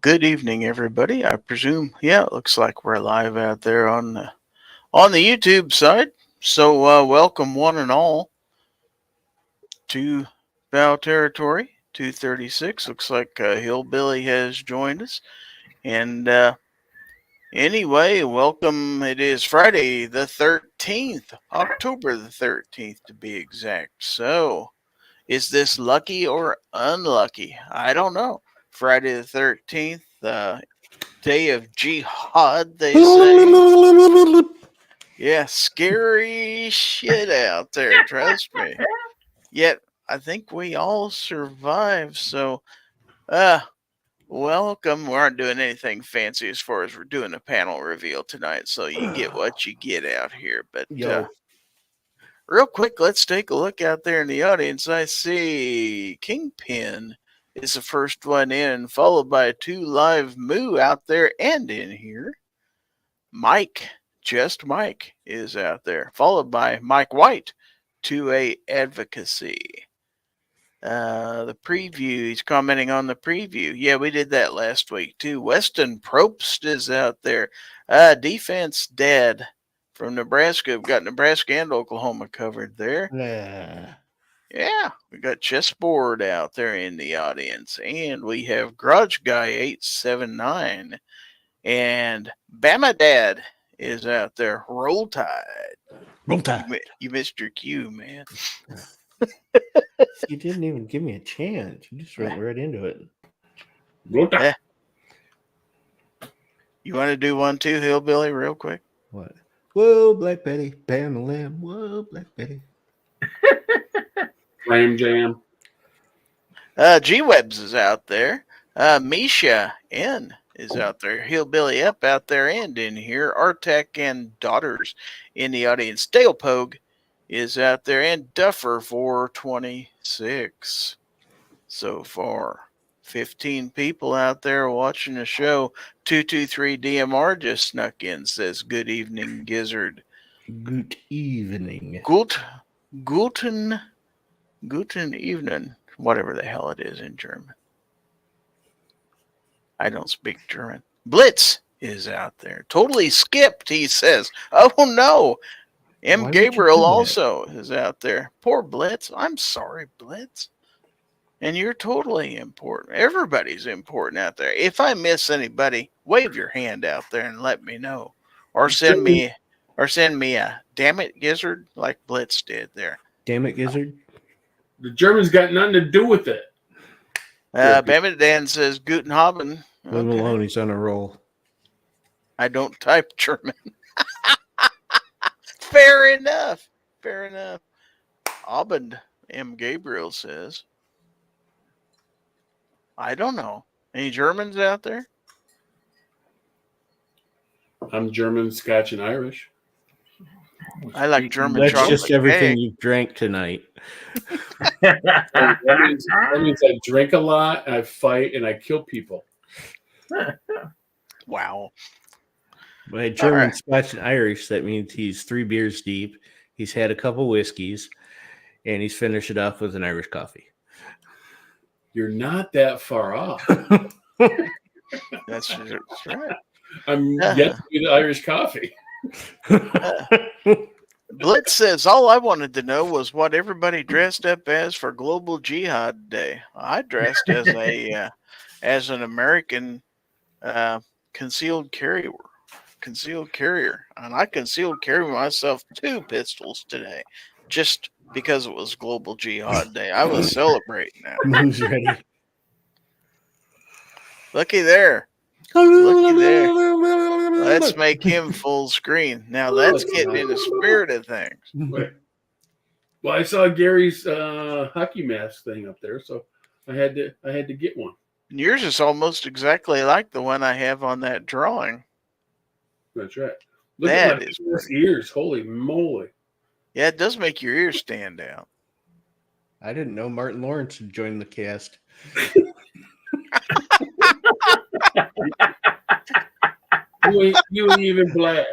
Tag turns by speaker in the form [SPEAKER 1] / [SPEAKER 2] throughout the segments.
[SPEAKER 1] Good evening, everybody. I presume, it looks like we're live out there on the YouTube side. So, welcome one and all to Fowl Territory 236. Looks like Hillbilly has joined us. And anyway, welcome. It is Friday the 13th, October the 13th to be exact. So, is this lucky or unlucky? I don't know. Friday the 13th, day of jihad, they say. Yeah, scary shit out there, trust me. Yet, I think we all survived, so, welcome. We aren't doing anything fancy as far as we're doing a panel reveal tonight, so you get what you get out here. But, real quick, let's take a look out there in the audience. I see Kingpin is the first one in, followed by 2 Live Moo out there and in here. Mike, just Mike, is out there, followed by Mike White, 2A Advocacy. The preview, he's commenting on the preview. Yeah, we did that last week too. Weston Probst is out there. Defense Dad from Nebraska. We've got Nebraska and Oklahoma covered there. Yeah, we got Chessboard out there in the audience. And we have Garage Guy 879. And Bama Dad is out there. Roll Tide.
[SPEAKER 2] Roll Tide.
[SPEAKER 1] You missed your cue, man.
[SPEAKER 2] You didn't even give me a chance. You just went right into it.
[SPEAKER 3] Roll Tide.
[SPEAKER 1] You want to do one too, Hillbilly, real quick?
[SPEAKER 2] What? Whoa, Black Betty. Bam the lamb. Whoa, Black Betty.
[SPEAKER 3] Lamb Jam.
[SPEAKER 1] G-Webs is out there. Misha N is out there. Hillbilly Up out there and in here. Artek and Daughters in the audience. Dale Pogue is out there. And Duffer 426 so far. 15 people out there watching the show. 223 DMR just snuck in. Says, good evening, Gizzard.
[SPEAKER 2] Good evening.
[SPEAKER 1] Guten evening. Whatever the hell it is in German. I don't speak German. Blitz is out there. Totally skipped, he says. Oh, no. M. Gabriel also is out there. Poor Blitz. I'm sorry, Blitz. And you're totally important. Everybody's important out there. If I miss anybody, wave your hand out there and let me know. Or send me a damn it, Gizzard, like Blitz did there.
[SPEAKER 2] Damn it, Gizzard.
[SPEAKER 3] The Germans got nothing to do with it.
[SPEAKER 1] Bama Dan says, Guten Abend.
[SPEAKER 2] Leave him alone. He's on a roll.
[SPEAKER 1] I don't type German. Fair enough. Abend, M. Gabriel says. I don't know. Any Germans out there?
[SPEAKER 3] I'm German, Scotch, and Irish.
[SPEAKER 1] I like German
[SPEAKER 2] That's
[SPEAKER 1] chocolate.
[SPEAKER 2] just everything you've drank tonight.
[SPEAKER 3] that means I drink a lot, I fight, and I kill people.
[SPEAKER 1] Wow.
[SPEAKER 2] By German, Scotch, and Irish, that means he's 3 beers deep. He's had a couple whiskeys, and he's finished it off with an Irish coffee.
[SPEAKER 3] You're not that far off.
[SPEAKER 1] That's right.
[SPEAKER 3] I'm yet to be the Irish coffee.
[SPEAKER 1] Blitz says, all I wanted to know was what everybody dressed up as for Global Jihad Day. I dressed as an American concealed carrier. And I concealed carry myself 2 pistols today just because it was Global Jihad Day. I was celebrating that.
[SPEAKER 2] Who's ready?
[SPEAKER 1] Looky there. Let's make him full screen. Now that's getting in the spirit of things.
[SPEAKER 3] Well, I saw Gary's hockey mask thing up there, so I had to get one.
[SPEAKER 1] Yours is almost exactly like the one I have on that drawing.
[SPEAKER 3] That's right. Look at my ears. Holy moly.
[SPEAKER 1] Yeah, it does make your ears stand out.
[SPEAKER 2] I didn't know Martin Lawrence had joined the cast.
[SPEAKER 3] You ain't even black.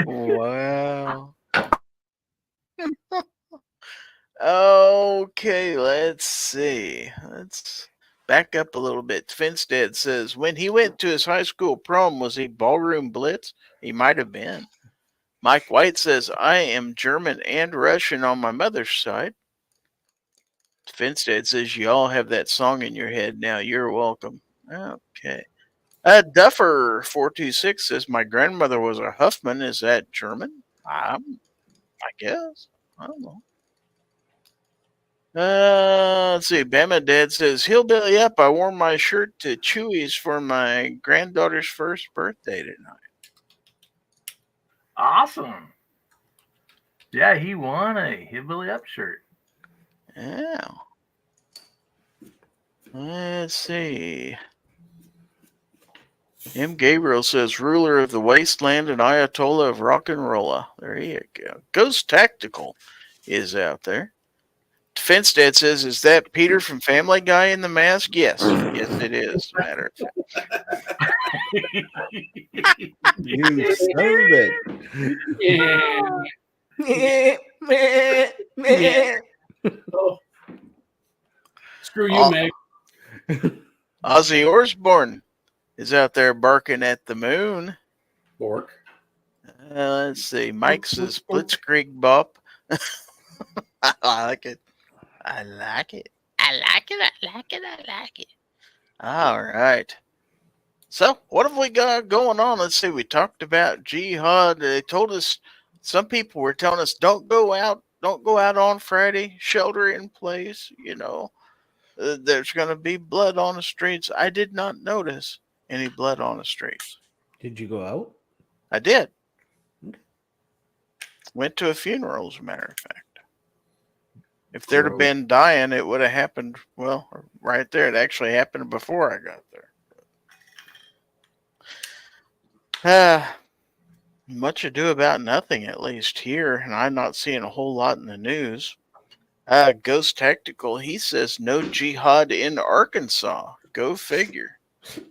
[SPEAKER 1] Wow. Okay, let's see. back up a little bit. Finstead says, when he went to his high school prom, was he ballroom blitz? He might have been. Mike White says, I am German and Russian on my mother's side. Finstead says, you all have that song in your head now. You're welcome. Okay. Duffer 426 says, my grandmother was a Huffman. Is that German? I guess. I don't know. Let's see. Bama Dad says, Hillbilly up. I wore my shirt to Chewy's for my granddaughter's first birthday tonight.
[SPEAKER 4] Awesome. Yeah, he won a Hillbilly Up shirt.
[SPEAKER 1] Yeah. Let's see. M. Gabriel says, ruler of the wasteland and Ayatollah of rock and rolla. There you go. Ghost Tactical is out there. Defense Dad says, is that Peter from Family Guy in the mask? Yes. Yes, it is. Matter of fact.
[SPEAKER 2] You son of a...
[SPEAKER 3] Oh. Screw you, Meg.
[SPEAKER 1] Ozzy Osbourne is out there barking at the moon.
[SPEAKER 3] Bork.
[SPEAKER 1] Let's see. Mike says, Blitzkrieg Bop. I like it. I like it. I like it. I like it. I like it. All right. So, what have we got going on? Let's see. We talked about jihad. They told us, some people were telling us, don't go out on Friday. Shelter in place. You know, there's going to be blood on the streets. I did not notice any blood on the streets.
[SPEAKER 2] Did you go out?
[SPEAKER 1] I did. Went to a funeral, as a matter of fact. If there'd have been dying, it would have happened, well, right there. It actually happened before I got there. Much ado about nothing, at least here, and I'm not seeing a whole lot in the news. Ghost Tactical, he says no jihad in Arkansas. Go figure.
[SPEAKER 2] It's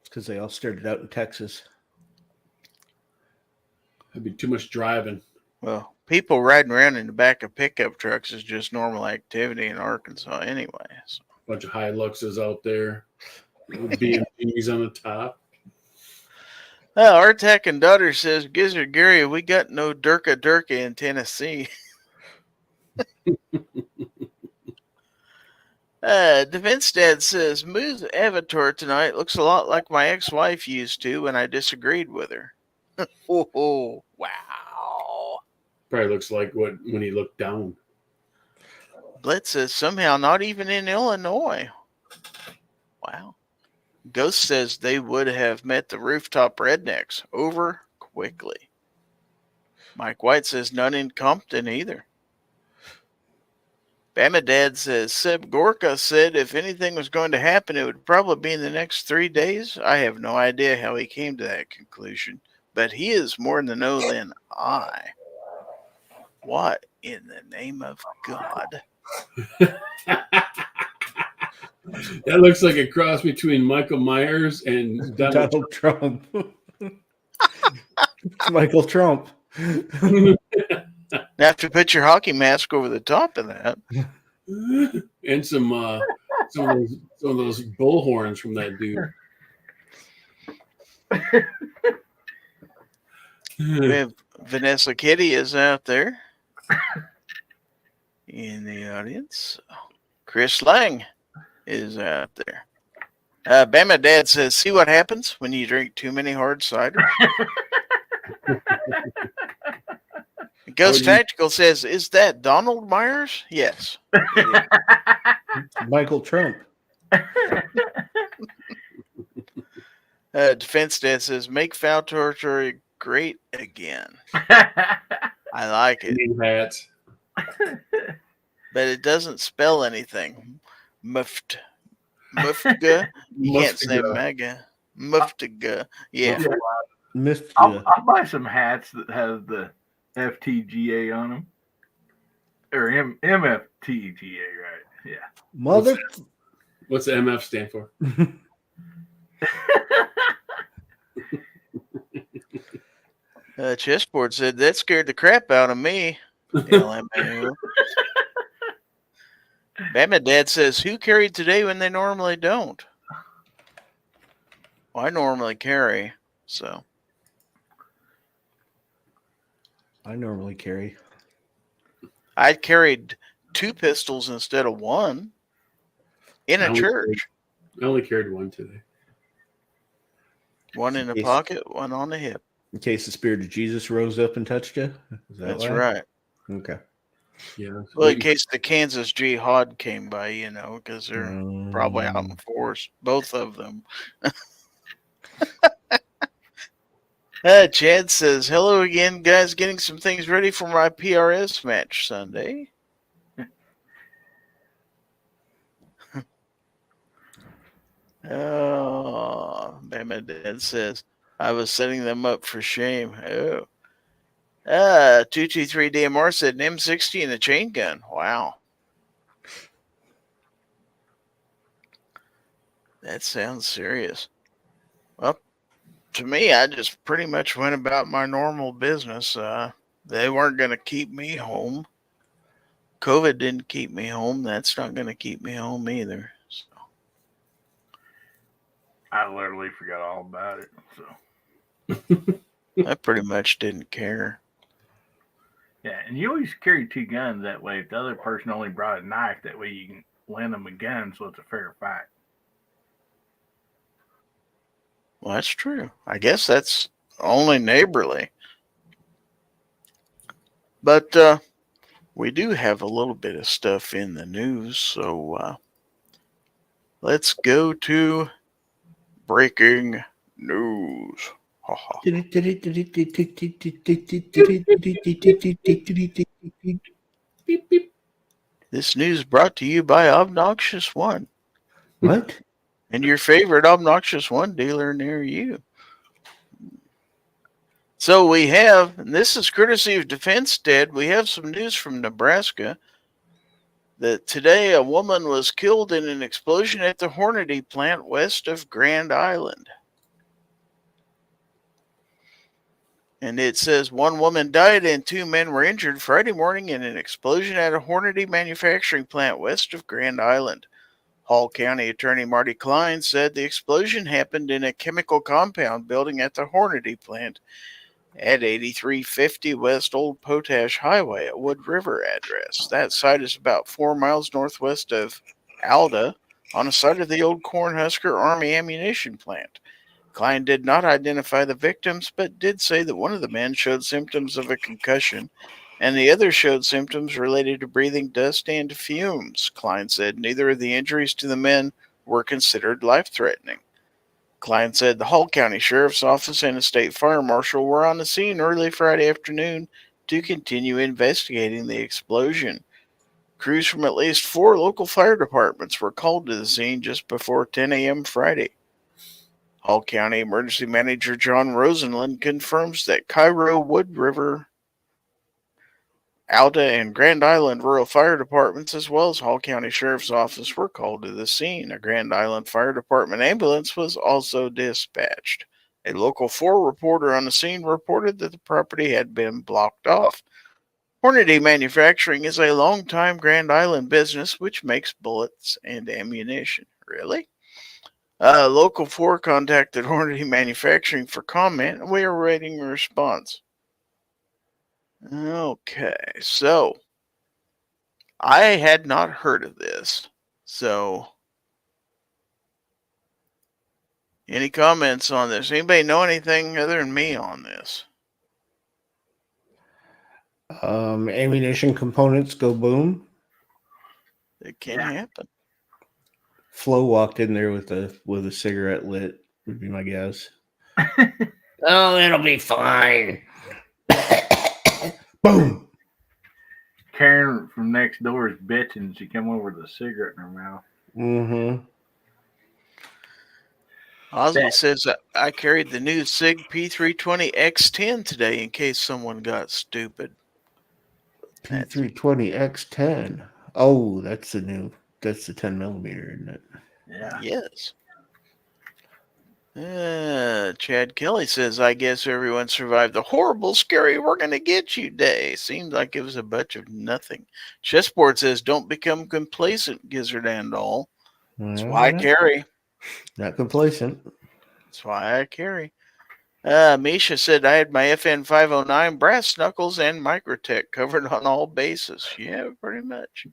[SPEAKER 2] because they all started out in Texas.
[SPEAKER 3] That'd be too much driving.
[SPEAKER 1] Well, people riding around in the back of pickup trucks is just normal activity in Arkansas anyway. So.
[SPEAKER 3] Bunch of Hiluxes out there. BMGs on the top.
[SPEAKER 1] Artak and Daughter says, Gizzard Gary, we got no Durka in Tennessee. Defense Dad says, Moo's avatar tonight looks a lot like my ex-wife used to when I disagreed with her. Oh, wow.
[SPEAKER 3] Probably looks like when he looked down.
[SPEAKER 1] Blitz says, somehow not even in Illinois. Wow. Ghost says they would have met the rooftop rednecks. Over quickly. Mike White says none in Compton either. Bama Dad says Seb Gorka said if anything was going to happen, it would probably be in the next 3 days. I have no idea how he came to that conclusion, but he is more in the know than I. What in the name of God?
[SPEAKER 3] That looks like a cross between Michael Myers and
[SPEAKER 2] Donald Trump. Michael Trump.
[SPEAKER 1] You have to put your hockey mask over the top of that.
[SPEAKER 3] And some of those bull horns from that dude.
[SPEAKER 1] We have Vanessa Kitty is out there in the audience. Chris Lang is out there. Bama Dad says, see what happens when you drink too many hard ciders? Ghost Tactical says, is that Donald Myers? Yes.
[SPEAKER 2] Michael Trump.
[SPEAKER 1] Defense Dad says, make Fowl Territory great again. I like it.
[SPEAKER 3] Hats.
[SPEAKER 1] But it doesn't spell anything. Muftiga. You can't say mega. Muftiga. Yeah.
[SPEAKER 4] I'll buy some hats that have the FTGA on them. Or MFTGA, right? Yeah.
[SPEAKER 2] Mother.
[SPEAKER 3] What's the MF stand for?
[SPEAKER 1] Chessboard said, that scared the crap out of me. LMAO. Bama Dad says, who carried today when they normally don't? Well, I normally carry, so.
[SPEAKER 2] I normally carry.
[SPEAKER 1] I carried 2 pistols instead of 1 in a church.
[SPEAKER 3] I only carried 1 today.
[SPEAKER 1] 1 in the pocket, 1 on the hip.
[SPEAKER 2] In case the Spirit of Jesus rose up and touched you?
[SPEAKER 1] That's right.
[SPEAKER 2] Okay.
[SPEAKER 3] Yeah.
[SPEAKER 1] Well, in case the Kansas Jihad came by, because they're probably out in force, both of them. Chad says, hello again, guys. Getting some things ready for my PRS match Sunday. Oh, Bama Dad says, I was setting them up for shame. Oh. 223 DMR said an M60 and a chain gun. Wow. That sounds serious. Well, to me, I just pretty much went about my normal business. They weren't going to keep me home. COVID didn't keep me home. That's not going to keep me home either. So.
[SPEAKER 4] I literally forgot all about it. So
[SPEAKER 1] I pretty much didn't care.
[SPEAKER 4] Yeah, and you always carry 2 guns that way. If the other person only brought a knife, that way you can lend them a gun, so it's a fair fight.
[SPEAKER 1] Well, that's true. I guess that's only neighborly. But we do have a little bit of stuff in the news, so let's go to breaking news. This news brought to you by Obnoxious One.
[SPEAKER 2] What?
[SPEAKER 1] And your favorite Obnoxious One dealer near you. So we have, and this is courtesy of Defense Dead, we have some news from Nebraska that today a woman was killed in an explosion at the Hornady plant west of Grand Island. And it says 1 woman died and 2 men were injured Friday morning in an explosion at a Hornady manufacturing plant west of Grand Island. Hall County Attorney Marty Klein said the explosion happened in a chemical compound building at the Hornady plant at 8350 West Old Potash Highway at Wood River address. That site is about 4 miles northwest of Alda on the site of the old Cornhusker Army ammunition plant. Klein did not identify the victims, but did say that one of the men showed symptoms of a concussion, and the other showed symptoms related to breathing dust and fumes. Klein said neither of the injuries to the men were considered life-threatening. Klein said the Hall County Sheriff's Office and a state fire marshal were on the scene early Friday afternoon to continue investigating the explosion. Crews from at least 4 local fire departments were called to the scene just before 10 a.m. Friday. Hall County Emergency Manager John Rosenlund confirms that Cairo, Wood River, Alda, and Grand Island rural fire departments, as well as Hall County Sheriff's Office, were called to the scene. A Grand Island Fire Department ambulance was also dispatched. A local 4 reporter on the scene reported that the property had been blocked off. Hornady Manufacturing is a long-time Grand Island business which makes bullets and ammunition. Really? Local 4 contacted Hornady Manufacturing for comment, and we are awaiting a response. Okay, so I had not heard of this. So, any comments on this? Anybody know anything other than me on this?
[SPEAKER 2] Ammunition components go boom.
[SPEAKER 1] It can happen.
[SPEAKER 2] Flo walked in there with a cigarette lit, would be my guess. Oh, it'll be fine. Boom.
[SPEAKER 4] Karen from next door is bitching. She come over with a cigarette in her mouth.
[SPEAKER 2] Mm-hmm.
[SPEAKER 1] Osby says I carried the new SIG P320 X10 today in case someone got stupid.
[SPEAKER 2] P320 X10. Oh, that's the 10 millimeter, isn't it?
[SPEAKER 4] Yeah.
[SPEAKER 1] Yes. Chad Kelly says, I guess everyone survived the horrible, scary, we're going to get you day. Seemed like it was a bunch of nothing. Chessboard says, don't become complacent, Gizzard and all. That's why I carry.
[SPEAKER 2] Not complacent.
[SPEAKER 1] That's why I carry. Misha said, I had my FN 509 brass knuckles and Microtech covered on all bases. Yeah, pretty much.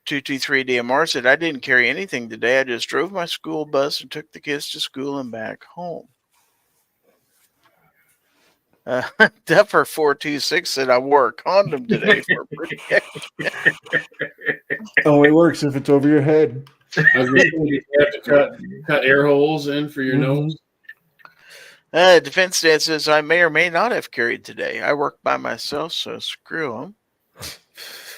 [SPEAKER 1] 223 DMR said, I didn't carry anything today. I just drove my school bus and took the kids to school and back home. Duffer 426 said, I wore a condom today for protection.
[SPEAKER 2] Only works if it's over your head.
[SPEAKER 3] I was gonna say, you have to cut air holes in for your nose.
[SPEAKER 1] Defense Dad says, I may or may not have carried today. I work by myself, so screw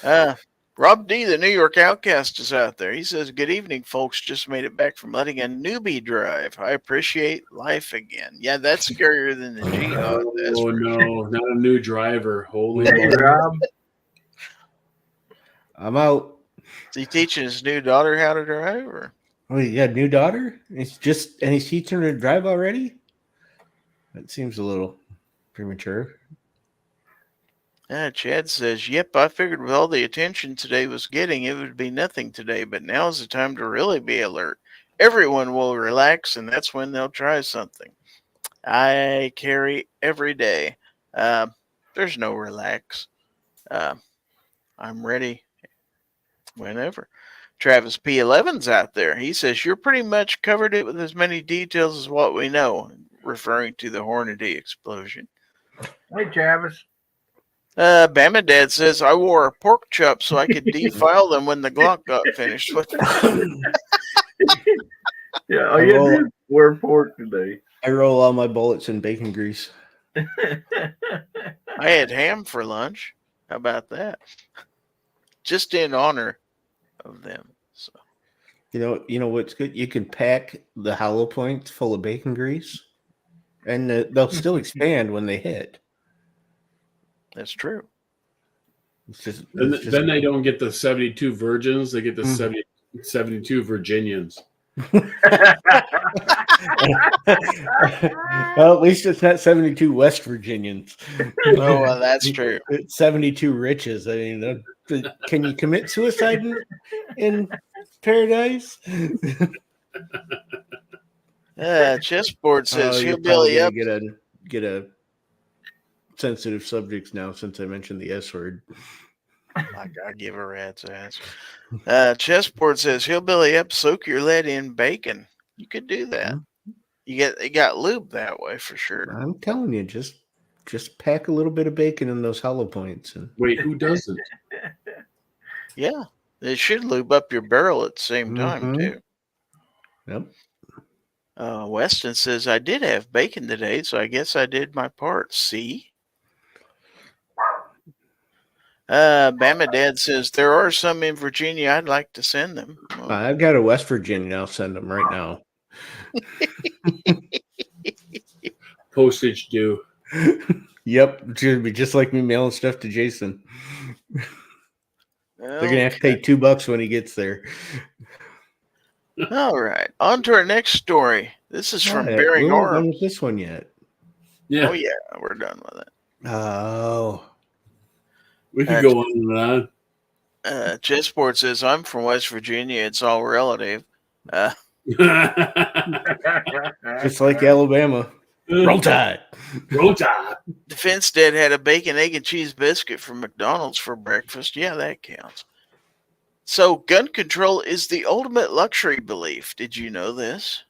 [SPEAKER 1] them. Rob D, the New York Outcast, is out there. He says, good evening, folks. Just made it back from letting a newbie drive. I appreciate life again. Yeah, that's scarier than the Jihad.
[SPEAKER 3] Oh, no, not a new driver. Holy
[SPEAKER 4] Hey,
[SPEAKER 3] Lord.
[SPEAKER 4] Rob.
[SPEAKER 2] I'm out.
[SPEAKER 1] Is he teaching his new daughter how to drive? Or?
[SPEAKER 2] Oh, you got a new daughter? He's teaching her to drive already? That seems a little premature.
[SPEAKER 1] Chad says, yep, I figured with all the attention today was getting, it would be nothing today, but now's the time to really be alert. Everyone will relax, and that's when they'll try something. I carry every day. There's no relax. I'm ready whenever. Travis P11's out there. He says, you're pretty much covered it with as many details as what we know, referring to the Hornady explosion.
[SPEAKER 4] Hey, Travis.
[SPEAKER 1] Bama Dad says, I wore a pork chop so I could defile them when the Glock got finished.
[SPEAKER 4] Yeah, all you did wear pork today.
[SPEAKER 2] I roll all my bullets in bacon grease.
[SPEAKER 1] I had ham for lunch. How about that? Just in honor of them. So,
[SPEAKER 2] You know what's good? You can pack the hollow points full of bacon grease, and they'll still expand when they hit.
[SPEAKER 1] that's true.
[SPEAKER 3] Then they don't get the 72 virgins. They get the 72 Virginians.
[SPEAKER 2] Well, at least it's not 72 West Virginians.
[SPEAKER 1] Oh, well, that's true.
[SPEAKER 2] It's 72 riches. I mean, can you commit suicide in paradise?
[SPEAKER 1] Chessboard says,
[SPEAKER 2] you're
[SPEAKER 1] hillbilly
[SPEAKER 2] probably
[SPEAKER 1] up.
[SPEAKER 2] gonna get a sensitive subjects now since I mentioned the S word.
[SPEAKER 1] I gotta give a rat's ass. Chessboard says, hillbilly up, soak your lead in bacon. You could do that. You got lube that way for sure.
[SPEAKER 2] I'm telling you, just pack a little bit of bacon in those hollow points. And
[SPEAKER 3] Wait, who doesn't?
[SPEAKER 1] Yeah, it should lube up your barrel at the same time too.
[SPEAKER 2] Yep.
[SPEAKER 1] Weston says, I did have bacon today, so I guess I did my part. See? Bama Dad says, there are some in Virginia. I'd like to send them.
[SPEAKER 2] I've got a West Virginia. I'll send them right now.
[SPEAKER 3] Postage due.
[SPEAKER 2] Yep. It's going to be just like me mailing stuff to Jason. They're going to have to pay $2 when he gets there.
[SPEAKER 1] All right. On to our next story. This is from Bearing
[SPEAKER 2] We're not
[SPEAKER 1] Arms.
[SPEAKER 2] done with this one yet.
[SPEAKER 3] Yeah.
[SPEAKER 1] Oh, yeah. We're done with it.
[SPEAKER 2] Oh.
[SPEAKER 3] We could go on and on.
[SPEAKER 1] Chessboard says, I'm from West Virginia. It's all relative.
[SPEAKER 2] Just like Alabama. Roll Tide.
[SPEAKER 3] Roll Tide.
[SPEAKER 1] Defense Dad had a bacon, egg, and cheese biscuit from McDonald's for breakfast. Yeah, that counts. So, gun control is the ultimate luxury belief. Did you know this?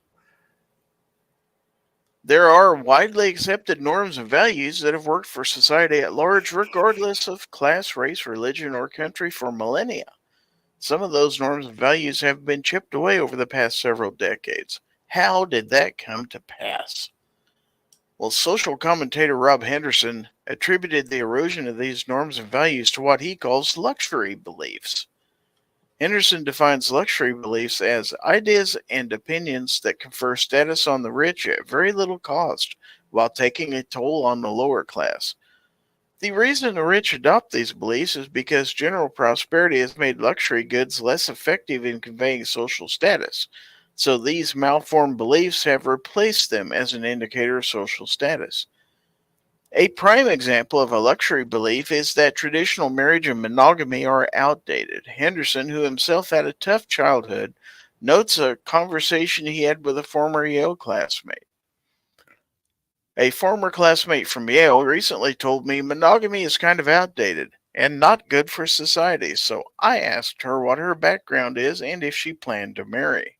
[SPEAKER 1] There are widely accepted norms and values that have worked for society at large, regardless of class, race, religion, or country for millennia. Some of those norms and values have been chipped away over the past several decades. How did that come to pass? Well, social commentator Rob Henderson attributed the erosion of these norms and values to what he calls luxury beliefs. Henderson defines luxury beliefs as ideas and opinions that confer status on the rich at very little cost, while taking a toll on the lower class. The reason the rich adopt these beliefs is because general prosperity has made luxury goods less effective in conveying social status. So these malformed beliefs have replaced them as an indicator of social status. A prime example of a luxury belief is that traditional marriage and monogamy are outdated. Henderson, who himself had a tough childhood, notes a conversation he had with a former Yale classmate. A former classmate from Yale recently told me monogamy is kind of outdated and not good for society, so I asked her what her background is and if she planned to marry.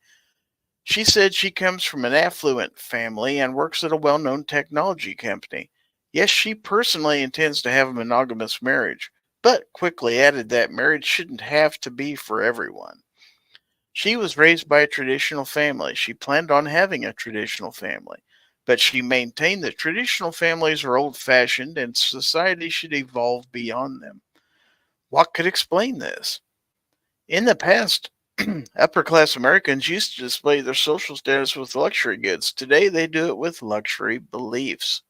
[SPEAKER 1] She said she comes from an affluent family and works at a well-known technology company. Yes, she personally intends to have a monogamous marriage, but quickly added that marriage shouldn't have to be for everyone. She was raised by a traditional family. She planned on having a traditional family, but she maintained that traditional families are old-fashioned and society should evolve beyond them. What could explain this? In the past, upper-class Americans used to display their social status with luxury goods. Today, they do it with luxury beliefs.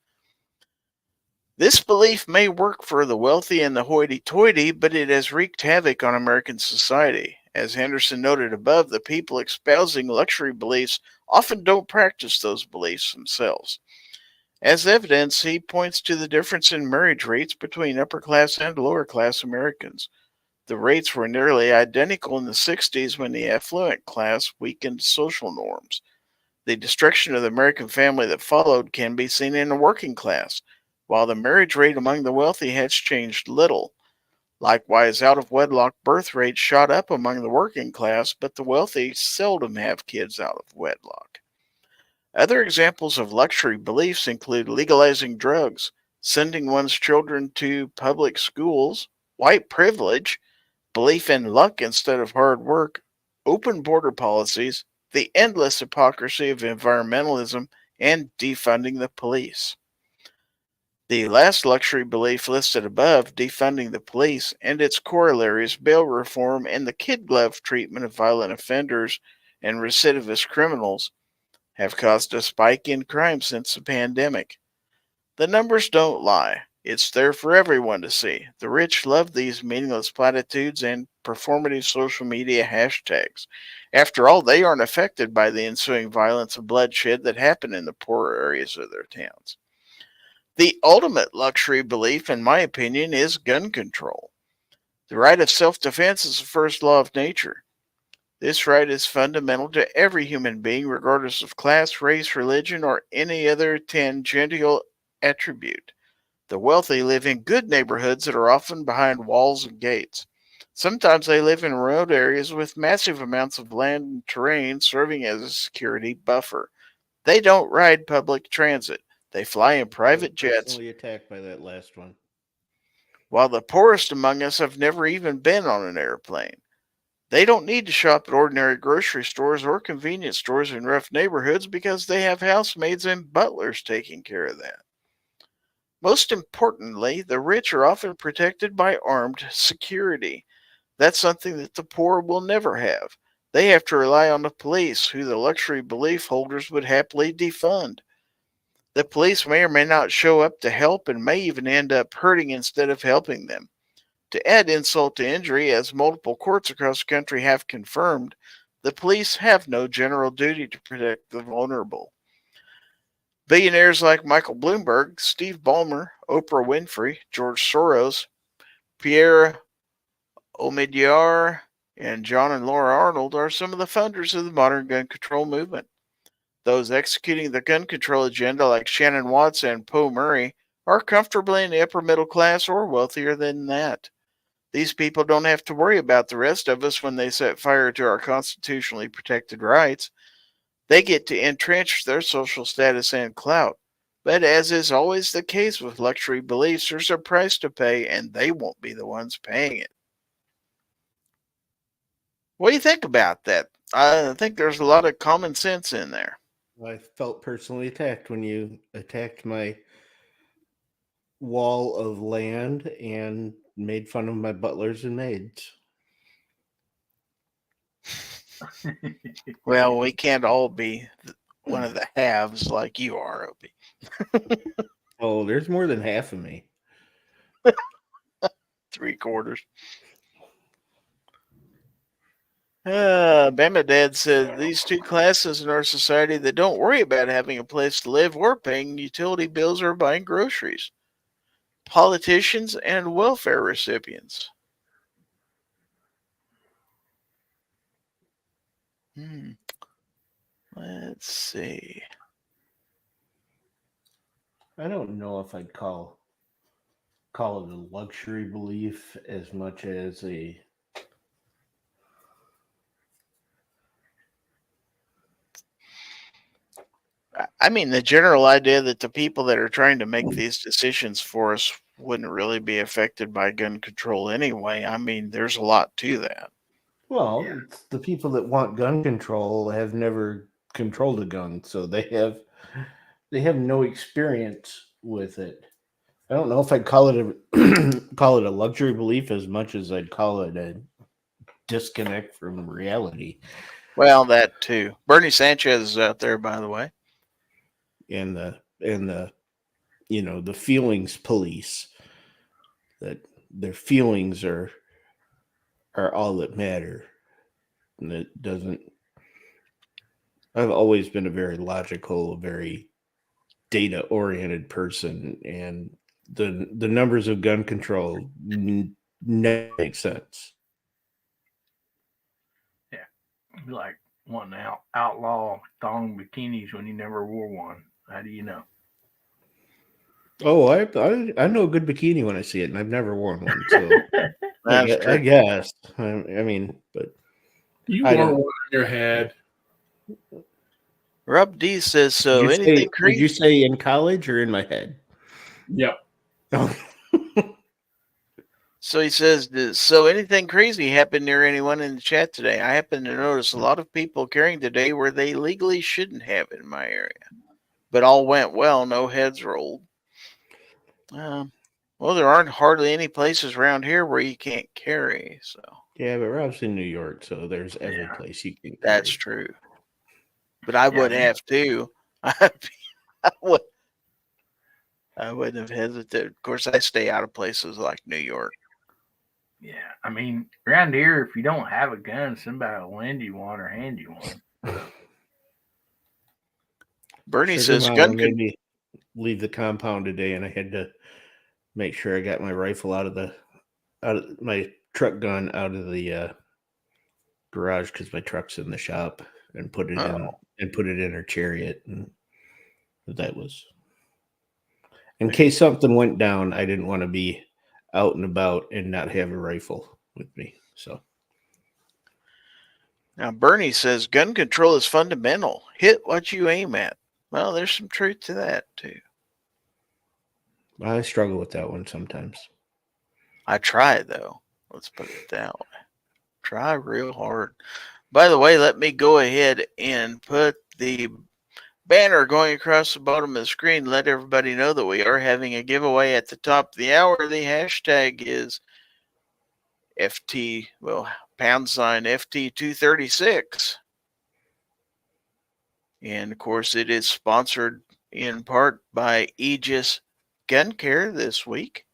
[SPEAKER 1] This belief may work for the wealthy and the hoity-toity, but it has wreaked havoc on American society. As Henderson noted above, the people espousing luxury beliefs often don't practice those beliefs themselves. As evidence, he points to the difference in marriage rates between upper-class and lower-class Americans. The rates were nearly identical in the 60s when the affluent class weakened social norms. The destruction of the American family that followed can be seen in the working class, while the marriage rate among the wealthy has changed little. Likewise, out-of-wedlock birth rates shot up among the working class, but the wealthy seldom have kids out of wedlock. Other examples of luxury beliefs include legalizing drugs, sending one's children to public schools, white privilege, belief in luck instead of hard work, open border policies, the endless hypocrisy of environmentalism, and defunding the police. The last luxury belief listed above, defunding the police, and its corollaries, bail reform and the kid glove treatment of violent offenders and recidivist criminals, have caused a spike in crime since the pandemic. The numbers don't lie. It's there for everyone to see. The rich love these meaningless platitudes and performative social media hashtags. After all, they aren't affected by the ensuing violence and bloodshed that happen in the poorer areas of their towns. The ultimate luxury belief, in my opinion, is gun control. The right of self-defense is the first law of nature. This right is fundamental to every human being, regardless of class, race, religion, or any other tangential attribute. The wealthy live in good neighborhoods that are often behind walls and gates. Sometimes they live in remote areas with massive amounts of land and terrain serving as a security buffer. They don't ride public transit. They fly in private jets.
[SPEAKER 2] Personally attacked by that last one.
[SPEAKER 1] While the poorest among us have never even been on an airplane. They don't need to shop at ordinary grocery stores or convenience stores in rough neighborhoods because they have housemaids and butlers taking care of that. Most importantly, the rich are often protected by armed security. That's something that the poor will never have. They have to rely on the police, who the luxury belief holders would happily defund. The police may or may not show up to help and may even end up hurting instead of helping them. To add insult to injury, as multiple courts across the country have confirmed, the police have no general duty to protect the vulnerable. Billionaires like Michael Bloomberg, Steve Ballmer, Oprah Winfrey, George Soros, Pierre Omidyar, and John and Laura Arnold are some of the funders of the modern gun control movement. Those executing the gun control agenda like Shannon Watts and Poe Murray are comfortably in the upper middle class or wealthier than that. These people don't have to worry about the rest of us when they set fire to our constitutionally protected rights. They get to entrench their social status and clout. But as is always the case with luxury beliefs, there's a price to pay, and they won't be the ones paying it. What do you think about that? I think there's a lot of common sense in there.
[SPEAKER 2] I felt personally attacked when you attacked my wall of land and made fun of my butlers and maids.
[SPEAKER 1] Well, we can't all be one of the halves like you are, Opie.
[SPEAKER 2] Oh, there's more than half of me.
[SPEAKER 1] 3/4. Bama Dad said these two classes in our society that don't worry about having a place to live or paying utility bills or buying groceries: politicians and welfare recipients. Let's see.
[SPEAKER 2] I don't know if I'd call it a luxury belief as much as a
[SPEAKER 1] I mean, the general idea that the people that are trying to make these decisions for us wouldn't really be affected by gun control anyway. I mean, there's a lot to that.
[SPEAKER 2] well,
[SPEAKER 4] Yeah.
[SPEAKER 2] it's the people that want gun control have never controlled a gun, so they have no experience with it. I don't know if I'd call it a luxury belief as much as I'd call it a disconnect from reality.
[SPEAKER 1] Well, that too. Bernie Sanchez is out there, by the way.
[SPEAKER 2] And the the feelings police, that their feelings are all that matter. And it doesn't. I've always been a very logical, very data oriented person, and the numbers of gun control never make sense.
[SPEAKER 4] Yeah, like wanting to outlaw thong bikinis when you never wore one. How do you know?
[SPEAKER 2] Oh, I know a good bikini when I see it, and I've never worn one. So
[SPEAKER 1] That's
[SPEAKER 2] I
[SPEAKER 1] true.
[SPEAKER 2] guess. I mean, but
[SPEAKER 3] You
[SPEAKER 2] I
[SPEAKER 3] wore
[SPEAKER 2] don't-
[SPEAKER 3] one on your head.
[SPEAKER 1] Rob D says so.
[SPEAKER 2] did
[SPEAKER 1] Anything
[SPEAKER 2] you
[SPEAKER 1] crazy?
[SPEAKER 2] say in college or in my head?
[SPEAKER 3] Yep.
[SPEAKER 1] So he says, so anything crazy happened near anyone in the chat today? I happen to notice a lot of people carrying today where they legally shouldn't have it in my area. But all went well, no heads rolled. Well, there aren't hardly any places around here where you can't carry, so.
[SPEAKER 2] Yeah, but Rob's in New York, so there's every place you can carry.
[SPEAKER 1] That's true. But I would have too. I wouldn't have hesitated. Of course, I stay out of places like New York.
[SPEAKER 4] Yeah, I mean, around here, if you don't have a gun, somebody will lend you one or hand you one.
[SPEAKER 1] Bernie
[SPEAKER 2] Sugar
[SPEAKER 1] says
[SPEAKER 2] Mama
[SPEAKER 1] gun
[SPEAKER 2] made
[SPEAKER 1] control.
[SPEAKER 2] me leave the compound today, and I had to make sure I got my rifle out of my truck gun out of the garage because my truck's in the shop, and put it in her chariot, and that was in case something went down. I didn't want to be out and about and not have a rifle with me. So
[SPEAKER 1] Now, Bernie says gun control is fundamental. Hit what you aim at. Well, there's some truth to that, too.
[SPEAKER 2] I struggle with that one sometimes.
[SPEAKER 1] I try, though. Let's put it that way. Try real hard. By the way, let me go ahead and put the banner going across the bottom of the screen. Let everybody know that we are having a giveaway at the top of the hour. The hashtag is FT, #FT236. And of course, it is sponsored in part by Aegis Gun Care this week.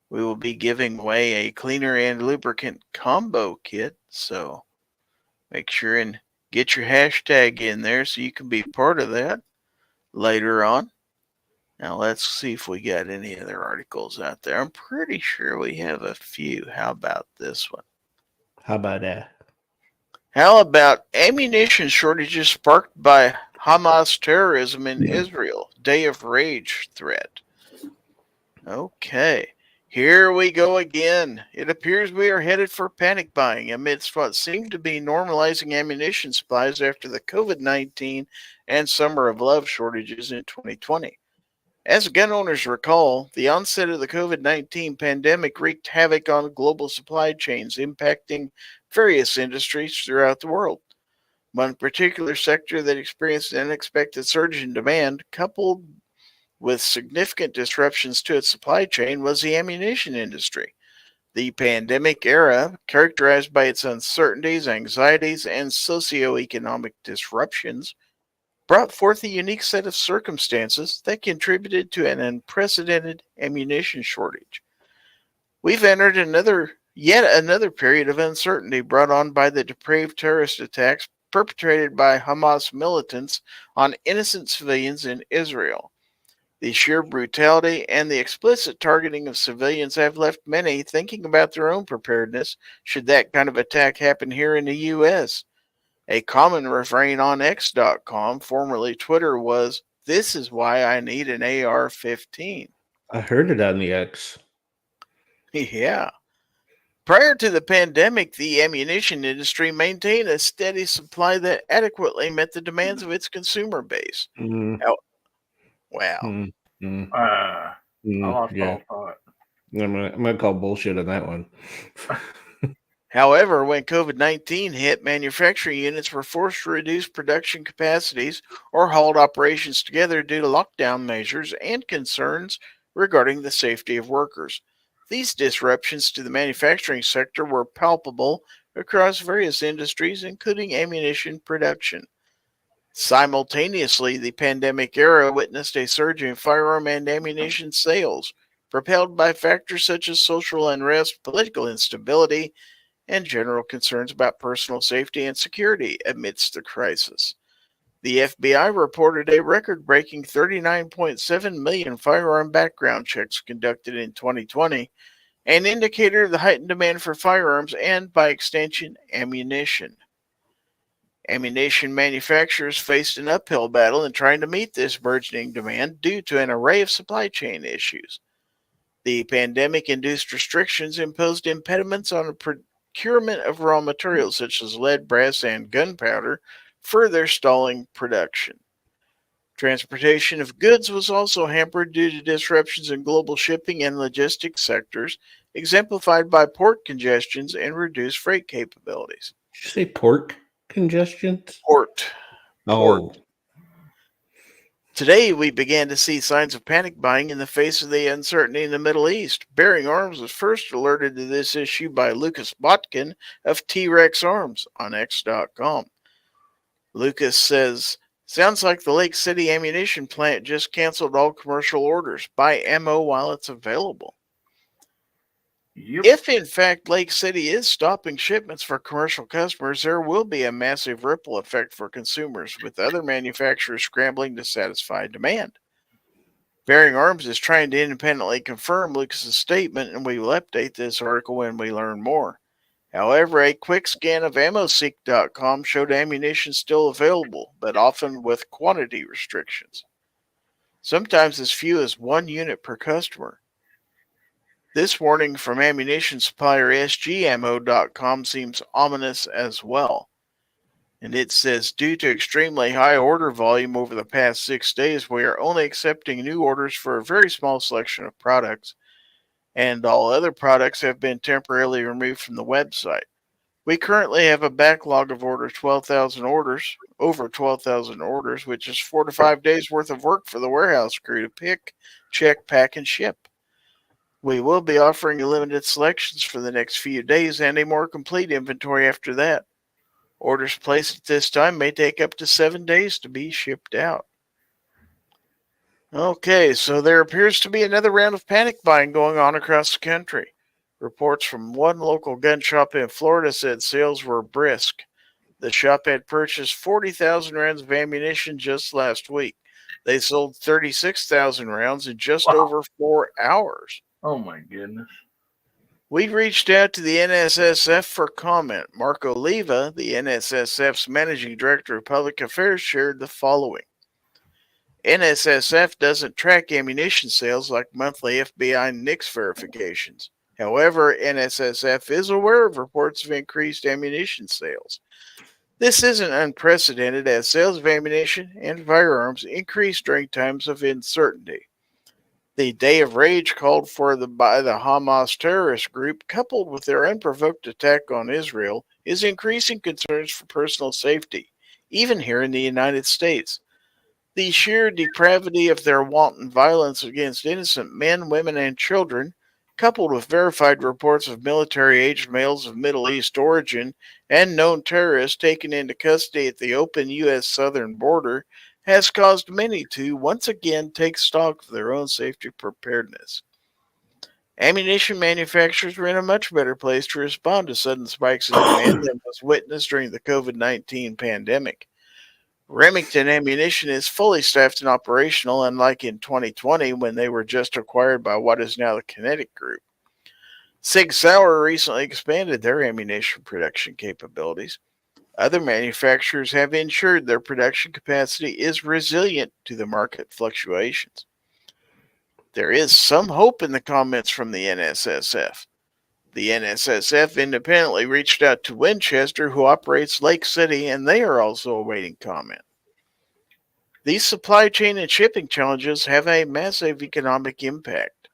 [SPEAKER 1] We will be giving away a cleaner and lubricant combo kit. So make sure and get your hashtag in there so you can be part of that later on. Now let's see if we got any other articles out there. I'm pretty sure we have a few. How about this one?
[SPEAKER 2] How about that?
[SPEAKER 1] How about ammunition shortages sparked by Hamas terrorism in Israel? Day of rage threat. Okay, here we go again. It appears we are headed for panic buying amidst what seemed to be normalizing ammunition supplies after the COVID-19 and summer of love shortages in 2020. As gun owners recall, the onset of the COVID-19 pandemic wreaked havoc on global supply chains, impacting various industries throughout the world. One particular sector that experienced an unexpected surge in demand, coupled with significant disruptions to its supply chain, was the ammunition industry. The pandemic era, characterized by its uncertainties, anxieties, and socioeconomic disruptions, brought forth a unique set of circumstances that contributed to an unprecedented ammunition shortage. We've entered another Yet another period of uncertainty brought on by the depraved terrorist attacks perpetrated by Hamas militants on innocent civilians in Israel. The sheer brutality and the explicit targeting of civilians have left many thinking about their own preparedness should that kind of attack happen here in the U.S. A common refrain on X.com, formerly Twitter, was, "This is why I need an AR-15."
[SPEAKER 2] I heard it on the X.
[SPEAKER 1] Yeah. Prior to the pandemic, the ammunition industry maintained a steady supply that adequately met the demands of its consumer base.
[SPEAKER 2] Mm,
[SPEAKER 1] Wow.
[SPEAKER 2] mm, mm,
[SPEAKER 4] I lost
[SPEAKER 2] yeah.
[SPEAKER 4] all thought.
[SPEAKER 2] I'm gonna call bullshit on that one.
[SPEAKER 1] However, when COVID-19 hit, manufacturing units were forced to reduce production capacities or halt operations together due to lockdown measures and concerns regarding the safety of workers. These disruptions to the manufacturing sector were palpable across various industries, including ammunition production. Simultaneously, the pandemic era witnessed a surge in firearm and ammunition sales, propelled by factors such as social unrest, political instability, and general concerns about personal safety and security amidst the crisis. The FBI reported a record breaking 39.7 million firearm background checks conducted in 2020, an indicator of the heightened demand for firearms and, by extension, ammunition. Ammunition manufacturers faced an uphill battle in trying to meet this burgeoning demand due to an array of supply chain issues. The pandemic induced restrictions imposed impediments on the procurement of raw materials such as lead, brass, and gunpowder, further stalling production. Transportation of goods was also hampered due to disruptions in global shipping and logistics sectors, exemplified by port congestions and reduced freight capabilities.
[SPEAKER 2] Did you say pork congestion?
[SPEAKER 1] Port.
[SPEAKER 2] Oh,
[SPEAKER 1] Today, we began to see signs of panic buying in the face of the uncertainty in the Middle East. Bearing Arms was first alerted to this issue by Lucas Botkin of T-Rex Arms on X.com. Lucas says, "Sounds like the Lake City ammunition plant just canceled all commercial orders. Buy ammo while it's available."
[SPEAKER 4] Yep.
[SPEAKER 1] If, in fact, Lake City is stopping shipments for commercial customers, there will be a massive ripple effect for consumers, with other manufacturers scrambling to satisfy demand. Bearing Arms is trying to independently confirm Lucas's statement, and we will update this article when we learn more. However, a quick scan of AmmoSeek.com showed ammunition still available, but often with quantity restrictions. Sometimes as few as 1 unit per customer. This warning from ammunition supplier SGAmmo.com seems ominous as well. And it says, due to extremely high order volume over the past 6 days, we are only accepting new orders for a very small selection of products, and all other products have been temporarily removed from the website. We currently have a backlog of over 12,000 orders, which is 4 to 5 days worth of work for the warehouse crew to pick, check, pack, and ship. We will be offering limited selections for the next few days and a more complete inventory after that. Orders placed at this time may take up to 7 days to be shipped out. Okay, so there appears to be another round of panic buying going on across the country. Reports from one local gun shop in Florida said sales were brisk. The shop had purchased 40,000 rounds of ammunition just last week. They sold 36,000 rounds in just over 4 hours.
[SPEAKER 4] Oh my goodness.
[SPEAKER 1] We reached out to the NSSF for comment. Mark Oliva, the NSSF's Managing Director of Public Affairs, shared the following. NSSF doesn't track ammunition sales like monthly FBI NICS verifications. However, NSSF is aware of reports of increased ammunition sales. This isn't unprecedented, as sales of ammunition and firearms increase during times of uncertainty. The day of rage called for by the Hamas terrorist group, coupled with their unprovoked attack on Israel, is increasing concerns for personal safety, even here in the United States. The sheer depravity of their wanton violence against innocent men, women, and children, coupled with verified reports of military-aged males of Middle East origin and known terrorists taken into custody at the open U.S. southern border, has caused many to once again take stock of their own safety preparedness. Ammunition manufacturers were in a much better place to respond to sudden spikes in demand than was witnessed during the COVID-19 pandemic. Remington Ammunition is fully staffed and operational, unlike in 2020 when they were just acquired by what is now the Kinetic Group. Sig Sauer recently expanded their ammunition production capabilities. Other manufacturers have ensured their production capacity is resilient to the market fluctuations. There is some hope in the comments from the NSSF. The NSSF independently reached out to Winchester, who operates Lake City, and they are also awaiting comment. These supply chain and shipping challenges have a massive economic impact.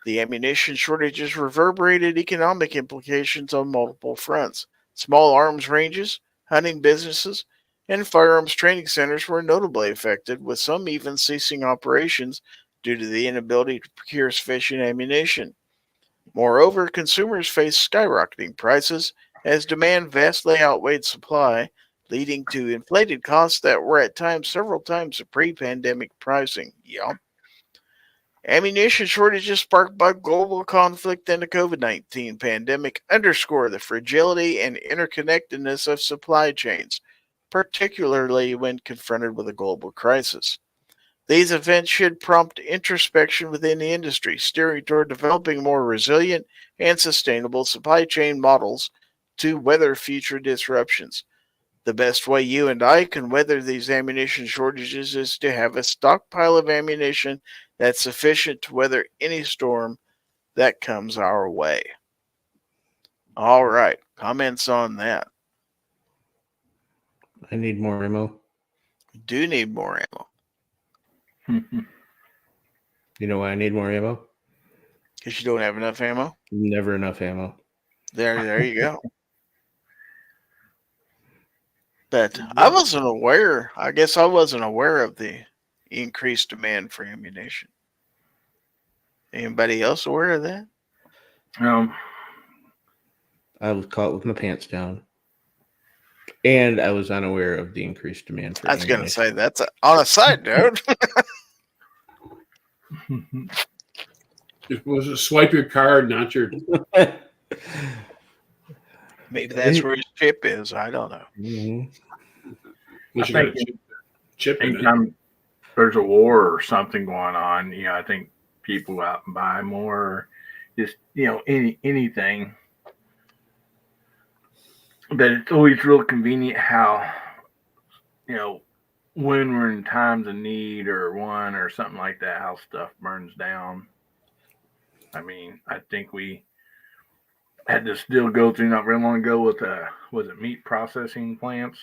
[SPEAKER 1] The ammunition shortages reverberated economic implications on multiple fronts. Small arms ranges, hunting businesses, and firearms training centers were notably affected, with some even ceasing operations due to the inability to procure sufficient ammunition. Moreover, consumers faced skyrocketing prices as demand vastly outweighed supply, leading to inflated costs that were at times several times the pre-pandemic pricing. Ammunition shortages sparked by global conflict and the COVID-19 pandemic underscore the fragility and interconnectedness of supply chains, particularly when confronted with a global crisis. These events should prompt introspection within the industry, steering toward developing more resilient and sustainable supply chain models to weather future disruptions. The best way you and I can weather these ammunition shortages is to have a stockpile of ammunition that's sufficient to weather any storm that comes our way. All right, comments on that?
[SPEAKER 2] I need more ammo.
[SPEAKER 1] We do need more ammo.
[SPEAKER 2] You know why I need more ammo?
[SPEAKER 1] Because you don't have enough ammo?
[SPEAKER 2] Never enough ammo.
[SPEAKER 1] There you go. But I wasn't aware. I guess I wasn't aware of the increased demand for ammunition. Anybody else aware of that?
[SPEAKER 2] I was caught with my pants down. And I was unaware of the increased demand for
[SPEAKER 1] I was going to
[SPEAKER 2] ammunition.
[SPEAKER 1] say, that's on a side note.
[SPEAKER 3] It was a swipe your card, not your.
[SPEAKER 1] Maybe that's where his chip is. I don't know.
[SPEAKER 2] Mm-hmm.
[SPEAKER 4] I think
[SPEAKER 3] chip in it.
[SPEAKER 4] anytime there's a war or something going on, I think people go out and buy more. Just anything. But it's always real convenient how when we're in times of need or one or something like that, how stuff burns down. I mean, I think we had to still go through not very long ago with was it meat processing plants?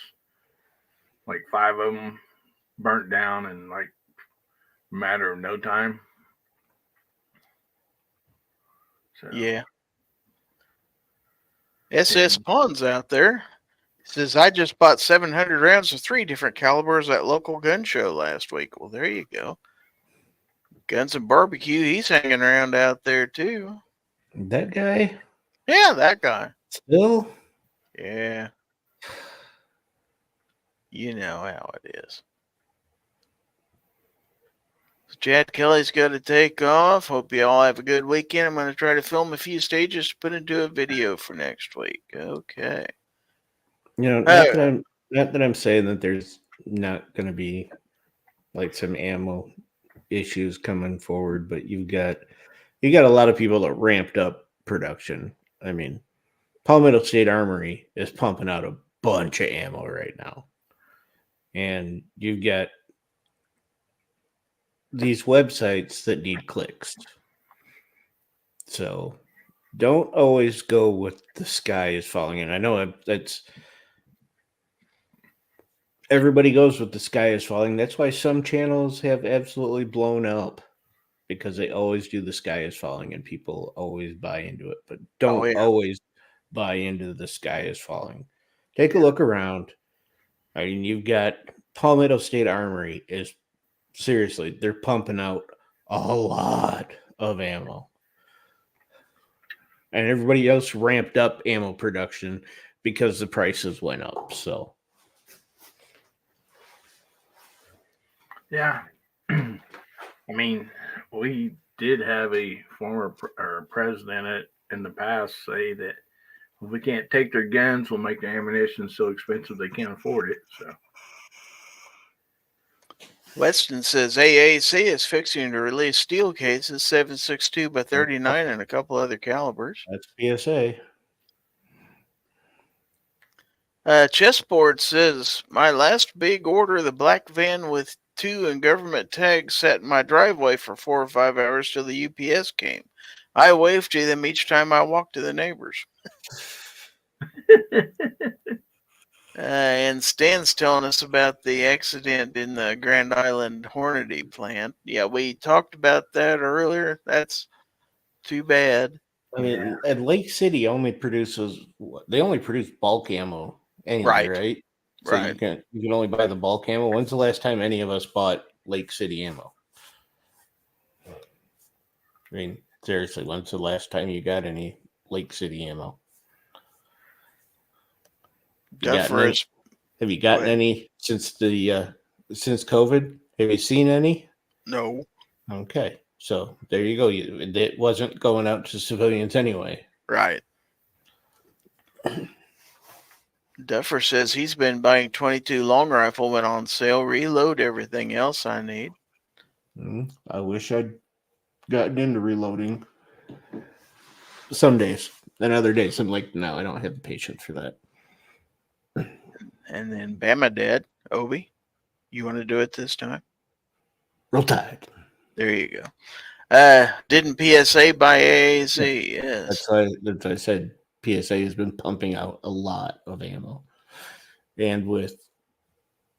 [SPEAKER 4] Like 5 of them burnt down in like a matter of no time. So,
[SPEAKER 1] Yeah. SS Pawns out there says, I just bought 700 rounds of 3 different calibers at local gun show last week. Well, there you go. Guns and Barbecue, he's hanging around out there too.
[SPEAKER 2] That guy?
[SPEAKER 1] Yeah, that guy.
[SPEAKER 2] Still?
[SPEAKER 1] Yeah. You know how it is. So Chad Kelly's got to take off. Hope you all have a good weekend. I'm going to try to film a few stages to put into a video for next week. Okay.
[SPEAKER 2] Not that I'm saying that there's not going to be like some ammo issues coming forward, but you got a lot of people that ramped up production. I mean, Palmetto State Armory is pumping out a bunch of ammo right now. And you've got these websites that need clicks. So don't always go with the sky is falling in. I know that's everybody goes with the sky is falling. That's why some channels have absolutely blown up, because they always do the sky is falling and people always buy into it. But don't always buy into the sky is falling. Take a look around. I mean, you've got Palmetto State Armory is seriously, they're pumping out a lot of ammo. And everybody else ramped up ammo production because the prices went up. So,
[SPEAKER 4] yeah. I mean, we did have a former president in the past say that if we can't take their guns, we'll make the ammunition so expensive they can't afford it. So
[SPEAKER 1] Weston says AAC is fixing to release steel cases 7.62 by 39 and a couple other calibers.
[SPEAKER 2] That's PSA.
[SPEAKER 1] Chessboard says my last big order, the black van with 2 and government tags, sat in my driveway for 4 or 5 hours till the UPS came. I waved to them each time I walked to the neighbors. And Stan's telling us about the accident in the Grand Island Hornady plant. Yeah, we talked about that earlier. That's too bad.
[SPEAKER 2] I mean, and Lake City only produces bulk ammo anyway, right? So
[SPEAKER 1] Right.
[SPEAKER 2] you can only buy the bulk ammo. When's the last time any of us bought Lake City ammo? I mean, seriously, when's the last time you got any Lake City ammo? Have you gotten any since COVID? Have you seen any?
[SPEAKER 1] No.
[SPEAKER 2] Okay, so there you go. It wasn't going out to civilians anyway.
[SPEAKER 1] Right. Duffer says he's been buying 22 long rifle when on sale. Reload everything else I need.
[SPEAKER 2] I wish I'd gotten into reloading. Some days, and other days I'm like, no, I don't have the patience for that.
[SPEAKER 1] And then Bama Dad, Obi, you want to do it this time?
[SPEAKER 2] Roll Tide.
[SPEAKER 1] There you go. Didn't PSA buy AAC? Yes.
[SPEAKER 2] That's why I said PSA has been pumping out a lot of ammo. And with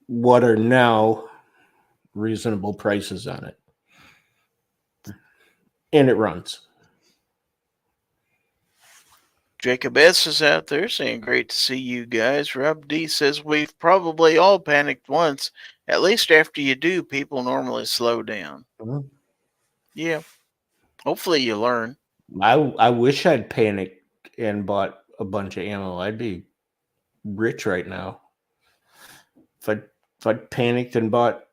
[SPEAKER 2] what are now reasonable prices on it. And it runs.
[SPEAKER 1] Jacob S. is out there saying, great to see you guys. Rob D. says, we've probably all panicked once. At least after you do, people normally slow down.
[SPEAKER 2] Mm-hmm.
[SPEAKER 1] Yeah. Hopefully you learn.
[SPEAKER 2] I wish I'd panicked and bought a bunch of ammo. I'd be rich right now. If I'd panicked and bought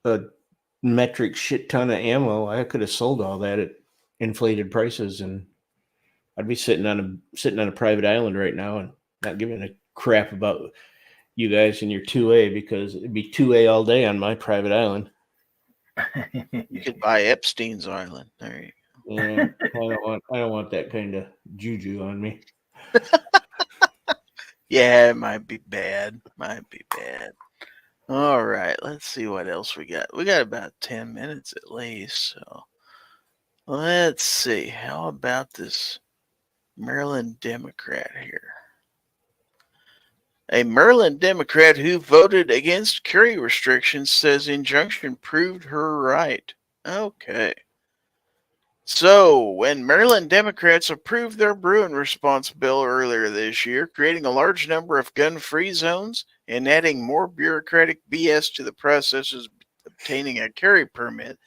[SPEAKER 2] a metric shit ton of ammo, I could have sold all that at inflated prices, and I'd be sitting on a private island right now and not giving a crap about you guys and your 2A, because it'd be 2A all day on my private island.
[SPEAKER 1] You could buy Epstein's Island. There you go.
[SPEAKER 2] Yeah, I don't want that kind of juju on me.
[SPEAKER 1] Yeah, it might be bad. All right, let's see what else we got. We got about 10 minutes at least. So let's see. How about this Maryland Democrat here? A Maryland Democrat who voted against carry restrictions says injunction proved her right. Okay. So, when Maryland Democrats approved their Bruin response bill earlier this year, creating a large number of gun-free zones and adding more bureaucratic BS to the process of obtaining a carry permit,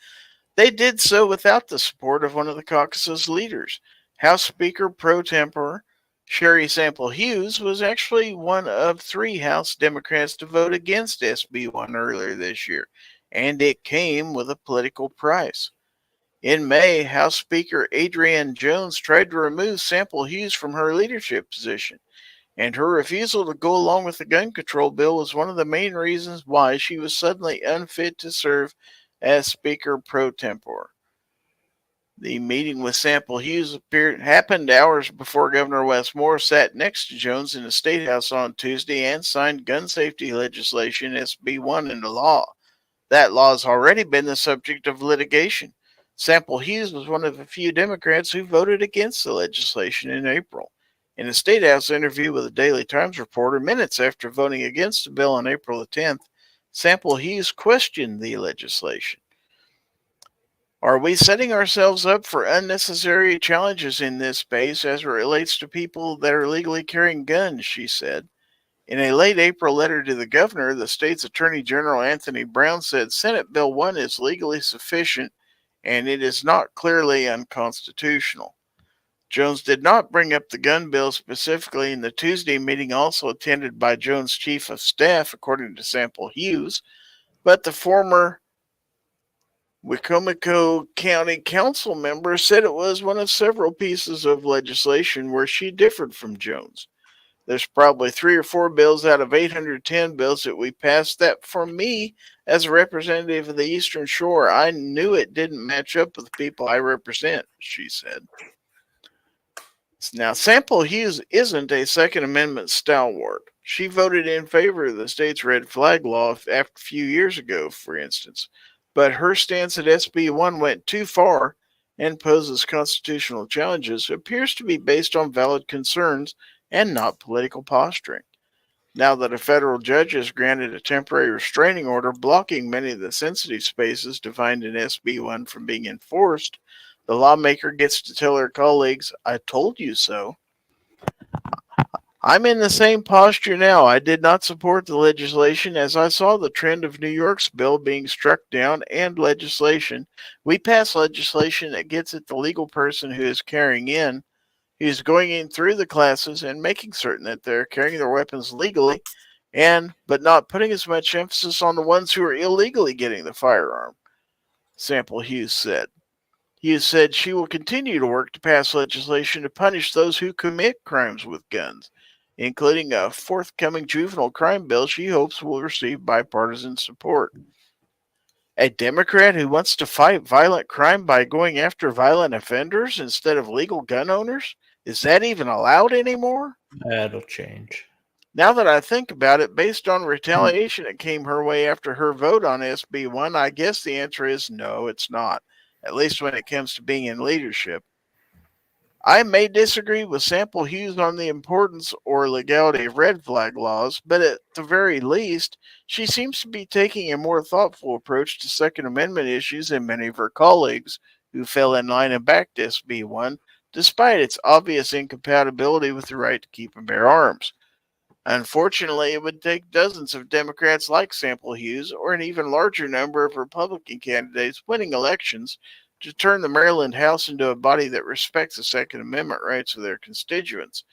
[SPEAKER 1] they did so without the support of one of the caucus's leaders. House Speaker pro tempore Sherry Sample Hughes was actually one of 3 House Democrats to vote against SB 1 earlier this year, and it came with a political price. In May, House Speaker Adrienne Jones tried to remove Sample Hughes from her leadership position, and her refusal to go along with the gun control bill was one of the main reasons why she was suddenly unfit to serve as Speaker pro tempore. The meeting with Sample Hughes happened hours before Governor Wes Moore sat next to Jones in the State House on Tuesday and signed gun safety legislation SB 1 into law. That law has already been the subject of litigation. Sample Hughes was one of a few Democrats who voted against the legislation in April. In a State House interview with a Daily Times reporter minutes after voting against the bill on April the 10th, Sample Hughes questioned the legislation. Are we setting ourselves up for unnecessary challenges in this space as it relates to people that are legally carrying guns, she said. In a late April letter to the governor, the state's Attorney General Anthony Brown said Senate Bill 1 is legally sufficient and it is not clearly unconstitutional. Jones did not bring up the gun bill specifically in the Tuesday meeting, also attended by Jones' chief of staff, according to Sample Hughes, but the former Wicomico County Council member said it was one of several pieces of legislation where she differed from Jones. There's probably 3 or 4 bills out of 810 bills that we passed that, for me, as a representative of the Eastern Shore, I knew it didn't match up with the people I represent, she said. Now, Sample Hughes isn't a Second Amendment stalwart. She voted in favor of the state's red flag law a few years ago, for instance. But her stance at SB 1 went too far and poses constitutional challenges, appears to be based on valid concerns and not political posturing. Now that a federal judge has granted a temporary restraining order blocking many of the sensitive spaces defined in SB 1 from being enforced, the lawmaker gets to tell her colleagues, "I told you so." I'm in the same posture now. I did not support the legislation as I saw the trend of New York's bill being struck down and legislation. We pass legislation that gets at the legal person who is carrying in, who's going in through the classes and making certain that they're carrying their weapons legally, but not putting as much emphasis on the ones who are illegally getting the firearm, Sample Hughes said. Hughes said she will continue to work to pass legislation to punish those who commit crimes with guns, including a forthcoming juvenile crime bill she hopes will receive bipartisan support. A Democrat who wants to fight violent crime by going after violent offenders instead of legal gun owners? Is that even allowed anymore?
[SPEAKER 2] That'll change.
[SPEAKER 1] Now that I think about it, based on retaliation that came her way after her vote on SB 1, I guess the answer is no, it's not, at least when it comes to being in leadership. I may disagree with Sample Hughes on the importance or legality of red flag laws, but at the very least, she seems to be taking a more thoughtful approach to Second Amendment issues than many of her colleagues who fell in line and backed SB 1, despite its obvious incompatibility with the right to keep and bear arms. Unfortunately, it would take dozens of Democrats like Sample Hughes or an even larger number of Republican candidates winning elections to turn the Maryland House into a body that respects the Second Amendment rights of their constituents,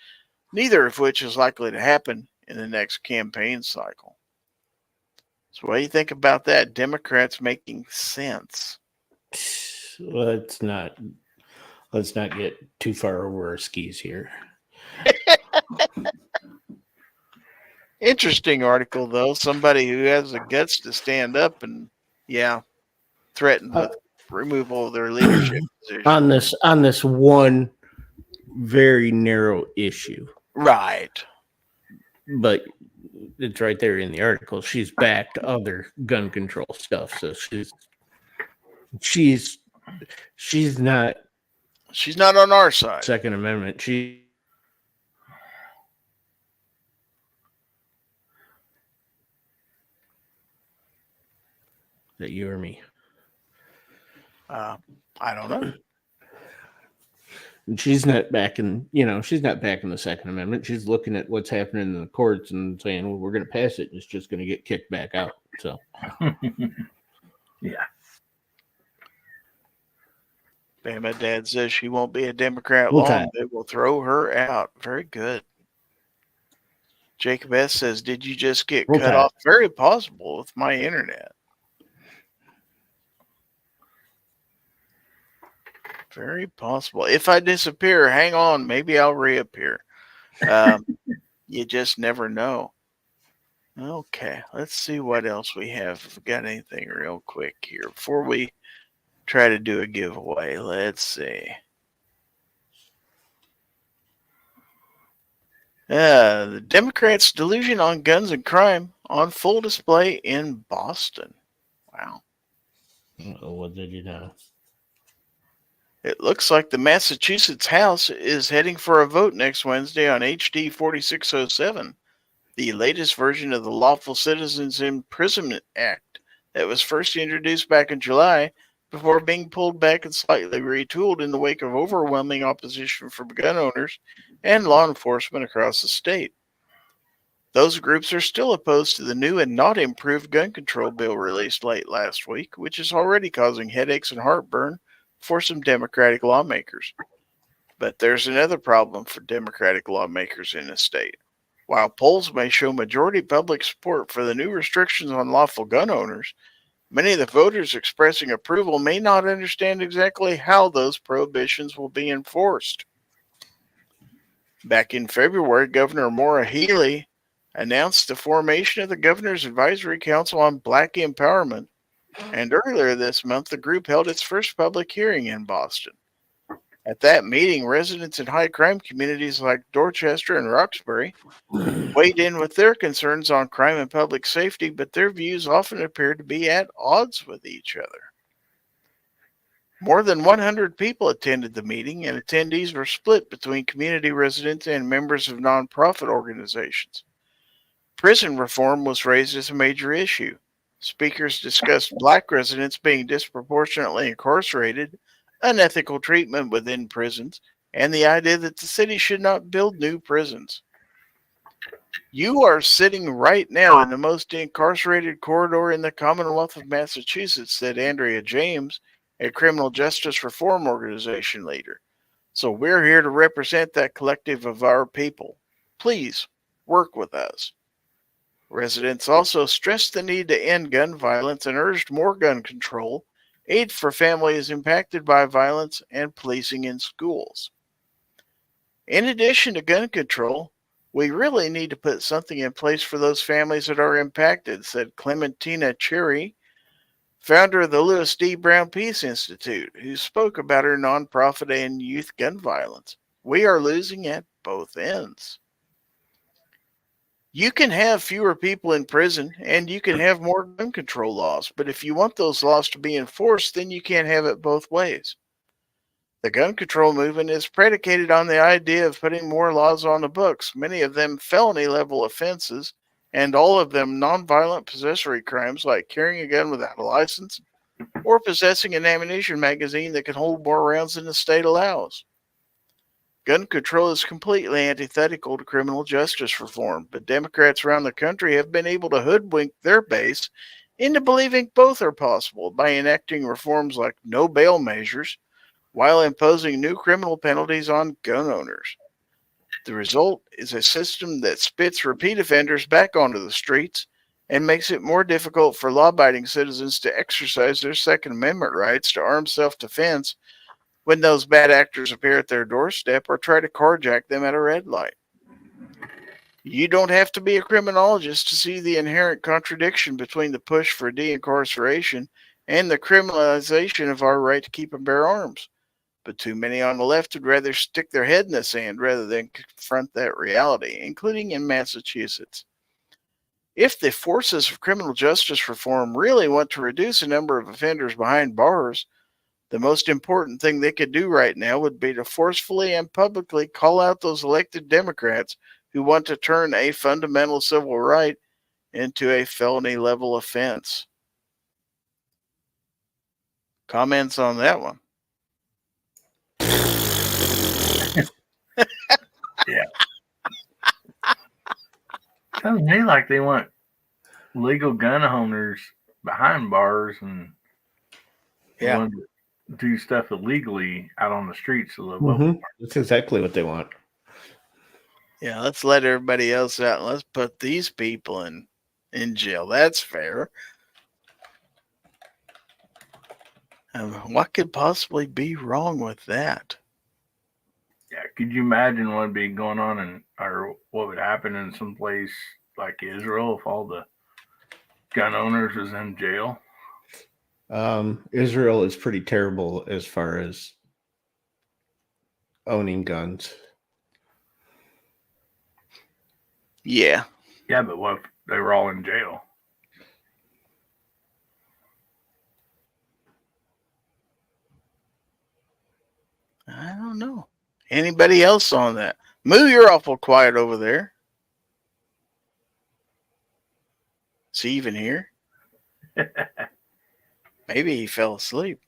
[SPEAKER 1] neither of which is likely to happen in the next campaign cycle. So what do you think about that? Democrats making sense?
[SPEAKER 2] Let's not get too far over our skis here.
[SPEAKER 1] Interesting article, though. Somebody who has the guts to stand up and, threaten with removal of their leadership position.
[SPEAKER 2] On this one very narrow issue.
[SPEAKER 1] Right.
[SPEAKER 2] But it's right there in the article. She's backed other gun control stuff, so she's not
[SPEAKER 1] on our side.
[SPEAKER 2] Second Amendment. That you or me?
[SPEAKER 1] I don't know.
[SPEAKER 2] And she's not backing the Second Amendment. She's looking at what's happening in the courts and saying, well, we're going to pass it. It's just going to get kicked back out. So,
[SPEAKER 4] yeah.
[SPEAKER 1] Bama Dad says she won't be a Democrat long. They will throw her out. Very good. Jacob S. says, did you just get cut off? Very possible with my internet. Very possible. If I disappear, hang on. Maybe I'll reappear. You just never know. Okay, let's see what else we have. If we got anything real quick here before we try to do a giveaway. Let's see. The Democrats' delusion on guns and crime on full display in Boston. Wow.
[SPEAKER 2] What did you know?
[SPEAKER 1] It looks like the Massachusetts House is heading for a vote next Wednesday on HD 4607, the latest version of the Lawful Citizens Imprisonment Act that was first introduced back in July before being pulled back and slightly retooled in the wake of overwhelming opposition from gun owners and law enforcement across the state. Those groups are still opposed to the new and not improved gun control bill released late last week, which is already causing headaches and heartburn for some Democratic lawmakers. But there's another problem for Democratic lawmakers in the state. While polls may show majority public support for the new restrictions on lawful gun owners, Many of the voters expressing approval may not understand exactly how those prohibitions will be enforced. Back in February, Governor Maura Healey announced the formation of the Governor's Advisory Council on Black Empowerment, and earlier this month, the group held its first public hearing in Boston. At that meeting, residents in high crime communities like Dorchester and Roxbury weighed in with their concerns on crime and public safety, but their views often appeared to be at odds with each other. More than 100 people attended the meeting, and attendees were split between community residents and members of nonprofit organizations. Prison reform was raised as a major issue. Speakers discussed black residents being disproportionately incarcerated, unethical treatment within prisons, and the idea that the city should not build new prisons. You are sitting right now in the most incarcerated corridor in the Commonwealth of Massachusetts, said Andrea James, a criminal justice reform organization leader. So we're here to represent that collective of our people. Please work with us. Residents also stressed the need to end gun violence and urged more gun control, aid for families impacted by violence, and policing in schools. In addition to gun control, we really need to put something in place for those families that are impacted, said Clementina Cherry, founder of the Lewis D. Brown Peace Institute, who spoke about her nonprofit and youth gun violence. We are losing at both ends. You can have fewer people in prison and you can have more gun control laws, but if you want those laws to be enforced, then you can't have it both ways. The gun control movement is predicated on the idea of putting more laws on the books, many of them felony-level offenses, and all of them nonviolent possessory crimes like carrying a gun without a license or possessing an ammunition magazine that can hold more rounds than the state allows. Gun control is completely antithetical to criminal justice reform, but Democrats around the country have been able to hoodwink their base into believing both are possible by enacting reforms like no bail measures while imposing new criminal penalties on gun owners. The result is a system that spits repeat offenders back onto the streets and makes it more difficult for law-abiding citizens to exercise their Second Amendment rights to armed self-defense when those bad actors appear at their doorstep or try to carjack them at a red light. You don't have to be a criminologist to see the inherent contradiction between the push for de-incarceration and the criminalization of our right to keep and bear arms. But too many on the left would rather stick their head in the sand rather than confront that reality, including in Massachusetts. If the forces of criminal justice reform really want to reduce the number of offenders behind bars, the most important thing they could do right now would be to forcefully and publicly call out those elected Democrats who want to turn a fundamental civil right into a felony-level offense. Comments on that one?
[SPEAKER 4] Yeah. Sounds to me like they want legal gun owners behind bars and want to do stuff illegally out on the streets a little bit more.
[SPEAKER 2] That's exactly what they want.
[SPEAKER 1] Yeah, let's let everybody else out and let's put these people in jail. That's fair. What could possibly be wrong with that?
[SPEAKER 4] Yeah, could you imagine what would be going on or what would happen in some place like Israel if all the gun owners was in jail?
[SPEAKER 2] Israel is pretty terrible as far as owning guns.
[SPEAKER 1] Yeah.
[SPEAKER 4] Yeah, but what if they were all in jail?
[SPEAKER 1] I don't know. Anybody else on that? Moo, you're awful quiet over there. Is he even here? Maybe he fell asleep.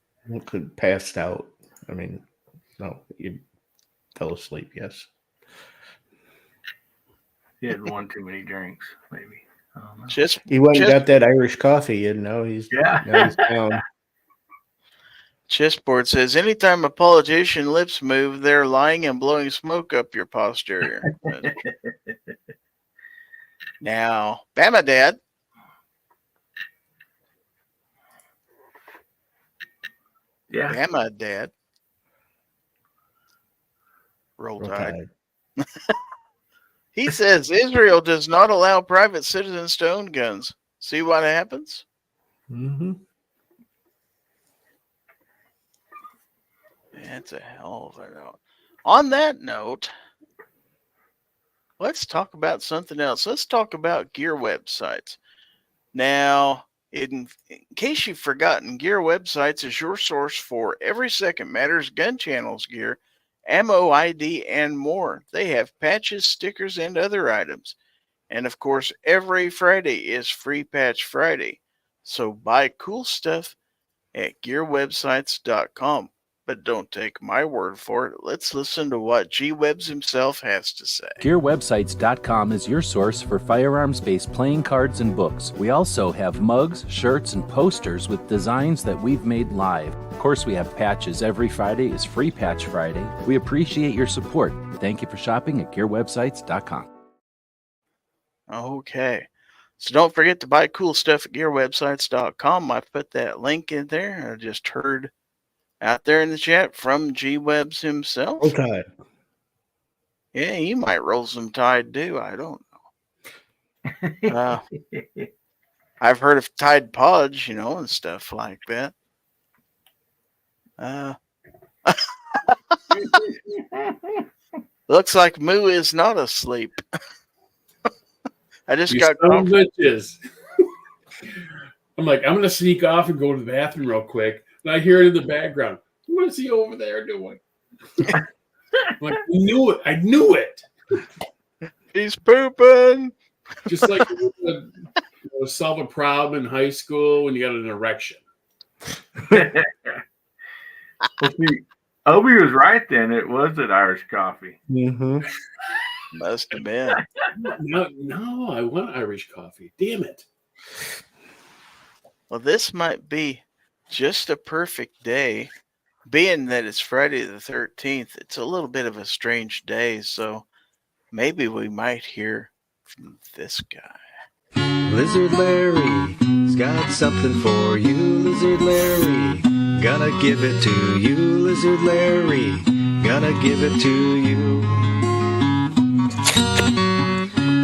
[SPEAKER 2] Could passed out. I mean, no, you fell asleep, yes.
[SPEAKER 4] He had one too many drinks, maybe. I don't know.
[SPEAKER 2] He went and got that Irish coffee, and now he's down.
[SPEAKER 1] Chessboard says, anytime a politician lips move, they're lying and blowing smoke up your posterior. Now, Bama Dad.
[SPEAKER 4] Yeah.
[SPEAKER 1] Bama Dad. Roll Tide. He says Israel does not allow private citizens to own guns. See what happens?
[SPEAKER 2] Mm-hmm.
[SPEAKER 1] That's a hell of a note. On that note, let's talk about something else. Let's talk about gear websites. Now, in case you've forgotten, Gear Websites is your source for Every Second Matters gun channels gear, ammo ID, and more. They have patches, stickers, and other items. And of course, every Friday is Free Patch Friday. So buy cool stuff at gearwebsites.com. But don't take my word for it. Let's listen to what G-Webs himself has to say.
[SPEAKER 5] GearWebsites.com is your source for firearms-based playing cards and books. We also have mugs, shirts, and posters with designs that we've made live. Of course, we have patches. Every Friday is Free Patch Friday. We appreciate your support. Thank you for shopping at GearWebsites.com.
[SPEAKER 1] Okay. So don't forget to buy cool stuff at gearwebsites.com. I've put that link in there. I just heard out there in the chat from G-Webs himself.
[SPEAKER 2] Roll Tide.
[SPEAKER 1] Yeah, he might roll some Tide too. I don't know. I've heard of Tide Pods, and stuff like that. Looks like Moo is not asleep. I just got
[SPEAKER 3] bitches. I'm like, I'm going to sneak off and go to the bathroom real quick. And I hear it in the background. What is he over there doing? I'm like, I knew it.
[SPEAKER 1] He's pooping.
[SPEAKER 3] Just like solve a problem in high school when you got an erection.
[SPEAKER 4] Well, see, Obi was right then. It was at Irish Coffee.
[SPEAKER 2] Mm-hmm.
[SPEAKER 1] Must have been.
[SPEAKER 3] No, I want Irish coffee. Damn it.
[SPEAKER 1] Well, this might be just a perfect day. Being that it's Friday the 13th, it's a little bit of a strange day, so maybe we might hear from this guy.
[SPEAKER 6] Lizard Larry's got something for you, Lizard Larry. Gonna give it to you, Lizard Larry. Gonna give it to you.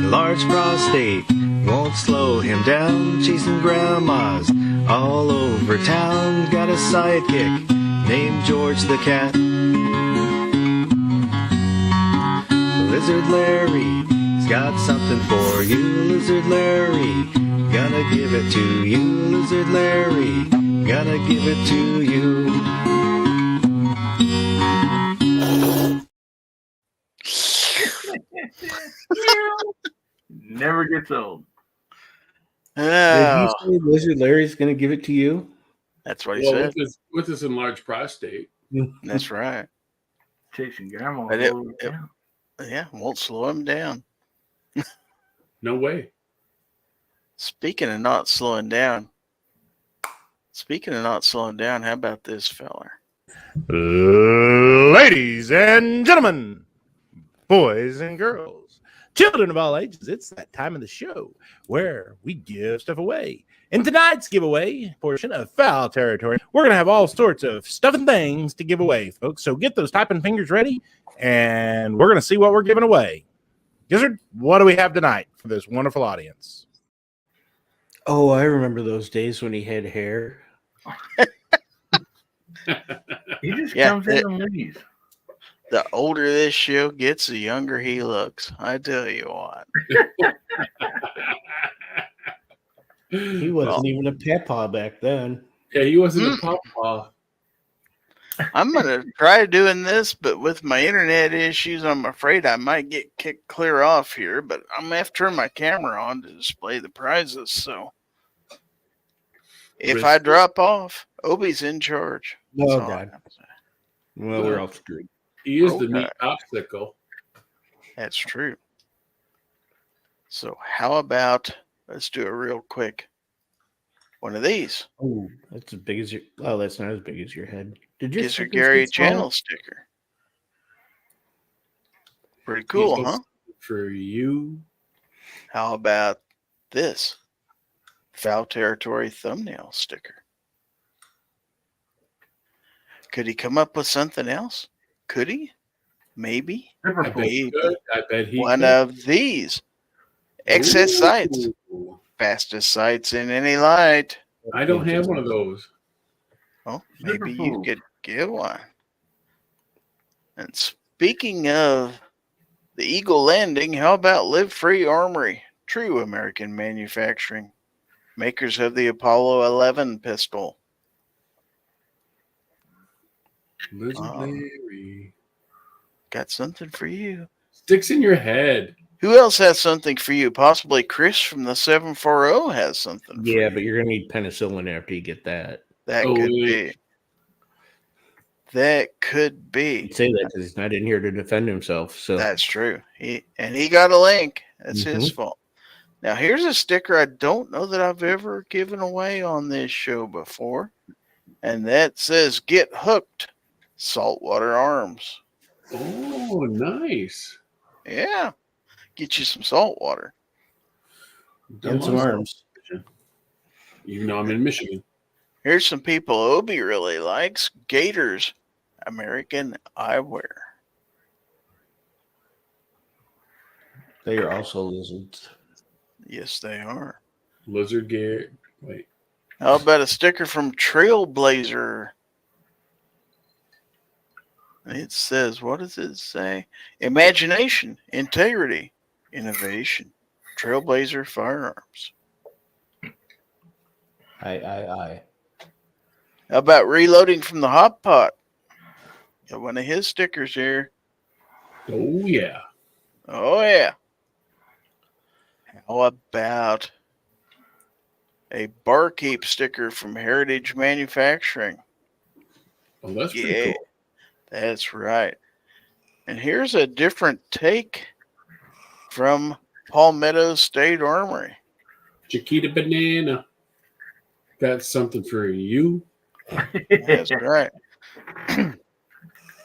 [SPEAKER 6] Large prostate won't slow him down, chasing grandmas all over town. Got a sidekick named George the Cat. Lizard Larry's got something for you, Lizard Larry. Gonna give it to you, Lizard Larry. Gonna give it to you.
[SPEAKER 4] Never gets old.
[SPEAKER 2] Did
[SPEAKER 1] Oh,
[SPEAKER 2] you say Lizard Larry's going to give it to you?
[SPEAKER 1] that's what he said.
[SPEAKER 3] With this enlarged prostate.
[SPEAKER 1] That's right.
[SPEAKER 4] Chasing grandma.
[SPEAKER 1] But yeah, won't slow him down.
[SPEAKER 3] No way.
[SPEAKER 1] Speaking of not slowing down, how about this feller?
[SPEAKER 7] Ladies and gentlemen, boys and girls, children of all ages, it's that time of the show where we give stuff away. In tonight's giveaway portion of Fowl Territory, we're going to have all sorts of stuff and things to give away, folks. So get those typing fingers ready, and we're going to see what we're giving away. Gizzard, what do we have tonight for this wonderful audience?
[SPEAKER 2] Oh, I remember those days when he had hair.
[SPEAKER 4] He just comes in and leaves.
[SPEAKER 1] The older this show gets, the younger he looks. I tell you what.
[SPEAKER 2] He wasn't even a papa back then.
[SPEAKER 3] Yeah, he wasn't a papa.
[SPEAKER 1] I'm going to try doing this, but with my internet issues, I'm afraid I might get kicked clear off here, but I'm going to have to turn my camera on to display the prizes. So if I drop off, Obi's in charge.
[SPEAKER 2] Oh, God. Well, we're all screwed.
[SPEAKER 3] He is the meat popsicle.
[SPEAKER 1] That's true. So how about let's do a real quick one of these.
[SPEAKER 2] Oh, that's as big as your. Oh, that's not as big as your head. Did you
[SPEAKER 1] Gizzard Gary channel sticker? Pretty cool, huh?
[SPEAKER 3] For you.
[SPEAKER 1] How about this Fowl Territory thumbnail sticker? Could he come up with something else? Could he? Maybe.
[SPEAKER 3] I bet he could. I bet he
[SPEAKER 1] One
[SPEAKER 3] could.
[SPEAKER 1] of these. Excess sights.
[SPEAKER 3] Ooh.
[SPEAKER 1] Fastest sights in any light.
[SPEAKER 3] I don't have one of those.
[SPEAKER 1] Oh, maybe you could get one. And speaking of the Eagle Landing, how about Live Free Armory? True American manufacturing. Makers of the Apollo 11 pistol.
[SPEAKER 3] Lizard Larry.
[SPEAKER 1] Got something for you.
[SPEAKER 3] Sticks in your head.
[SPEAKER 1] Who else has something for you? Possibly Chris from the 740 has something for you.
[SPEAKER 2] Yeah, but you're gonna need penicillin after you get that.
[SPEAKER 1] That could be. That could be.
[SPEAKER 2] He'd say that because he's not in here to defend himself. So
[SPEAKER 1] That's true. He got a link. That's his fault. Now here's a sticker I don't know that I've ever given away on this show before, and that says "Get Hooked, Saltwater Arms."
[SPEAKER 3] Oh, nice.
[SPEAKER 1] Yeah, get you some salt water
[SPEAKER 2] and some arms.
[SPEAKER 3] Even though I'm in Michigan.
[SPEAKER 1] Here's some people Obi really likes: Gators, American Eyewear.
[SPEAKER 2] They are also lizards.
[SPEAKER 1] Yes, they are.
[SPEAKER 3] Lizard Gary. Wait.
[SPEAKER 1] How about a sticker from Trailblazer? It says, what does it say? Imagination, integrity, innovation. Trailblazer Firearms.
[SPEAKER 2] Aye.
[SPEAKER 1] How about reloading from the hot pot? Got one of his stickers here.
[SPEAKER 3] Oh, yeah.
[SPEAKER 1] Oh, yeah. How about a barkeep sticker from Heritage Manufacturing?
[SPEAKER 3] Oh, that's pretty cool.
[SPEAKER 1] That's right. And here's a different take from Palmetto State Armory.
[SPEAKER 3] Chiquita Banana. Got something for you.
[SPEAKER 1] That's right.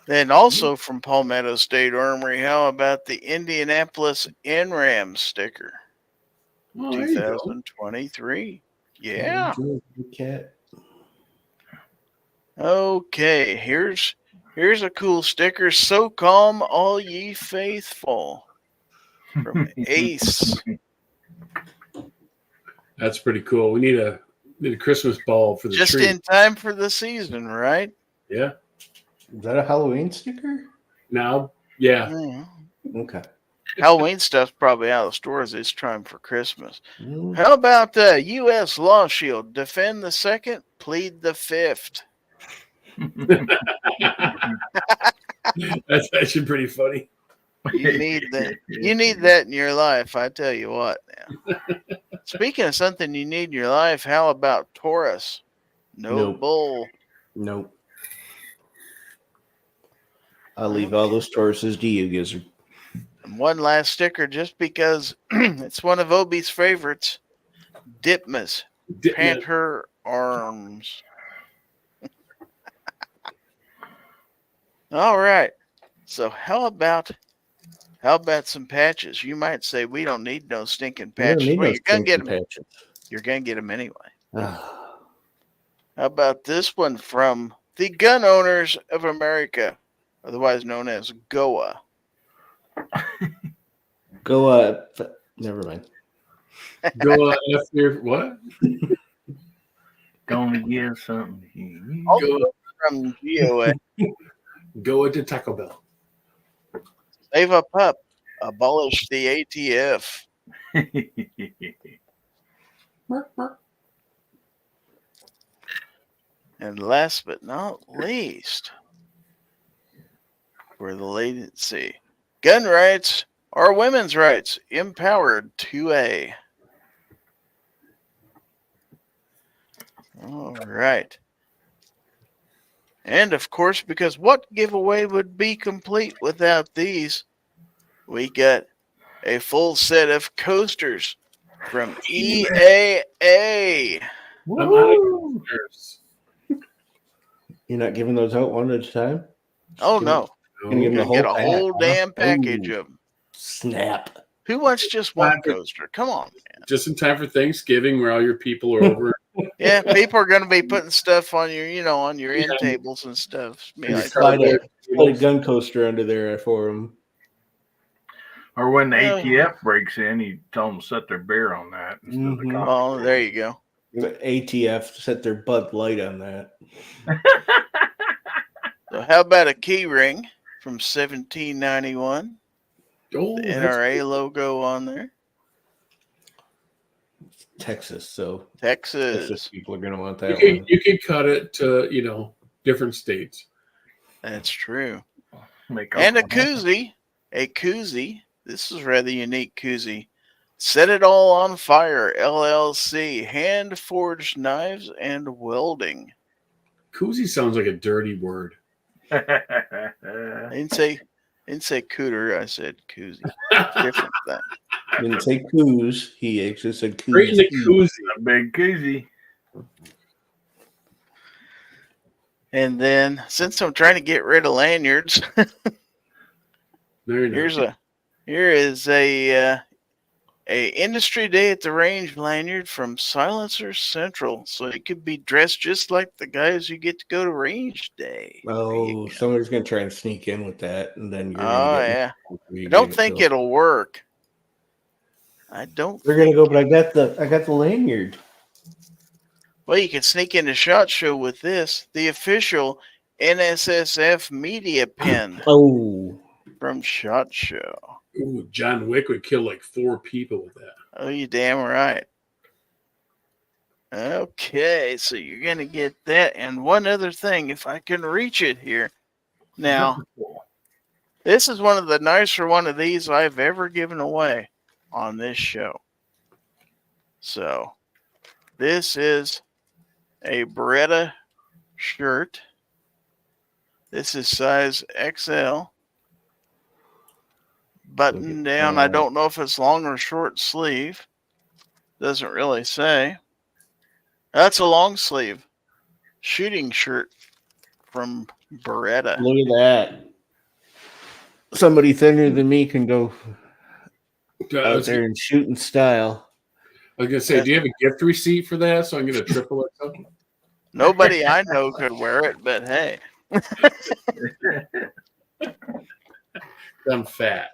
[SPEAKER 1] Then also from Palmetto State Armory, how about the Indianapolis NRAM sticker?
[SPEAKER 3] Oh, there you go.
[SPEAKER 1] 2023. Yeah.
[SPEAKER 2] Cat.
[SPEAKER 1] Okay, here's a cool sticker. So calm, all ye faithful. From Ace.
[SPEAKER 3] That's pretty cool. We need a Christmas ball for the
[SPEAKER 1] Just
[SPEAKER 3] tree.
[SPEAKER 1] in time for the season, right?
[SPEAKER 3] Yeah.
[SPEAKER 2] Is that a Halloween sticker?
[SPEAKER 3] Now, yeah.
[SPEAKER 2] Okay.
[SPEAKER 1] Halloween stuff's probably out of the stores this time for Christmas. How about the U.S. Law Shield? Defend the second, plead the fifth.
[SPEAKER 3] That's actually pretty funny.
[SPEAKER 1] You need that. You need that in your life. I tell you what. Now, speaking of something you need in your life, how about Taurus? No bull.
[SPEAKER 2] Nope. I'll leave all those Tauruses to you, Gizzard.
[SPEAKER 1] And one last sticker, just because it's one of Obi's favorites. Dipmas, Panther Arms. All right. So how about some patches? You might say we don't need no stinking patches. Well, you're gonna get them.
[SPEAKER 2] Patches.
[SPEAKER 1] You're gonna get them anyway. How about this one from the Gun Owners of America, otherwise known as GOA?
[SPEAKER 2] Go never mind.
[SPEAKER 3] Go after what?
[SPEAKER 4] Gonna give something.
[SPEAKER 1] Also from GOA.
[SPEAKER 3] Go into Taco Bell.
[SPEAKER 1] Save a pup. Abolish the ATF. And last but not least, for the latency, gun rights are women's rights. Empowered 2A. All right. And of course, because what giveaway would be complete without these? We got a full set of coasters from EAA.
[SPEAKER 3] I'm out of coasters.
[SPEAKER 2] You're not giving those out one at a time?
[SPEAKER 1] Oh, no.
[SPEAKER 2] You're gonna give them the
[SPEAKER 1] Get a
[SPEAKER 2] whole
[SPEAKER 1] whole
[SPEAKER 2] pack,
[SPEAKER 1] damn package of them.
[SPEAKER 2] Snap.
[SPEAKER 1] Who wants just one coaster? Come on, man.
[SPEAKER 3] Just in time for Thanksgiving, where all your people are over
[SPEAKER 1] Yeah, people are going to be putting stuff on your, on your end tables and stuff. Be like,
[SPEAKER 2] Slide a gun coaster under there for them.
[SPEAKER 4] Or when the ATF breaks in, you tell them to set their beer on that instead of the coffee.
[SPEAKER 1] Oh, there you go.
[SPEAKER 2] The ATF set their Bud Light on that.
[SPEAKER 1] So how about a key ring from 1791?
[SPEAKER 3] Oh,
[SPEAKER 1] The NRA logo on there.
[SPEAKER 2] Texas, so
[SPEAKER 1] Texas
[SPEAKER 2] people are going to want that one.
[SPEAKER 3] You can cut it to, different states.
[SPEAKER 1] That's true.
[SPEAKER 4] Make
[SPEAKER 1] And a koozie. A koozie. This is rather unique koozie. Set It All on Fire, LLC. Hand-forged knives and welding.
[SPEAKER 3] Koozie sounds like a dirty word.
[SPEAKER 1] I didn't say cooter. I said koozie. Different thing.
[SPEAKER 2] Didn't say coos. He actually said koozie.
[SPEAKER 3] Right in the koozie.
[SPEAKER 4] A big koozie.
[SPEAKER 1] And then, since I'm trying to get rid of lanyards, here is a industry day at the range lanyard from Silencer Central. So you could be dressed just like the guys you get to go to range day.
[SPEAKER 2] Oh, somebody's going to try and sneak in with that, and then you're
[SPEAKER 1] I don't think it'll work. I don't.
[SPEAKER 2] They're gonna go, but I got the lanyard.
[SPEAKER 1] Well, you can sneak into SHOT Show with this, the official NSSF media pin.
[SPEAKER 2] Oh,
[SPEAKER 1] from SHOT Show.
[SPEAKER 3] Ooh, John Wick would kill like 4 people with that.
[SPEAKER 1] Oh, you damn right. Okay, so you're gonna get that, and one other thing, if I can reach it here. Now, this is one of the nicer one of these I've ever given away on this show. So, this is a Beretta shirt. This is size XL. Button down. I don't know if it's long or short sleeve. Doesn't really say. That's a long sleeve shooting shirt from Beretta.
[SPEAKER 2] Look at that. Somebody thinner than me can go out there and shoot in style.
[SPEAKER 3] I was going to say, do you have a gift receipt for that so I can get a triple or something?
[SPEAKER 1] Nobody I know could wear it, but hey.
[SPEAKER 3] I'm fat.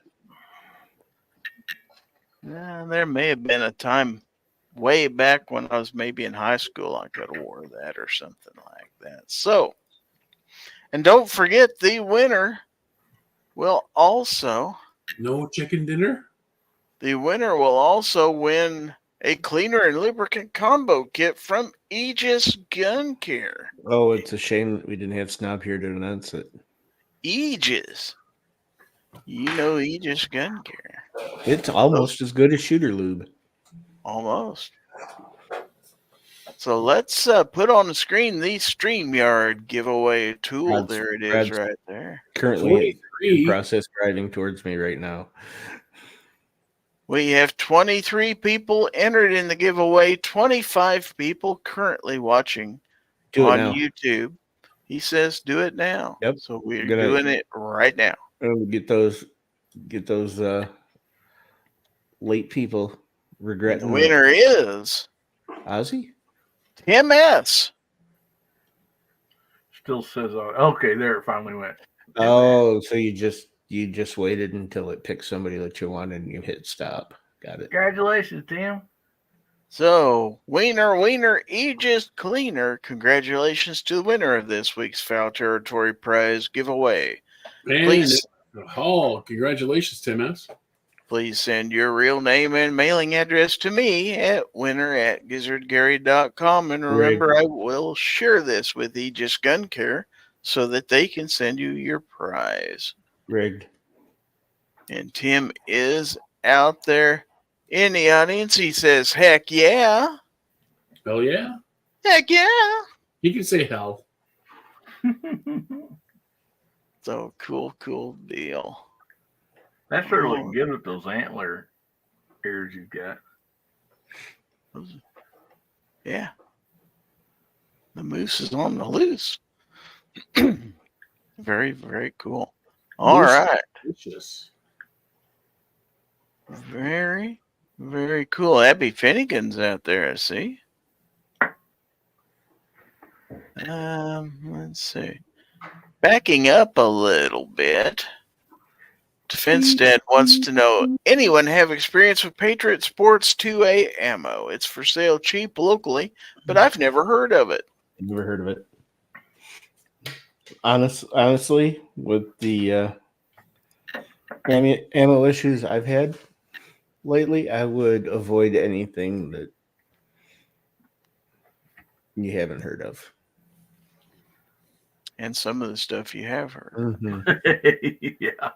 [SPEAKER 1] There may have been a time way back when I was maybe in high school I could have wore that or something like that. So, and don't forget the winner will also...
[SPEAKER 3] No chicken dinner?
[SPEAKER 1] The winner will also win a cleaner and lubricant combo kit from Aegis Gun Care.
[SPEAKER 2] Oh, it's a shame that we didn't have Snob here to announce it.
[SPEAKER 1] Aegis. You know Aegis Gun Care.
[SPEAKER 2] It's almost as good as Shooter Lube.
[SPEAKER 1] Almost. So let's put on the screen the StreamYard giveaway tool. There it is right there.
[SPEAKER 2] Currently in process driving towards me right now.
[SPEAKER 1] We have 23 people entered in the giveaway, 25 people currently watching on YouTube. He says do it now.
[SPEAKER 2] Yep.
[SPEAKER 1] So we're doing it right now.
[SPEAKER 2] Get those late people regretting.
[SPEAKER 1] The winner is
[SPEAKER 2] Ozzy?
[SPEAKER 1] Tim S.
[SPEAKER 4] Still says okay, there it finally went.
[SPEAKER 2] Oh, so you just waited until it picked somebody that you wanted and you hit stop. Got it.
[SPEAKER 4] Congratulations, Tim.
[SPEAKER 1] So, Wiener, Aegis Cleaner, congratulations to the winner of this week's Fowl Territory prize giveaway.
[SPEAKER 3] Please, congratulations, Tim S.
[SPEAKER 1] Please send your real name and mailing address to me at winner@gizzardgary.com. And remember, I will share this with Aegis Gun Care so that they can send you your prize.
[SPEAKER 2] Rigged.
[SPEAKER 1] And Tim is out there in the audience. He says, heck yeah.
[SPEAKER 3] Hell yeah.
[SPEAKER 1] Heck yeah.
[SPEAKER 3] You can say hell.
[SPEAKER 1] So cool deal.
[SPEAKER 4] That's really good with those antler ears you've got.
[SPEAKER 1] Yeah. The moose is on the loose. Very, very cool. All right.
[SPEAKER 3] Delicious.
[SPEAKER 1] Very, very cool. Abby Finnegan's out there, I see. Let's see. Backing up a little bit. Defense Dad wants to know, anyone have experience with Patriot Sports 2A ammo? It's for sale cheap locally, but I've never heard of it.
[SPEAKER 2] Never heard of it. Honestly, with the ammo issues I've had lately, I would avoid anything that you haven't heard of.
[SPEAKER 1] And some of the stuff you have heard.
[SPEAKER 2] Mm-hmm.
[SPEAKER 4] Yeah.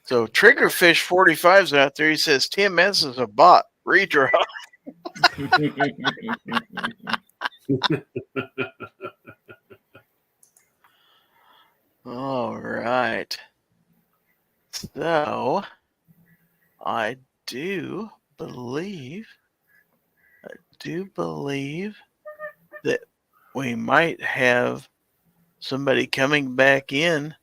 [SPEAKER 1] So Triggerfish 45's out there. He says TMS is a bot. Redraw. All right. So I do believe that we might have somebody coming back in.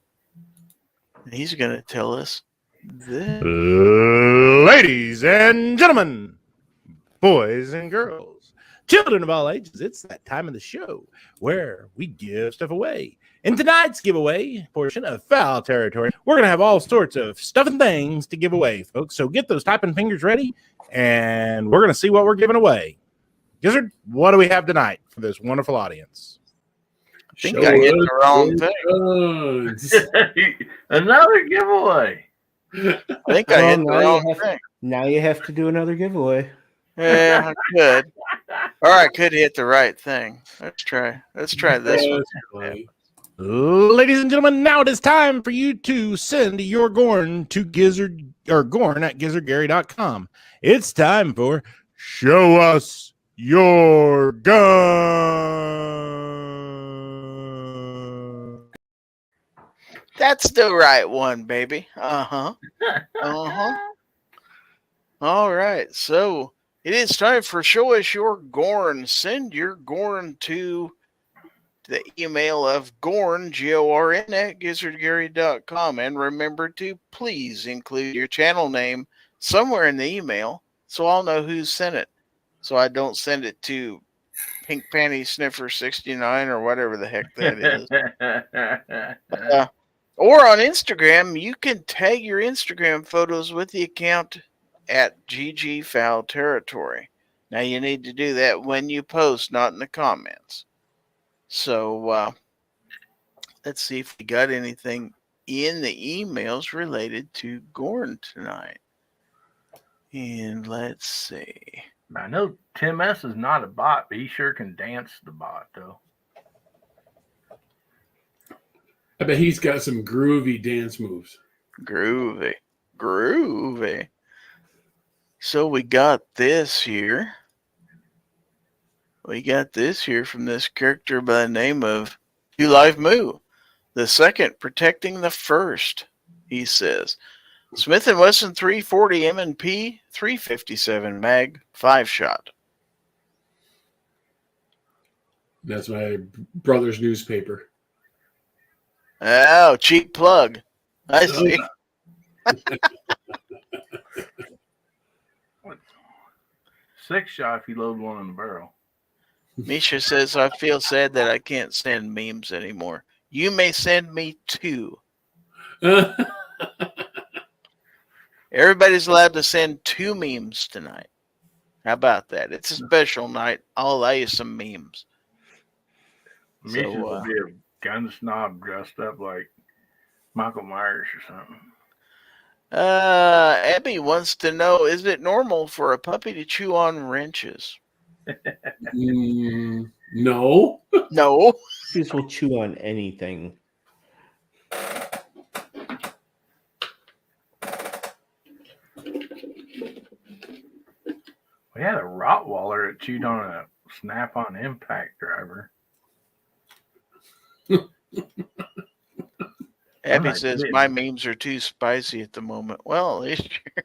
[SPEAKER 1] He's going to tell us this.
[SPEAKER 7] Ladies and gentlemen, boys and girls, children of all ages, it's that time of the show where we give stuff away. In tonight's giveaway portion of Fowl Territory, we're going to have all sorts of stuff and things to give away, folks. So get those typing fingers ready, and we're going to see what we're giving away. Gizzard, what do we have tonight for this wonderful audience?
[SPEAKER 1] I think I hit the wrong thing.
[SPEAKER 4] Another giveaway.
[SPEAKER 1] I think I hit the wrong thing.
[SPEAKER 2] Now you have to do another giveaway.
[SPEAKER 1] Yeah, I could. Or I could hit the right thing. Let's try this one.
[SPEAKER 7] Ladies and gentlemen, now it is time for you to send your GORN to Gizzard or GORN at gizzardgary.com. It's time for Show Us Your Gun.
[SPEAKER 1] That's the right one, baby. All right. So it is time for Show Us Your GORN. Send your GORN to the email of GORN, GORN, at gizzardgary.com. And remember to please include your channel name somewhere in the email so I'll know who sent it. So I don't send it to Pink Panty Sniffer 69 or whatever the heck that is. Or on Instagram, you can tag your Instagram photos with the account at GG Fowl Territory. Now you need to do that when you post, not in the comments. So let's see if we got anything in the emails related to GORN tonight. And let's see.
[SPEAKER 4] I know Tim S is not a bot, but he sure can dance the bot, though.
[SPEAKER 3] I bet he's got some groovy dance moves.
[SPEAKER 1] Groovy. So we got this here. We got this here from this character by the name of Two Live Moo. The second protecting the first, he says. Smith & Wesson 340 M&P 357 mag 5-shot.
[SPEAKER 3] That's my brother's newspaper.
[SPEAKER 1] Oh, cheap plug. I see.
[SPEAKER 4] 6-shot if you load one in the barrel.
[SPEAKER 1] Misha says, I feel sad that I can't send memes anymore. You may send me 2. Everybody's allowed to send 2 memes tonight. How about that? It's a special night. I'll allow you some memes.
[SPEAKER 4] Misha will be a gun snob dressed up like Michael Myers or something.
[SPEAKER 1] Abby wants to know, is it normal for a puppy to chew on wrenches?
[SPEAKER 3] No.
[SPEAKER 1] No.
[SPEAKER 2] Puppies will chew on anything.
[SPEAKER 4] We had a Rottweiler that chewed on a Snap-on impact driver.
[SPEAKER 1] Abby says, my memes are too spicy at the moment. Well, at least you're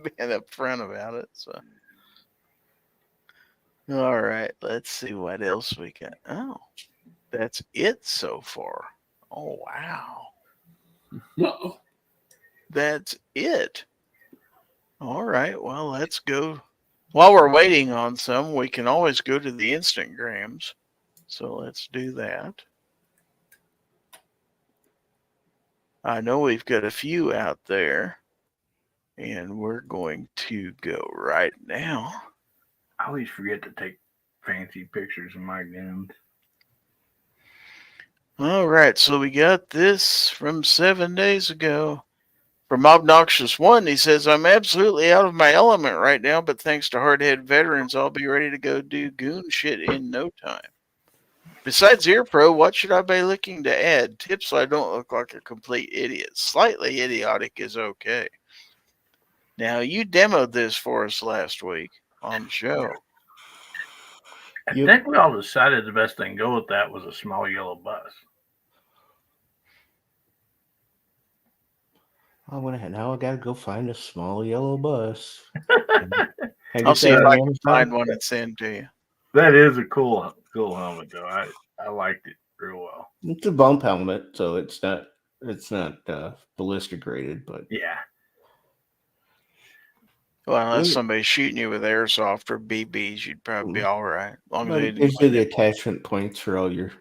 [SPEAKER 1] being upfront about it. So, all right, let's see what else we got. Oh, that's it so far. Oh, wow.
[SPEAKER 3] Uh-oh.
[SPEAKER 1] That's it. All right, well, let's go While we're waiting on some, we can always go to the Instagrams. So let's do that. I know we've got a few out there, and we're going to go right now.
[SPEAKER 4] I always forget to take fancy pictures of my guns.
[SPEAKER 1] All right, so we got this from 7 days ago. From Obnoxious One, he says, I'm absolutely out of my element right now, but thanks to hardhead veterans, I'll be ready to go do goon shit in no time. Besides Ear Pro, what should I be looking to add? Tips so I don't look like a complete idiot. Slightly idiotic is okay. Now, you demoed this for us last week on the show.
[SPEAKER 4] I think we all decided the best thing to go with that was a small yellow bus.
[SPEAKER 2] Now I gotta go find a small yellow bus.
[SPEAKER 1] I'll see if I can find one and send to you.
[SPEAKER 4] That is a cool helmet, though. I liked it real well.
[SPEAKER 2] It's a bump helmet, so it's not ballistic rated, but
[SPEAKER 4] yeah.
[SPEAKER 1] Well, unless somebody's shooting you with airsoft or BBs, you'd probably be all right. Long as
[SPEAKER 2] it gives you the attachment points for all your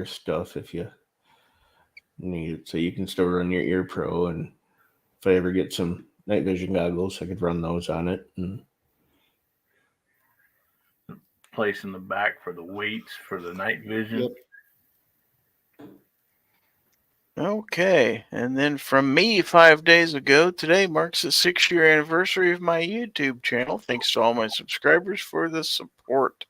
[SPEAKER 2] stuff if you need it, so you can still run your Ear Pro, and if I ever get some night vision goggles, I could run those on it. And
[SPEAKER 4] place in the back for the weights for the night vision.
[SPEAKER 2] Yep.
[SPEAKER 1] Okay, and then from me 5 days ago, today marks the 6-year anniversary of my YouTube channel. Thanks to all my subscribers for the support.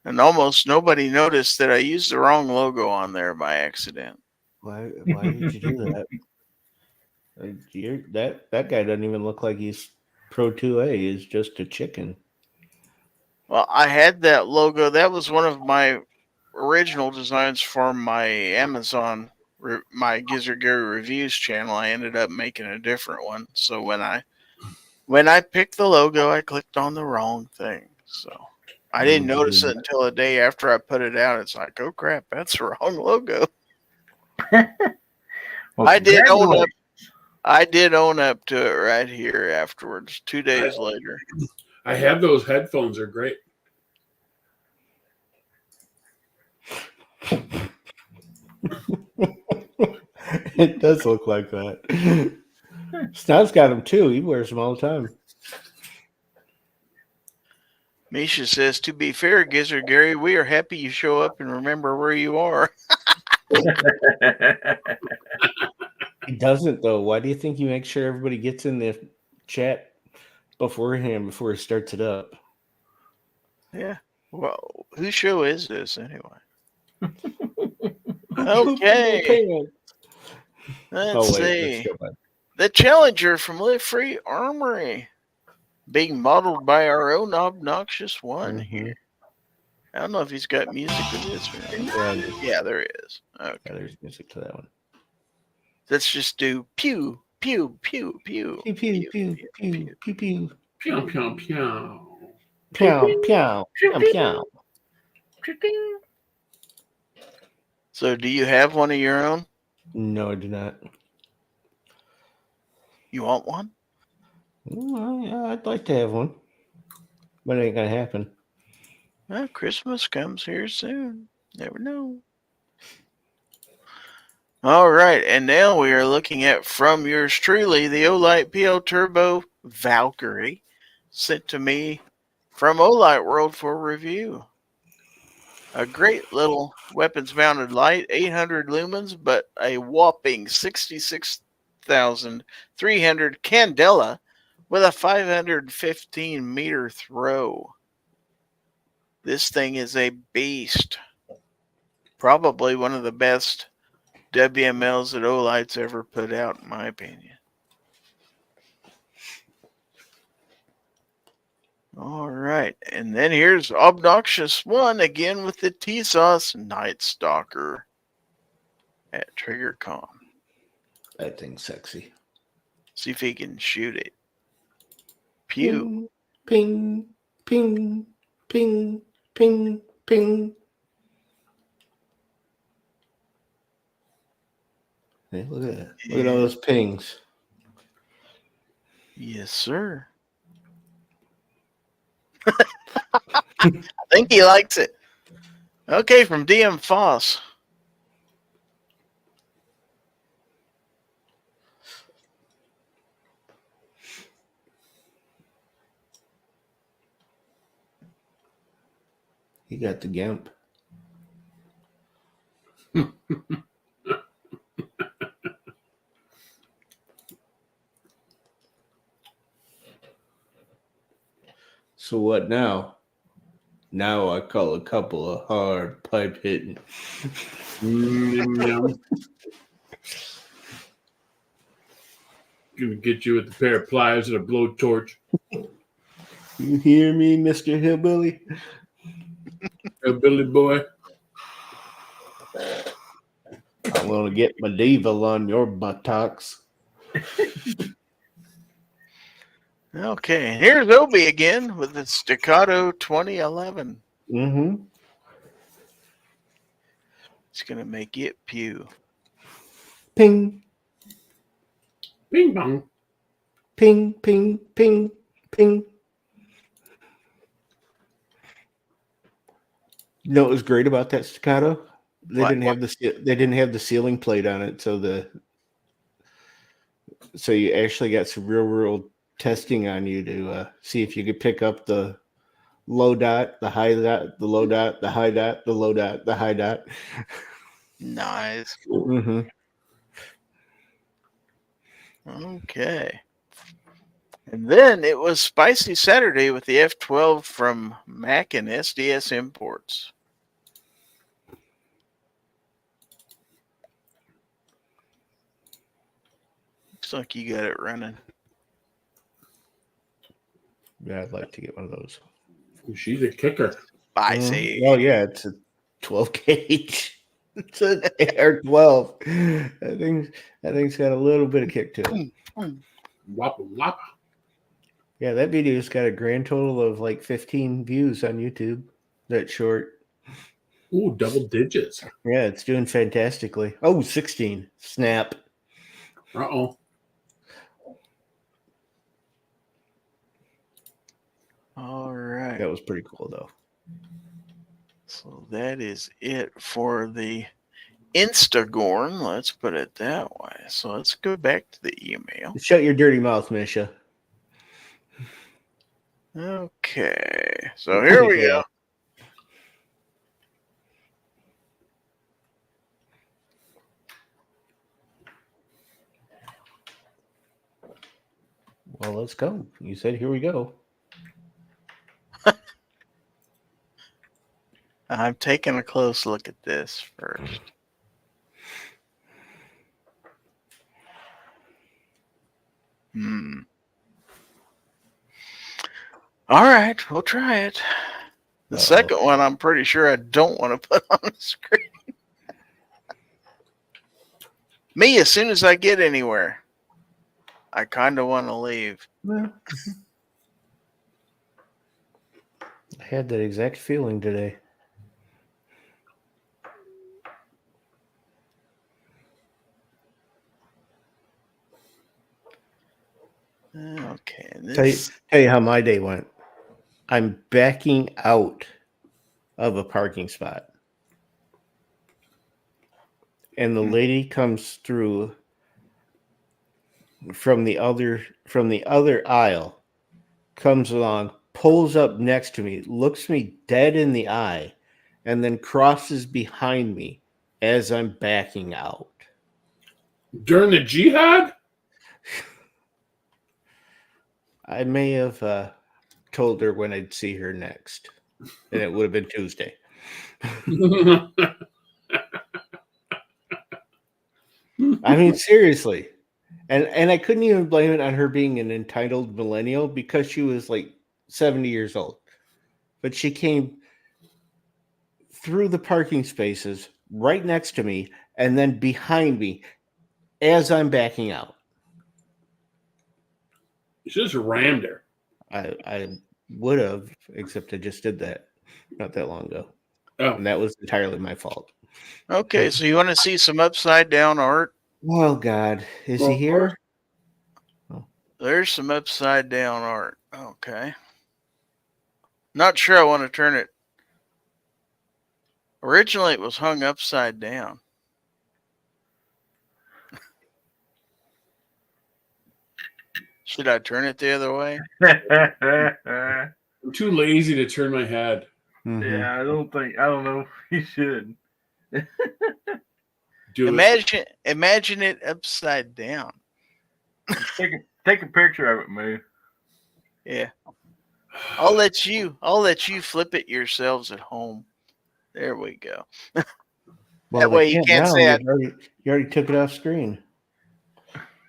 [SPEAKER 1] And almost nobody noticed that I used the wrong logo on there by accident.
[SPEAKER 2] Why did you do that? That guy doesn't even look like he's Pro 2A. He's just a chicken.
[SPEAKER 1] Well, I had that logo. That was one of my original designs for my Amazon, my Gizzard Gary Reviews channel. I ended up making a different one. So when I picked the logo, I clicked on the wrong thing. So I didn't notice it until a day after I put it out. It's like, oh crap, that's the wrong logo.
[SPEAKER 4] Well,
[SPEAKER 1] I did own up to it right here afterwards, 2 days later.
[SPEAKER 3] I have those headphones. They're great.
[SPEAKER 2] It does look like that. Snow's got them too. He wears them all the time.
[SPEAKER 1] Misha says, to be fair, Gizzard Gary, we are happy you show up and remember where you are.
[SPEAKER 2] He doesn't, though. Why do you think you make sure everybody gets in the chat beforehand before he starts it up?
[SPEAKER 1] Yeah. Well, whose show is this anyway? Okay. Let's see. The Challenger from Live Free Armory, being modeled by our own Obnoxious One here. I don't know if he's got music with this one. Yeah, there is. Okay.
[SPEAKER 2] Yeah, there's music to that one.
[SPEAKER 1] Let's just do pew, pew, pew, pew.
[SPEAKER 2] Pew, pew, pew, pew, pew, pew.
[SPEAKER 3] Pew, pew, pew.
[SPEAKER 2] Pew, pew, pew, pew.
[SPEAKER 1] So do you have one of your own?
[SPEAKER 2] No, I do not.
[SPEAKER 1] You want one?
[SPEAKER 2] Well, yeah, I'd like to have one, but it ain't gonna happen.
[SPEAKER 1] Well, Christmas comes here soon. Never know. All right, and now we are looking at, from yours truly, the Olight PL Turbo Valkyrie, sent to me from Olight World for review. A great little weapons-mounted light, 800 lumens, but a whopping 66,300 candela with a 515-meter throw. This thing is a beast. Probably one of the best WMLs that Olight's ever put out, in my opinion. All right, and then here's Obnoxious One again with the T-Sauce Night Stalker at TriggerCon.
[SPEAKER 2] That thing's sexy.
[SPEAKER 1] See if he can shoot it. Pew.
[SPEAKER 2] Ping, ping, ping, ping, ping. Hey, look at that. Look at all those pings.
[SPEAKER 1] Yes, sir. I think he likes it. Okay, from DM Foss.
[SPEAKER 2] He got the gimp. So what now? Now I call a couple of hard pipe hitting.
[SPEAKER 3] Gonna get you with a pair of pliers and a blowtorch.
[SPEAKER 2] You hear me, Mr. Hillbilly?
[SPEAKER 3] Billy boy.
[SPEAKER 2] I'm gonna get my diva on your buttocks.
[SPEAKER 1] Okay, and here's Obi again with the Staccato 2011.
[SPEAKER 2] Mm-hmm.
[SPEAKER 1] It's gonna make it pew.
[SPEAKER 2] Ping,
[SPEAKER 3] Bing bong.
[SPEAKER 2] ping, ping, ping, ping. You know what was great about that staccato? They
[SPEAKER 1] What?
[SPEAKER 2] didn't have the ceiling plate on it, so you actually got some real world testing on you to see if you could pick up the low dot, the high dot, the low dot, the high dot, the low dot, the high dot.
[SPEAKER 1] Nice.
[SPEAKER 2] Mm-hmm.
[SPEAKER 1] Okay. And then it was Spicy Saturday with the F12 from Mac and SDS Imports. Looks like you got it running.
[SPEAKER 2] Yeah, I'd like to get one of those.
[SPEAKER 3] She's a kicker.
[SPEAKER 1] Spicy.
[SPEAKER 2] Oh yeah, it's a 12 gauge. It's an AR-12. That thing's got a little bit of kick to it.
[SPEAKER 3] Wappa wappa.
[SPEAKER 2] Yeah, that video's got a grand total of like 15 views on YouTube. That short.
[SPEAKER 3] Ooh, double digits.
[SPEAKER 2] Yeah, it's doing fantastically. Oh, 16. Snap.
[SPEAKER 3] Uh-oh.
[SPEAKER 1] All right.
[SPEAKER 2] That was pretty cool, though.
[SPEAKER 1] So that is it for the Instagorn. Let's put it that way. So let's go back to the email.
[SPEAKER 2] Shut your dirty mouth, Misha.
[SPEAKER 1] Okay. So here we go.
[SPEAKER 2] Well, let's go. You said here we go.
[SPEAKER 1] I'm taking a close look at this first. All right, we'll try it. The second one, I'm pretty sure I don't want to put on the screen. Me, as soon as I get anywhere, I kind of want to leave.
[SPEAKER 2] Well, I had that exact feeling today.
[SPEAKER 1] Okay.
[SPEAKER 2] Tell you how my day went. I'm backing out of a parking spot. And the lady comes through from the other aisle, comes along, pulls up next to me, looks me dead in the eye, and then crosses behind me as I'm backing out.
[SPEAKER 3] During the jihad?
[SPEAKER 2] I may have told her when I'd see her next, and it would have been Tuesday. I mean, seriously. And I couldn't even blame it on her being an entitled millennial because she was like 70 years old. But she came through the parking spaces right next to me and then behind me as I'm backing out.
[SPEAKER 3] You just rammed her.
[SPEAKER 2] I would have, except I just did that not that long ago.
[SPEAKER 3] Oh.
[SPEAKER 2] And that was entirely my fault.
[SPEAKER 1] Okay, so you want to see some upside down art?
[SPEAKER 2] Oh, God. Is he here?
[SPEAKER 1] There's some upside down art. Okay. Not sure I want to turn it. Originally, it was hung upside down. Should I turn it the other way?
[SPEAKER 3] I'm too lazy to turn my head.
[SPEAKER 4] Yeah, I don't know if you should.
[SPEAKER 1] Imagine it upside down.
[SPEAKER 4] Take a picture of it, Moo.
[SPEAKER 1] Yeah. I'll let you flip it yourselves at home. There we go.
[SPEAKER 2] Well,
[SPEAKER 1] that way you can't say it.
[SPEAKER 2] You already took it off screen.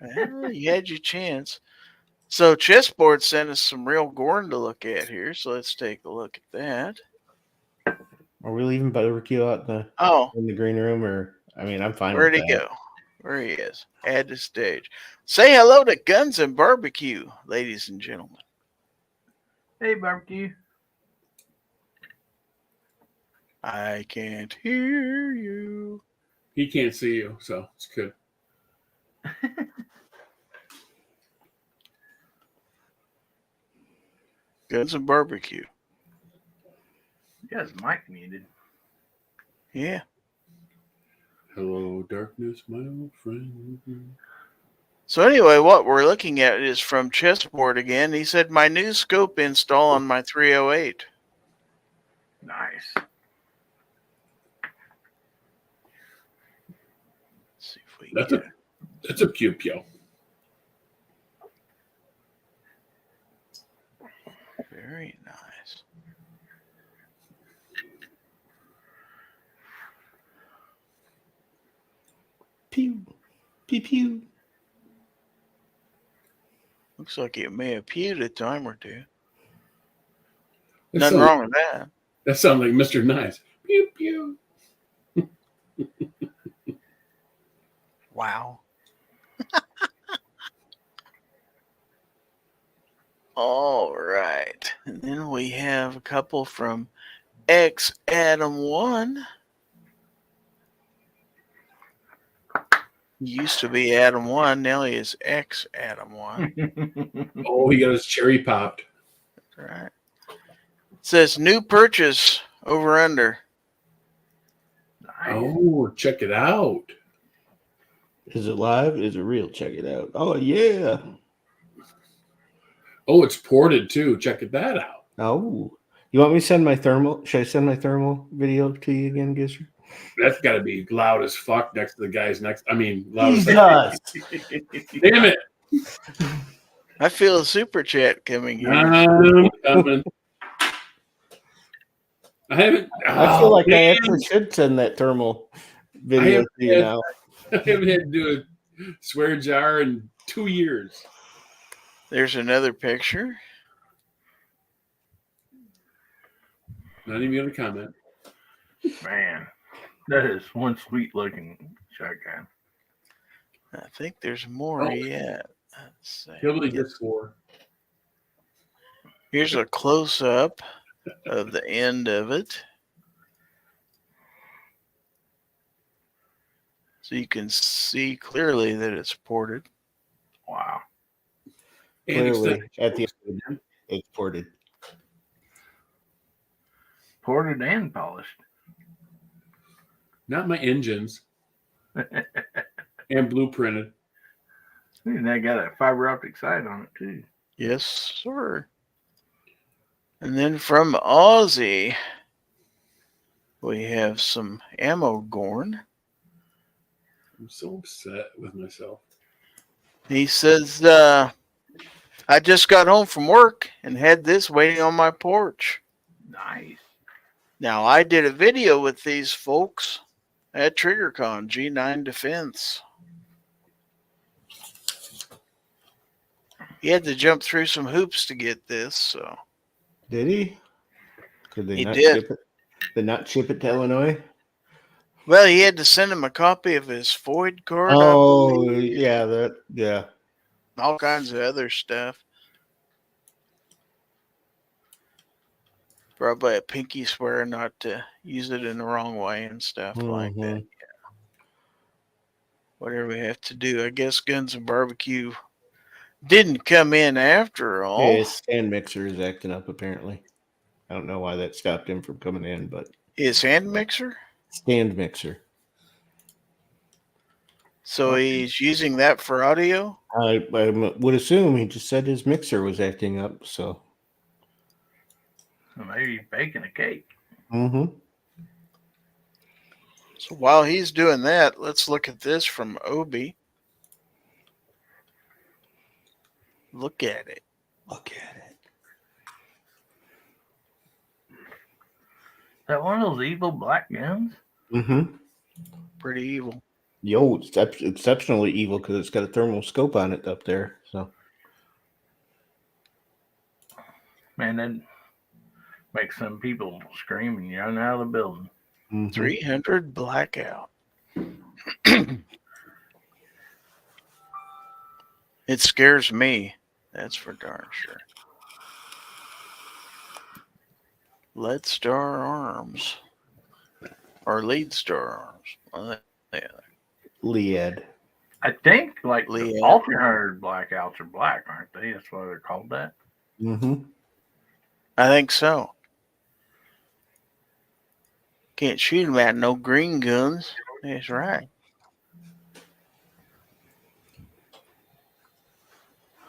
[SPEAKER 1] Well, you had your chance. So Chessboard sent us some real GORN to look at here, so let's take a look at that.
[SPEAKER 2] Are we leaving barbecue out in the green room, or I'm fine.
[SPEAKER 1] Where'd he go? Where he is? Add to stage. Say hello to Guns and Barbecue, ladies and gentlemen.
[SPEAKER 4] Hey, barbecue.
[SPEAKER 1] I can't hear you.
[SPEAKER 3] He can't see you, so it's good.
[SPEAKER 1] Guns and Barbecue.
[SPEAKER 4] Yeah, his mic muted.
[SPEAKER 1] Yeah.
[SPEAKER 3] Hello, darkness, my old friend.
[SPEAKER 1] So anyway, what we're looking at is from Chessboard again. He said, my new scope install on my 308.
[SPEAKER 4] Nice.
[SPEAKER 1] Let's see if we
[SPEAKER 3] That's a pew pew.
[SPEAKER 1] Very nice.
[SPEAKER 2] Pew, pew, pew.
[SPEAKER 1] Looks like it may have pewed a time or two.
[SPEAKER 3] That
[SPEAKER 1] Nothing wrong with that.
[SPEAKER 3] That sounds like Mr. Nice. Pew pew.
[SPEAKER 1] Wow. All right. And then we have a couple from X Adam 1. He used to be Adam 1. Now he is X Adam 1.
[SPEAKER 3] Oh, he got his cherry popped.
[SPEAKER 1] All right. It says new purchase over under.
[SPEAKER 4] Nice.
[SPEAKER 3] Oh, check it out.
[SPEAKER 2] Is it live? Is it real? Check it out. Oh, yeah.
[SPEAKER 3] Oh, it's ported too. Check that out.
[SPEAKER 2] Oh. You want me to send my thermal? Should I send my thermal video to you again, Gizzard?
[SPEAKER 3] That's got to be loud as fuck next to the guy's next. Loud as
[SPEAKER 2] Damn
[SPEAKER 3] it.
[SPEAKER 1] I feel a super chat coming here.
[SPEAKER 3] I'm coming.
[SPEAKER 2] I feel like I actually should send that thermal video to you now.
[SPEAKER 3] I haven't had to do a swear jar in 2 years.
[SPEAKER 1] There's another picture.
[SPEAKER 3] Not even going to comment.
[SPEAKER 4] Man, that is one sweet looking shotgun.
[SPEAKER 1] I think there's more yet. Let's see.
[SPEAKER 3] Probably just 4.
[SPEAKER 1] Here's a close up of the end of it. So you can see clearly that it's ported.
[SPEAKER 4] Wow.
[SPEAKER 2] Clearly, at the end, it's ported.
[SPEAKER 4] Ported and polished.
[SPEAKER 3] Not my engines. And blueprinted.
[SPEAKER 4] And that got a fiber optic sight on it too.
[SPEAKER 1] Yes, sir. And then from Aussie, we have some ammo GORN.
[SPEAKER 3] I'm so upset with myself.
[SPEAKER 1] He says, I just got home from work and had this waiting on my porch.
[SPEAKER 4] Nice.
[SPEAKER 1] Now, I did a video with these folks at TriggerCon, G9 Defense. He had to jump through some hoops to get this, so.
[SPEAKER 2] Did he? Could they
[SPEAKER 1] He
[SPEAKER 2] not
[SPEAKER 1] did.
[SPEAKER 2] ship it? Did not ship it to Illinois?
[SPEAKER 1] Well, he had to send him a copy of his FOID card.
[SPEAKER 2] Oh, yeah, yeah.
[SPEAKER 1] All kinds of other stuff. Probably a pinky swear not to use it in the wrong way and stuff like that. Yeah. Whatever we have to do. I guess Guns and Barbecue didn't come in after all.
[SPEAKER 2] Hey, his stand mixer is acting up, apparently. I don't know why that stopped him from coming in, but
[SPEAKER 1] His hand mixer?
[SPEAKER 2] stand mixer.
[SPEAKER 1] So he's using that for audio?
[SPEAKER 2] I would assume he just said his mixer was acting up. So
[SPEAKER 4] Maybe he's baking a cake.
[SPEAKER 2] mm-hmm.
[SPEAKER 1] So while he's doing that, let's look at this from Obi. Look at it.
[SPEAKER 2] Look at it.
[SPEAKER 4] Is that one of those evil black guns?
[SPEAKER 2] Mm-hmm.
[SPEAKER 1] Pretty evil.
[SPEAKER 2] Yo, it's exceptionally evil because it's got a thermal scope on it up there. So
[SPEAKER 4] Man, that makes some people scream and run out of the building.
[SPEAKER 2] mm-hmm.
[SPEAKER 1] 300 blackout. It scares me. That's for darn sure. Lead Star Arms. Or Lead Star Arms. Yeah.
[SPEAKER 2] Lead.
[SPEAKER 4] I think like
[SPEAKER 1] Leah.
[SPEAKER 4] the alternate blackouts are black, aren't they? That's why they're called that.
[SPEAKER 2] Mm-hmm.
[SPEAKER 1] I think so. Can't shoot them at no green guns. That's right.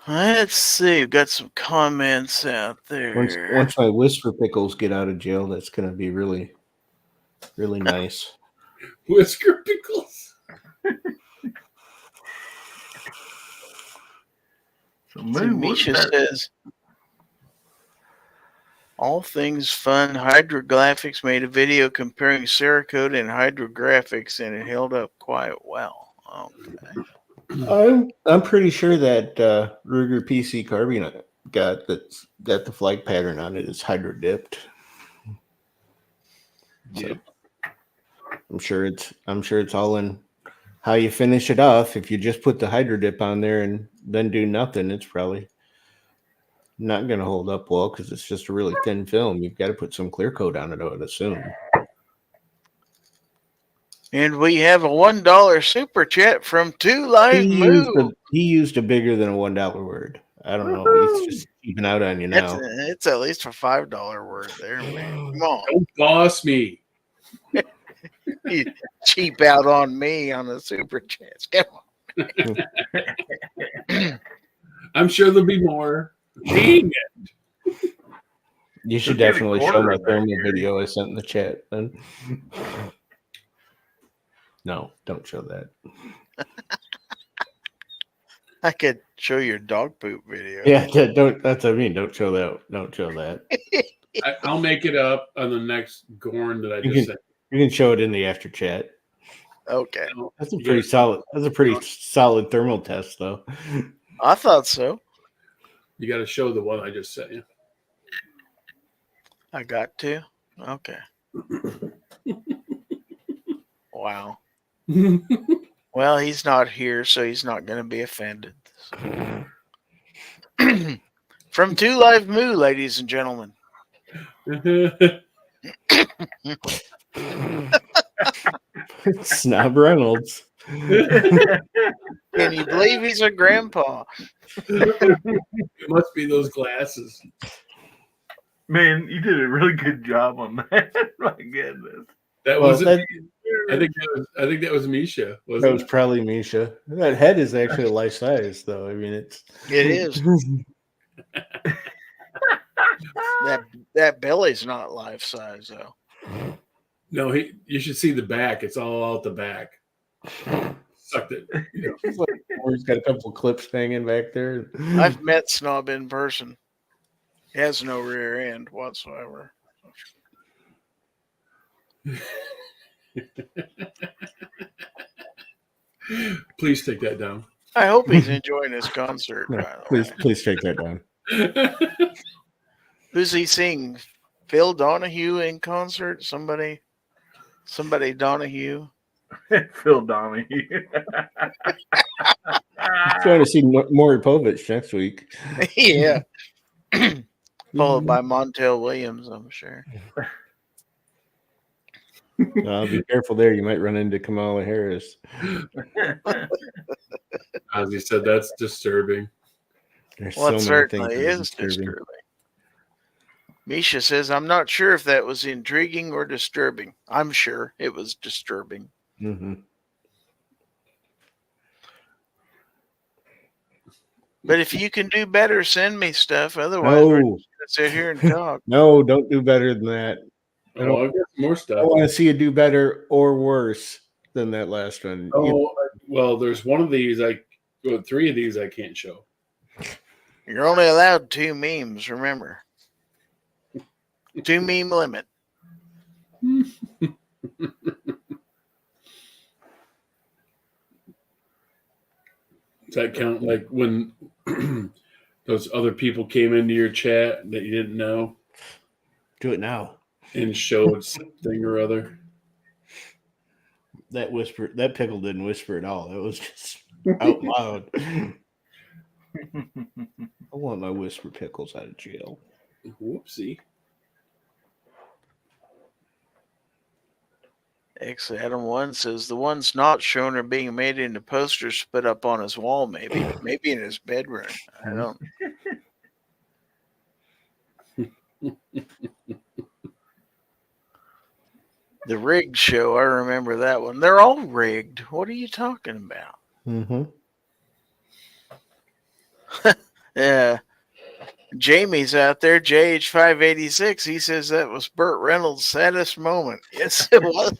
[SPEAKER 1] Let's see. We've got some comments out there.
[SPEAKER 2] Once my Whisper Pickles get out of jail, that's going to be really, really nice.
[SPEAKER 3] Whisker pickles.
[SPEAKER 4] So
[SPEAKER 1] See,
[SPEAKER 4] Moon,
[SPEAKER 1] Misha says, All Things Fun Hydrographics made a video comparing Cerakote and Hydrographics, and it held up quite well. Okay.
[SPEAKER 2] I'm pretty sure that Ruger PC carbine I got the flag pattern on it is hydro dipped. So I'm sure it's all in how you finish it off. If you just put the hydro dip on there and then do nothing, it's probably not going to hold up well because it's just a really thin film. You've got to put some clear coat on it, I would assume.
[SPEAKER 1] And we have a $1 super chat from 2 Live Move.
[SPEAKER 2] He used a bigger than a $1 word. I don't know. He's just keeping out on you now.
[SPEAKER 1] It's at least a $5 word there, man. Come on.
[SPEAKER 3] Don't boss me.
[SPEAKER 1] You cheap out on me on the super chats. Come on.
[SPEAKER 3] I'm sure there'll be more. Dang it.
[SPEAKER 2] You should
[SPEAKER 4] Get a
[SPEAKER 2] definitely show
[SPEAKER 4] quarter
[SPEAKER 2] my
[SPEAKER 4] of that,
[SPEAKER 2] thermal
[SPEAKER 4] Gary.
[SPEAKER 2] video I sent in the chat then. No, don't show that.
[SPEAKER 1] I could show your dog poop video.
[SPEAKER 2] Yeah, don't. That's what I mean. Don't show that. Don't show that.
[SPEAKER 3] I'll make it up on the next GORN that I
[SPEAKER 2] You
[SPEAKER 3] just sent.
[SPEAKER 2] You can show it in the after chat.
[SPEAKER 1] Okay.
[SPEAKER 2] That's a pretty solid. That's a pretty solid thermal test, though.
[SPEAKER 1] I thought so.
[SPEAKER 3] You got to show the one I just sent you.
[SPEAKER 1] I got to. Okay. Wow. Well, he's not here, so he's not going to be offended. From 2 Live Moo, ladies and gentlemen.
[SPEAKER 2] Snob Reynolds.
[SPEAKER 1] Can you believe he's a grandpa?
[SPEAKER 3] It must be those glasses.
[SPEAKER 4] Man, you did a really good job on that. My goodness.
[SPEAKER 3] That
[SPEAKER 2] Well,
[SPEAKER 3] wasn't. I think that was Misha.
[SPEAKER 2] That
[SPEAKER 3] Wasn't
[SPEAKER 2] was
[SPEAKER 3] it?
[SPEAKER 2] probably Misha. That head is actually life size, though. I mean, it's.
[SPEAKER 1] It is. That belly's not life size, though.
[SPEAKER 3] No, you should see the back. It's all out the back. Sucked it. You know.
[SPEAKER 2] He's got a couple clips hanging back there.
[SPEAKER 1] I've met Snob in person. He has no rear end whatsoever.
[SPEAKER 3] Please take that down.
[SPEAKER 1] I hope he's enjoying his concert.
[SPEAKER 2] No,
[SPEAKER 1] By the way.
[SPEAKER 2] please take that down.
[SPEAKER 1] Who's he seeing? Phil Donahue in concert? Somebody Donahue.
[SPEAKER 4] Phil Donahue.
[SPEAKER 2] Trying to see Maury Povich next week.
[SPEAKER 1] Yeah. Followed by Montel Williams, I'm sure.
[SPEAKER 2] Be careful there. You might run into Kamala Harris.
[SPEAKER 3] As he said, that's disturbing.
[SPEAKER 2] There's
[SPEAKER 1] Well, it
[SPEAKER 2] so many things
[SPEAKER 1] certainly
[SPEAKER 2] that are
[SPEAKER 1] is disturbing. Misha says, I'm not sure if that was intriguing or disturbing. I'm sure it was disturbing.
[SPEAKER 2] Mm-hmm.
[SPEAKER 1] But if you can do better, send me stuff. Otherwise, we're
[SPEAKER 2] No,
[SPEAKER 1] just going to sit here and talk.
[SPEAKER 2] no, don't do better than that.
[SPEAKER 3] Oh, I've got some more
[SPEAKER 2] I
[SPEAKER 3] stuff.
[SPEAKER 2] want to see you do better or worse than that last one.
[SPEAKER 3] Oh, well, there's one of these. Three of these I can't show.
[SPEAKER 1] You're only allowed 2 memes, remember. 2 meme limit.
[SPEAKER 3] Does that count like when those other people came into your chat that you didn't know
[SPEAKER 2] Do it now.
[SPEAKER 3] and showed something or other?
[SPEAKER 2] That pickle didn't whisper at all. It was just out loud. I want my whisper pickles out of jail.
[SPEAKER 3] Whoopsie.
[SPEAKER 1] X Adam 1 says the ones not shown are being made into posters put up on his wall, maybe in his bedroom. I don't. The rigged show, I remember that one. They're all rigged. What are you talking about?
[SPEAKER 2] Mm-hmm.
[SPEAKER 1] Yeah. Jamie's out there, JH586. He says that was Burt Reynolds' saddest moment. Yes, it was.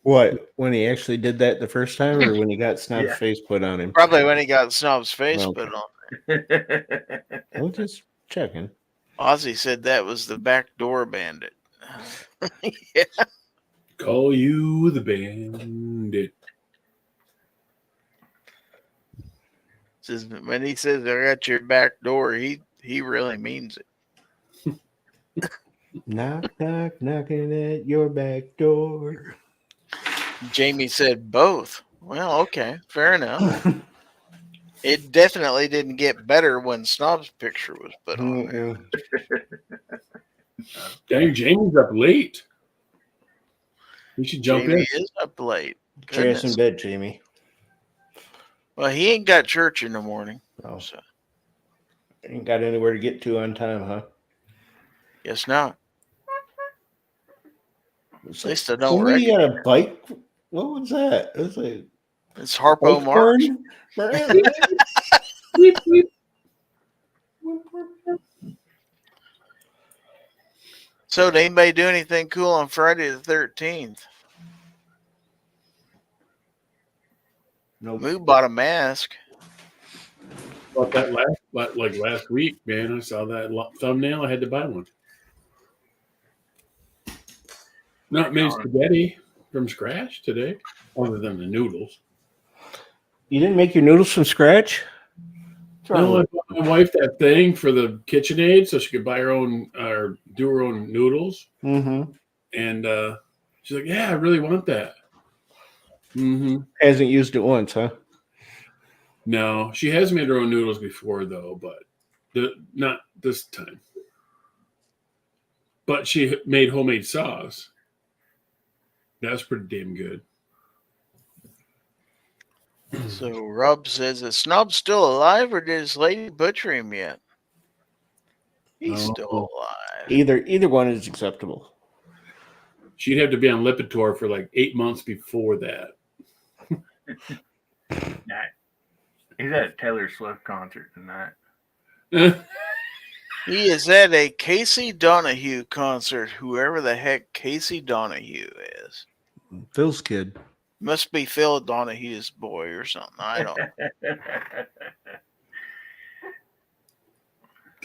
[SPEAKER 2] What? When he actually did that the first time, or when he got Snob's
[SPEAKER 4] Yeah.
[SPEAKER 2] face put on him?
[SPEAKER 1] Probably when he got Snob's face
[SPEAKER 2] Well,
[SPEAKER 1] put on.
[SPEAKER 2] I'm just checking.
[SPEAKER 1] Ozzy said that was the backdoor bandit. Yeah.
[SPEAKER 3] Call you the bandit.
[SPEAKER 1] Says when he says I got your back door, he really means it.
[SPEAKER 2] Knock, knock, knocking at your back door.
[SPEAKER 1] Jamie said both. Well, okay, fair enough. It definitely didn't get better when Snob's picture was put on there.
[SPEAKER 3] Dang, Jamie's up late. You should jump
[SPEAKER 1] Jamie
[SPEAKER 3] in.
[SPEAKER 1] is up late.
[SPEAKER 2] Your ass in
[SPEAKER 1] Goodness.
[SPEAKER 2] bed, Jamie.
[SPEAKER 1] Well, he ain't got church in the morning.
[SPEAKER 2] Oh,
[SPEAKER 1] So
[SPEAKER 2] ain't got anywhere to get to on time, huh?
[SPEAKER 1] guess not.
[SPEAKER 2] At
[SPEAKER 1] least I don't
[SPEAKER 2] Somebody got a bike. What was that? It was like
[SPEAKER 1] It's Harpo Marx.
[SPEAKER 3] Beep, beep.
[SPEAKER 1] So did anybody do anything cool on Friday the 13th?
[SPEAKER 2] Nope.
[SPEAKER 1] Moo bought a mask.
[SPEAKER 3] About that last week, man. I saw that thumbnail. I had to buy one. Not made spaghetti from scratch today, other than the noodles.
[SPEAKER 2] You didn't make your noodles from scratch?
[SPEAKER 3] No, I bought my wife that thing for the KitchenAid so she could buy her own or do her own noodles.
[SPEAKER 2] Mm-hmm.
[SPEAKER 3] And she's like, "Yeah, I really want that." Mm-hmm.
[SPEAKER 2] Hasn't used it once, huh?
[SPEAKER 3] No, she has made her own noodles before, though, but not this time. But she made homemade sauce. That's pretty damn good.
[SPEAKER 1] So Rob says, is Snob still alive or did his lady butcher him yet? He's
[SPEAKER 3] No.
[SPEAKER 1] still alive.
[SPEAKER 2] Either one is acceptable.
[SPEAKER 3] She'd have to be on Lipitor for like 8 months before that.
[SPEAKER 4] He's at a Taylor Swift concert tonight.
[SPEAKER 1] He is at a Casey Donahue concert, whoever the heck Casey Donahue is.
[SPEAKER 2] Phil's kid.
[SPEAKER 1] Must be Phil Donahue's boy or something. I don't know.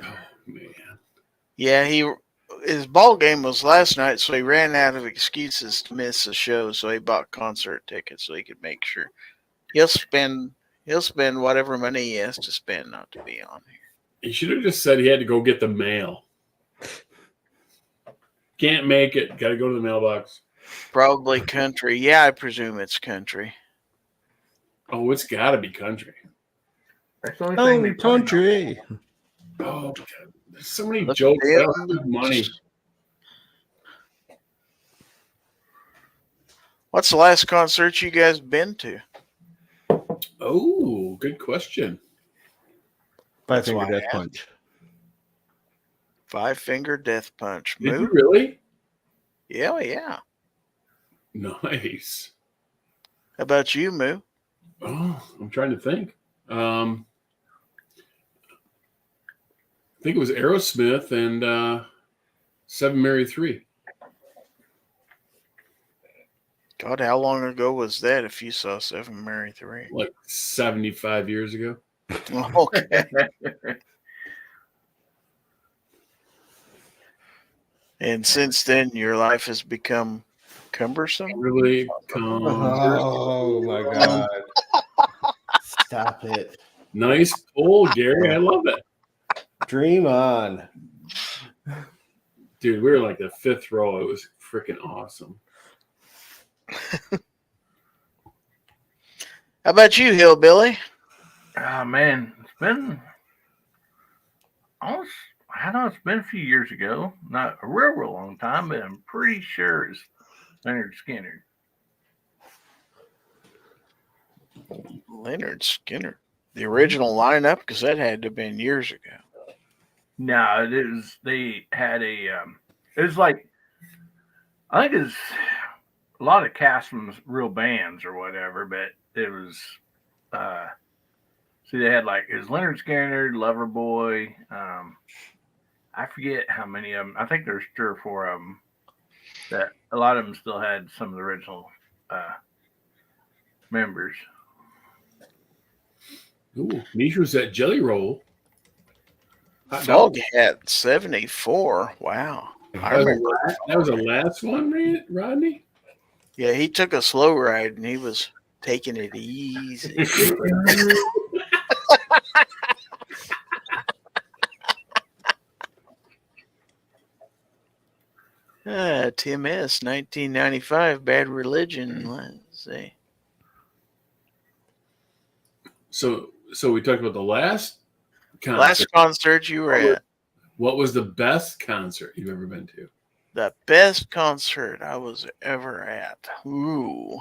[SPEAKER 3] Oh, man.
[SPEAKER 1] Yeah, his ball game was last night, so he ran out of excuses to miss the show, so he bought concert tickets so he could make sure he'll spend whatever money he has to spend not to be on here.
[SPEAKER 3] He should have just said he had to go get the mail. Can't make it. Got to go to the mailbox.
[SPEAKER 1] Probably country. Yeah, I presume it's country.
[SPEAKER 3] Oh, it's got to be country.
[SPEAKER 4] That's the only thing they play on.
[SPEAKER 2] country.
[SPEAKER 3] Oh, God. There's so many
[SPEAKER 1] Look
[SPEAKER 3] jokes.
[SPEAKER 1] at
[SPEAKER 3] That
[SPEAKER 1] them.
[SPEAKER 3] was money.
[SPEAKER 1] What's the last concert you guys been to?
[SPEAKER 3] Oh, good question.
[SPEAKER 1] That's
[SPEAKER 2] Finger
[SPEAKER 1] why I
[SPEAKER 2] death
[SPEAKER 1] asked.
[SPEAKER 2] punch.
[SPEAKER 1] 5-finger death punch.
[SPEAKER 3] Did you
[SPEAKER 1] Moo?
[SPEAKER 3] really?
[SPEAKER 1] Yeah.
[SPEAKER 3] Nice.
[SPEAKER 1] How about you, Moo?
[SPEAKER 3] Oh, I'm trying to think. I think it was Aerosmith and 7 Mary 3.
[SPEAKER 1] God, how long ago was that if you saw 7 Mary 3?
[SPEAKER 3] Like 75 years ago.
[SPEAKER 1] Okay. And since then, your life has become cumbersome?
[SPEAKER 3] Really
[SPEAKER 2] Oh my God. Stop it.
[SPEAKER 3] Nice pull, Gary. I love it.
[SPEAKER 2] Dream on.
[SPEAKER 3] Dude, we were like the 5th row. It was freaking awesome.
[SPEAKER 1] How about you, Hillbilly?
[SPEAKER 4] Oh, man. It's been almost, I know it's been a few years ago. Not a real long time, but I'm pretty sure it's Leonard Skinner.
[SPEAKER 1] Leonard Skinner. The original lineup? Because that had to have been years ago.
[SPEAKER 4] No, they had it was like, I think it's a lot of cast from real bands or whatever, but it was, see, they had like, it was Leonard Skinner, Loverboy, I forget how many of them, I think there's 3 or 4 of them, that a lot of them still had some of the original members.
[SPEAKER 3] Ooh, Misha was at Jelly Roll.
[SPEAKER 1] Dog hat 74. Wow. I remember.
[SPEAKER 3] That was the last one, Rodney?
[SPEAKER 1] Yeah, he took a slow ride and he was taking it easy. Tim S. 1995, Bad Religion. Let's see.
[SPEAKER 3] So we talked about the last concert.
[SPEAKER 1] Last concert you were at.
[SPEAKER 3] What was the best concert you've ever been to?
[SPEAKER 1] The best concert I was ever at. Ooh.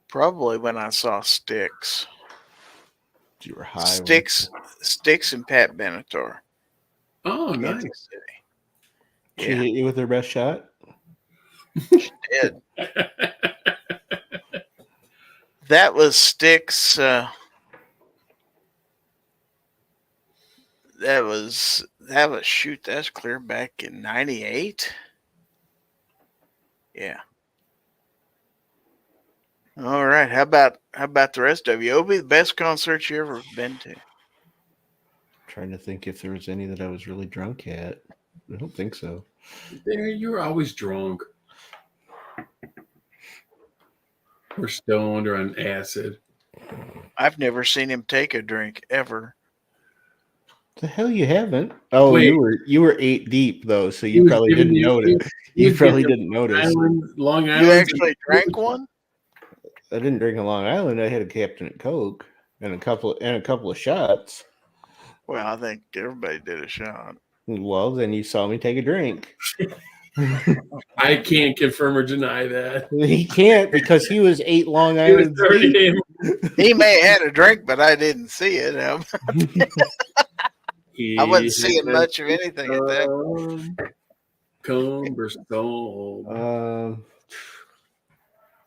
[SPEAKER 1] Probably when I saw Styx.
[SPEAKER 2] You were high.
[SPEAKER 1] Styx and Pat Benatar.
[SPEAKER 3] Oh, nice.
[SPEAKER 1] Kansas City.
[SPEAKER 2] She hit you with her best shot?
[SPEAKER 1] She did. That was Styx. That was shoot. That's clear back in '98. Yeah. All right. How about the rest of you? Obi, the best concert you ever been to?
[SPEAKER 2] Trying to think if there was any that I was really drunk at. I don't think so.
[SPEAKER 3] There, you're always drunk. Or stoned or on acid.
[SPEAKER 1] I've never seen him take a drink ever.
[SPEAKER 2] The hell you haven't? Oh,
[SPEAKER 3] Wait.
[SPEAKER 2] you were 8 deep though, so you probably didn't notice. You probably didn't notice.
[SPEAKER 3] Long Island.
[SPEAKER 1] You actually drank one?
[SPEAKER 2] I didn't drink a Long Island. I had a Captain and Coke and a couple of shots.
[SPEAKER 1] Well, I think everybody did a shot.
[SPEAKER 2] Well, then you saw me take a drink.
[SPEAKER 3] I can't confirm or deny that.
[SPEAKER 2] He can't because he was 8 Long
[SPEAKER 3] He was
[SPEAKER 2] Islands
[SPEAKER 3] 30
[SPEAKER 2] deep.
[SPEAKER 3] in.
[SPEAKER 1] He may have had a drink, but I didn't see it. I wasn't seeing much of anything at that.
[SPEAKER 3] Cumbersome.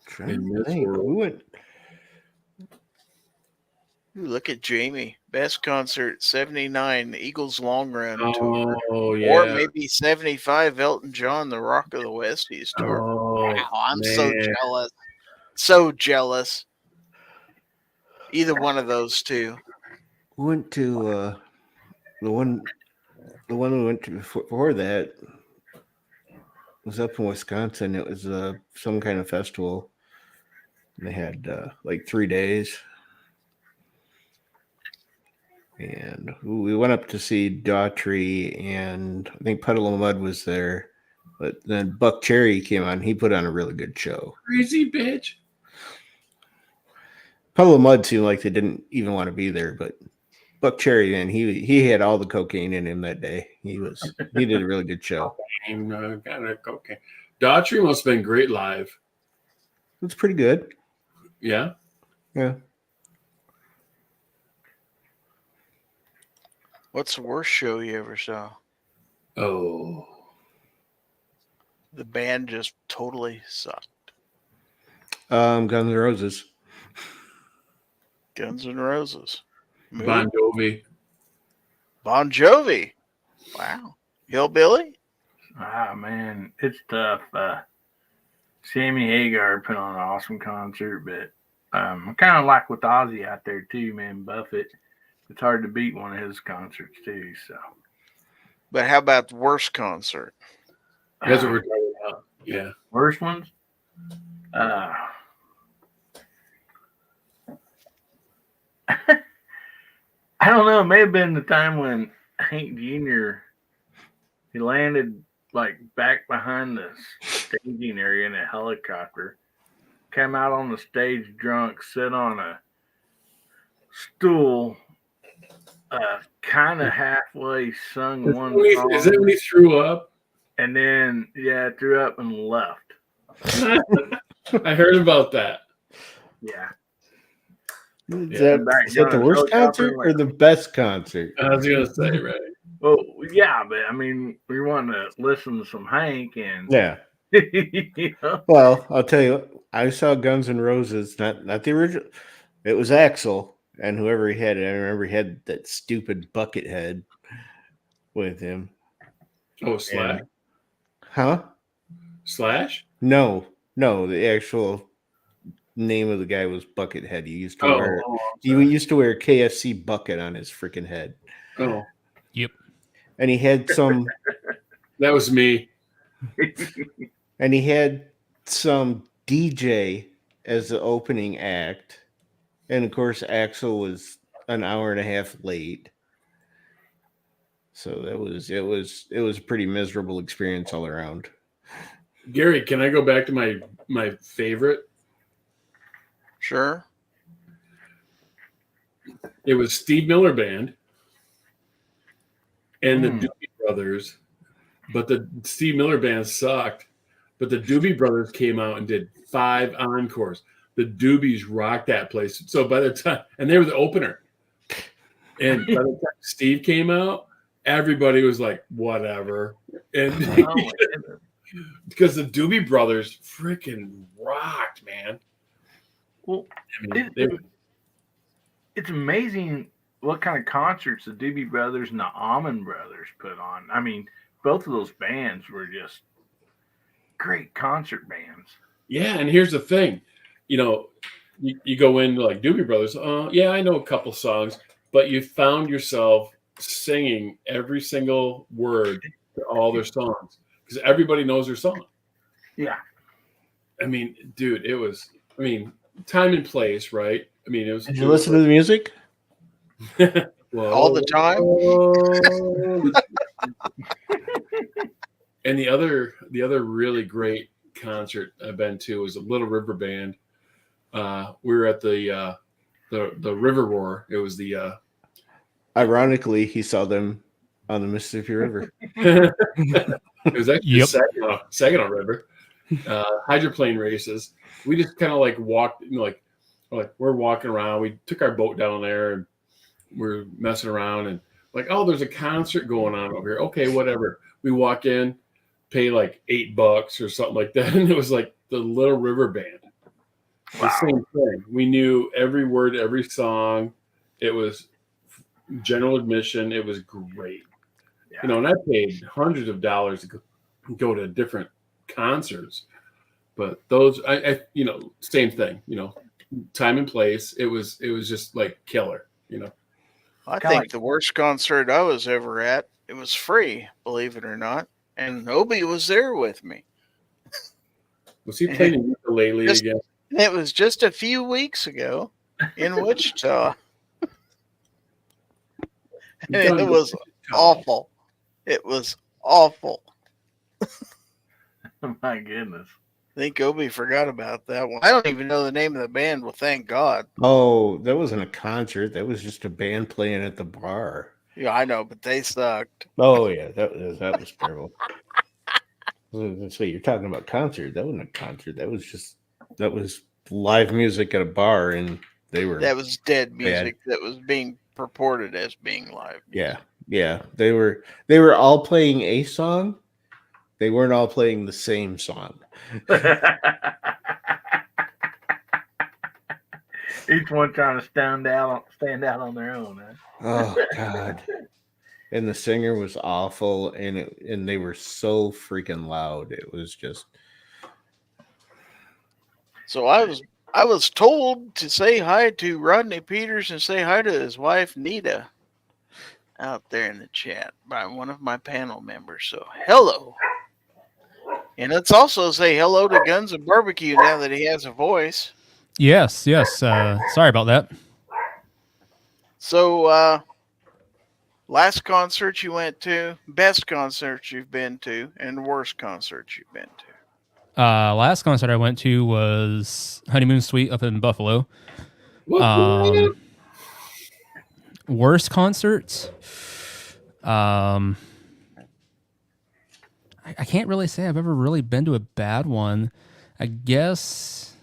[SPEAKER 2] Trying to think. We went.
[SPEAKER 1] Ooh, look at Jamie. Best concert, 79, the Eagles Long Run Tour.
[SPEAKER 3] Oh, yeah.
[SPEAKER 1] Or maybe 75, Elton John, the Rock of the Westies Tour.
[SPEAKER 3] Oh,
[SPEAKER 1] wow, I'm
[SPEAKER 3] man.
[SPEAKER 1] so jealous. So jealous. Either one of those two.
[SPEAKER 2] We went to the one we went to before that was up in Wisconsin. It was some kind of festival. And they had like 3 days. And we went up to see Daughtry, and I think Puddle of Mud was there. But then Buck Cherry came on. He put on a really good show.
[SPEAKER 3] Crazy bitch.
[SPEAKER 2] Puddle of Mud seemed like they didn't even want to be there, but Buck Cherry, man, he had all the cocaine in him that day. He did a really good show.
[SPEAKER 3] Got a cocaine. Daughtry must have been great live.
[SPEAKER 2] It's pretty good.
[SPEAKER 3] Yeah.
[SPEAKER 2] Yeah.
[SPEAKER 1] What's the worst show you ever saw?
[SPEAKER 3] Oh,
[SPEAKER 1] The band just totally sucked.
[SPEAKER 2] Guns N' Roses.
[SPEAKER 1] Guns N' Roses.
[SPEAKER 3] Bon Jovi.
[SPEAKER 1] Bon Jovi. Wow. Hillbilly?
[SPEAKER 4] Ah, man, it's tough. Sammy Hagar put on an awesome concert, but I kind of like with Ozzy out there too, man. Buffett. It's hard to beat one of his concerts too. So,
[SPEAKER 1] But how about the worst concert?
[SPEAKER 3] That's what we're talking about. Yeah.
[SPEAKER 4] Worst ones? I don't know. It may have been the time when Hank Jr. he landed like back behind the staging area in a helicopter, came out on the stage drunk, sit on a stool, kind of halfway sung one song.
[SPEAKER 3] Is that when he threw up?
[SPEAKER 4] And then, threw up and left.
[SPEAKER 3] I heard about that.
[SPEAKER 4] Yeah.
[SPEAKER 2] Is that the worst concert or the best concert?
[SPEAKER 3] I was going to say, right.
[SPEAKER 4] Well, yeah, but I mean, we want to listen to some Hank and
[SPEAKER 2] Yeah.
[SPEAKER 4] you know?
[SPEAKER 2] Well, I'll tell you, I saw Guns N' Roses, not the original. It was Axl and whoever he had. I remember he had that stupid bucket head with him.
[SPEAKER 3] Oh, Slash.
[SPEAKER 2] Huh?
[SPEAKER 3] Slash?
[SPEAKER 2] No, the actual name of the guy was Buckethead. He used to wear he used to wear a KFC bucket on his freaking head.
[SPEAKER 3] Oh.
[SPEAKER 7] Yep.
[SPEAKER 2] And he had some
[SPEAKER 3] That was me.
[SPEAKER 2] and he had some DJ as the opening act. And of course Axl was an hour and a half late. So it was a pretty miserable experience all around.
[SPEAKER 3] Gary, can I go back to my favorite?
[SPEAKER 1] Sure.
[SPEAKER 3] It was Steve Miller Band and the Doobie Brothers, but the Steve Miller Band sucked. But the Doobie Brothers came out and did 5 encores. The Doobies rocked that place. So by the time, and they were the opener. And by the time Steve came out, everybody was like, whatever. And because the Doobie Brothers freaking rocked, man.
[SPEAKER 4] Well,
[SPEAKER 3] I mean,
[SPEAKER 4] it's amazing what kind of concerts the Doobie Brothers and the Allman Brothers put on. I mean, both of those bands were just great concert bands.
[SPEAKER 3] yeah, and here's the thing. You know, you go into like Doobie Brothers. Yeah, I know a couple songs, but you found yourself singing every single word to all their songs because everybody knows their song.
[SPEAKER 4] Yeah.
[SPEAKER 3] I mean, dude, it was, time and place, right? I mean, it was.
[SPEAKER 2] Did you listen to the music?
[SPEAKER 1] All the time?
[SPEAKER 3] And the other really great concert I've been to was a Little River Band. We were at the River Roar. It was the
[SPEAKER 2] Ironically, he saw them on the Mississippi River.
[SPEAKER 3] it was actually the Saginaw River. Hydroplane races. We just kind of like walked, like we're walking around. We took our boat down there and we're messing around and like, oh, there's a concert going on over here. Okay, whatever. We walk in, pay like $8 or something like that, and it was like the Little River Band.
[SPEAKER 4] Wow.
[SPEAKER 3] The same thing. We knew every word, every song. It was general admission. It was great.
[SPEAKER 4] Yeah.
[SPEAKER 3] You know, and I paid hundreds of dollars to go to different concerts. But those, I same thing. You know, time and place. It was just like killer. You know,
[SPEAKER 1] I think the worst concert I was ever at, it was free, believe it or not, and Obi was there with me.
[SPEAKER 3] Was he playing ukulele again?
[SPEAKER 1] It was just a few weeks ago in Wichita. And it was awful. It was awful.
[SPEAKER 4] Oh my goodness.
[SPEAKER 1] I think Obi forgot about that one. I don't even know the name of the band. Well, thank God.
[SPEAKER 2] Oh, that wasn't a concert. That was just a band playing at the bar.
[SPEAKER 1] Yeah, I know, but they sucked.
[SPEAKER 2] Oh yeah, that was terrible. So you're talking about concert? That wasn't a concert. That was live music at a bar in
[SPEAKER 1] That was dead music that was being purported as being live music.
[SPEAKER 2] Yeah. They were all playing a song. They weren't all playing the same song.
[SPEAKER 4] Each one trying to stand out on their own. Huh?
[SPEAKER 2] Oh God! And the singer was awful, and they were so freaking loud. It was just.
[SPEAKER 1] So I was told to say hi to Rodney Peters and say hi to his wife Nita out there in the chat by one of my panel members. So hello. And let's also say hello to Guns and Barbecue now that he has a voice.
[SPEAKER 8] Yes. Sorry about that.
[SPEAKER 1] So, last concert you went to, best concert you've been to, and worst concert you've been to.
[SPEAKER 8] Last concert I went to was Honeymoon Suite up in Buffalo. Worst concerts? I can't really say I've ever really been to a bad one. I guess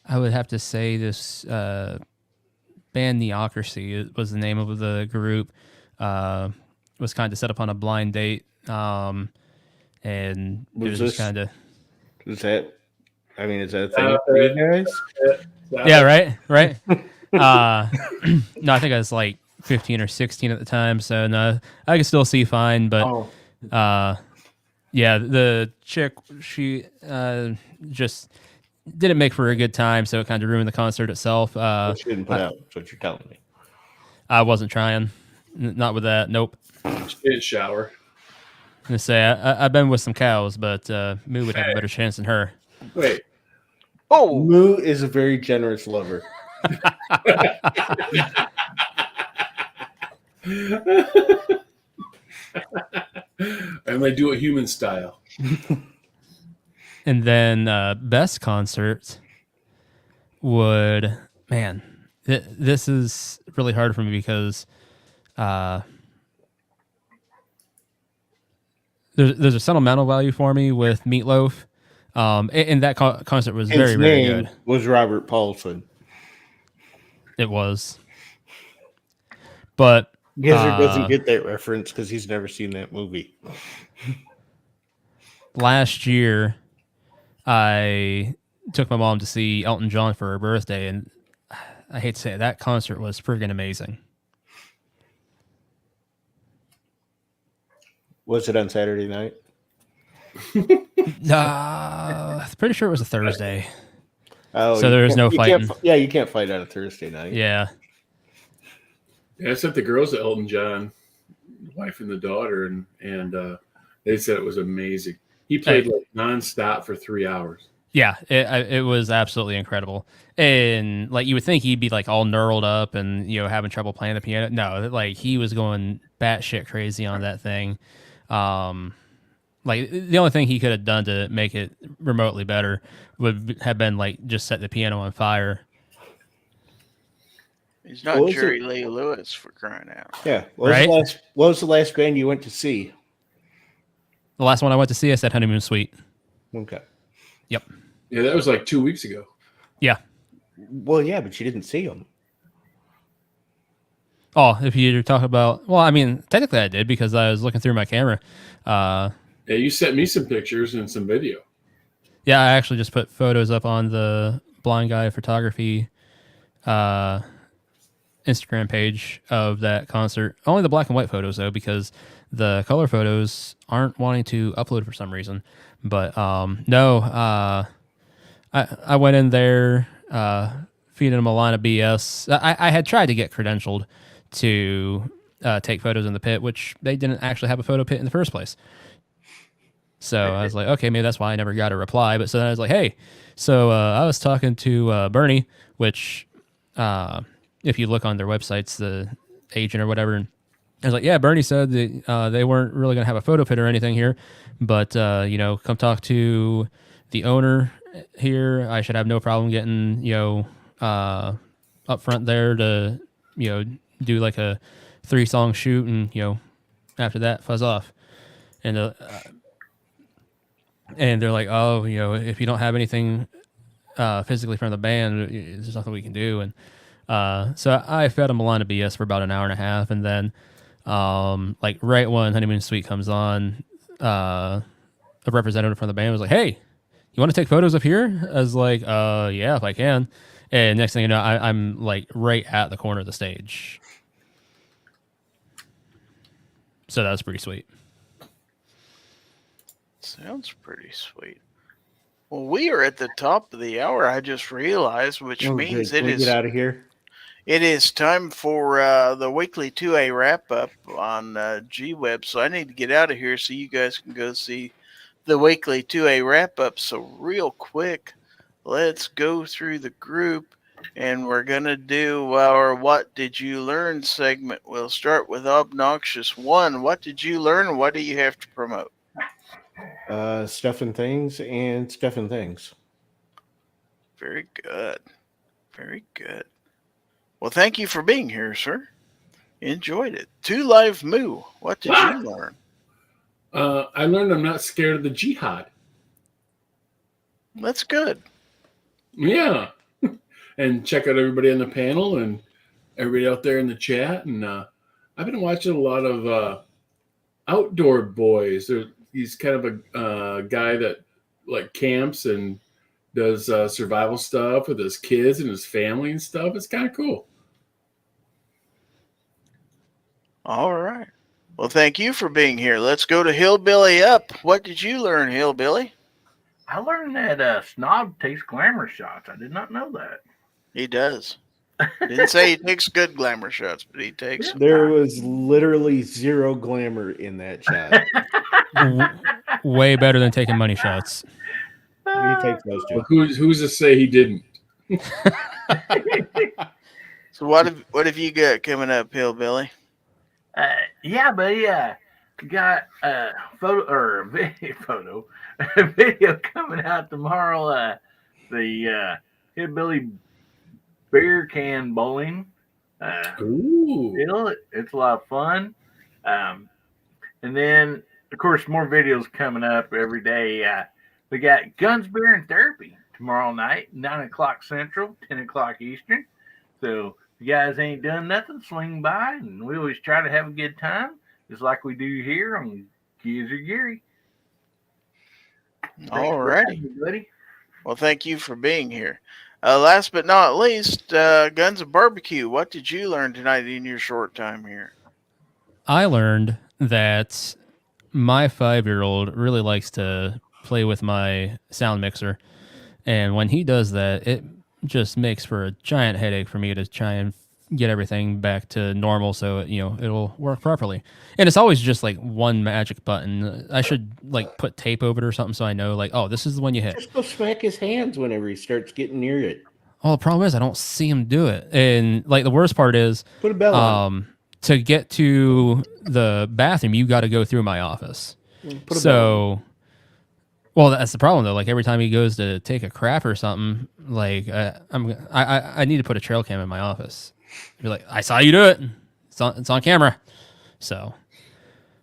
[SPEAKER 8] I would have to say this band Neocracy was the name of the group. Was kind of set up on a blind date. And it was just kind of...
[SPEAKER 2] Is that a thing for you guys?
[SPEAKER 8] Yeah, right. No, I think I was like 15 or 16 at the time, so no, I could still see fine, but yeah, the chick, she just didn't make for a good time, so it kind of ruined the concert itself.
[SPEAKER 2] She didn't put out. That's what you're telling me.
[SPEAKER 8] I wasn't trying, not with that. Nope.
[SPEAKER 3] She didn't shower.
[SPEAKER 8] I'm gonna say I've been with some cows, but Moo would have a better chance than her.
[SPEAKER 3] Wait.
[SPEAKER 1] Oh,
[SPEAKER 2] Moo is a very generous lover.
[SPEAKER 3] And they do it human style.
[SPEAKER 8] And then best concert would, man, this is really hard for me because there's a sentimental value for me with Meatloaf. And that concert was very, very good.
[SPEAKER 2] Was Robert Paulson.
[SPEAKER 8] It was. But
[SPEAKER 2] Gizzard doesn't get that reference because he's never seen that movie.
[SPEAKER 8] Last year, I took my mom to see Elton John for her birthday, and I hate to say it, that concert was freaking amazing.
[SPEAKER 2] Was it on Saturday night?
[SPEAKER 8] Pretty sure it was a Thursday.
[SPEAKER 2] Oh,
[SPEAKER 8] so there was no fighting.
[SPEAKER 2] You can't fight on a Thursday night.
[SPEAKER 8] Yeah.
[SPEAKER 3] I sent the girls to Elton John, the wife and the daughter, and they said it was amazing. He played like nonstop for 3 hours.
[SPEAKER 8] Yeah, it was absolutely incredible. And like you would think he'd be like all knurled up and having trouble playing the piano. No, like he was going batshit crazy on that thing. Like the only thing he could have done to make it remotely better would have been like just set the piano on fire.
[SPEAKER 1] He's not Jerry Lee Lewis, for crying out.
[SPEAKER 2] Yeah. What was the last band you went to see?
[SPEAKER 8] The last one I went to see, I said Honeymoon Suite.
[SPEAKER 2] Okay.
[SPEAKER 8] Yep.
[SPEAKER 3] Yeah, that was like 2 weeks ago.
[SPEAKER 8] Yeah.
[SPEAKER 2] Well, yeah, but you didn't see them.
[SPEAKER 8] Oh, if you're talking about... Well, I mean, technically I did because I was looking through my camera.
[SPEAKER 3] Yeah, you sent me some pictures and some video.
[SPEAKER 8] Yeah, I actually just put photos up on the Blind Guy Photography Instagram page of that concert. Only the black and white photos, though, because the color photos aren't wanting to upload for some reason. But I went in there feeding them a line of BS. I had tried to get credentialed to take photos in the pit, which they didn't actually have a photo pit in the first place. So I was like, okay, maybe that's why I never got a reply. But so then I was like, hey, so I was talking to Bernie, which if you look on their websites, the agent or whatever, and I was like, yeah, Bernie said that they weren't really going to have a photo pit or anything here, but, come talk to the owner here. I should have no problem getting, up front there to, do like a 3-song shoot and, after that, fuzz off. And they're like, oh, if you don't have anything physically from the band. There's nothing we can do. And so I fed him a line of BS for about an hour and a half. And then like right when Honeymoon Suite comes on, a representative from the band was like, "Hey, you want to take photos up here?" I was like, yeah, if I can. And next thing you know, I'm like right at the corner of the stage. So that was pretty sweet.
[SPEAKER 1] Sounds pretty sweet. Well, we are at the top of the hour. I just realized, which means
[SPEAKER 2] Can we get out of here?
[SPEAKER 1] It is time for the weekly 2A wrap up on G-Web. So I need to get out of here so you guys can go see the weekly 2A wrap up. So real quick, let's go through the group, and we're going to do our What Did You Learn segment. We'll start with Obnoxious One. What did you learn? What do you have to promote?
[SPEAKER 2] Stuff and things and stuff and things.
[SPEAKER 1] Very good. Very good. Well, thank you for being here, sir. Enjoyed it. 2 Live Moo. What did you learn?
[SPEAKER 3] I learned I'm not scared of the jihad.
[SPEAKER 1] That's good.
[SPEAKER 3] Yeah. And check out everybody on the panel and everybody out there in the chat. And I've been watching a lot of Outdoor Boys. He's kind of a guy that like camps and does survival stuff with his kids and his family and stuff. It's kind of cool.
[SPEAKER 1] All right. Well, thank you for being here. Let's go to Hillbilly Up. What did you learn, Hillbilly?
[SPEAKER 4] I learned that Snob takes glamour shots. I did not know that.
[SPEAKER 1] He does. Didn't say he takes good glamour shots, but he takes them.
[SPEAKER 2] There was literally zero glamour in that shot.
[SPEAKER 8] Way better than taking money shots.
[SPEAKER 2] He takes those two.
[SPEAKER 3] Who's to say he didn't?
[SPEAKER 1] So what have you got coming up, Hillbilly?
[SPEAKER 4] Yeah, buddy. Got a video coming out tomorrow. The Hillbilly Beer Can Bowling.
[SPEAKER 3] Ooh.
[SPEAKER 4] It's a lot of fun. And then, of course, more videos coming up every day. We got Guns, Beer, and Therapy tomorrow night, 9 o'clock Central, 10 o'clock Eastern. So if you guys ain't done nothing, swing by, and we always try to have a good time, just like we do here on Gizzard Gary.
[SPEAKER 1] All righty. Well, thank you for being here. Last but not least, Guns and Barbecue. What did you learn tonight in your short time here?
[SPEAKER 8] I learned that my 5-year-old really likes to play with my sound mixer. And when he does that, it just makes for a giant headache for me to try and get everything back to normal so it'll work properly. And it's always just like one magic button. I should like put tape over it or something so I know like, oh, this is the one you hit.
[SPEAKER 2] Just go smack his hands whenever he starts getting near it.
[SPEAKER 8] Well, the problem is I don't see him do it. And like the worst part is
[SPEAKER 2] put a bell on.
[SPEAKER 8] To get to the bathroom, you got to go through my office. Well, that's the problem though. Like every time he goes to take a crap or something, like I need to put a trail cam in my office. Be like, I saw you do it. It's on camera. So,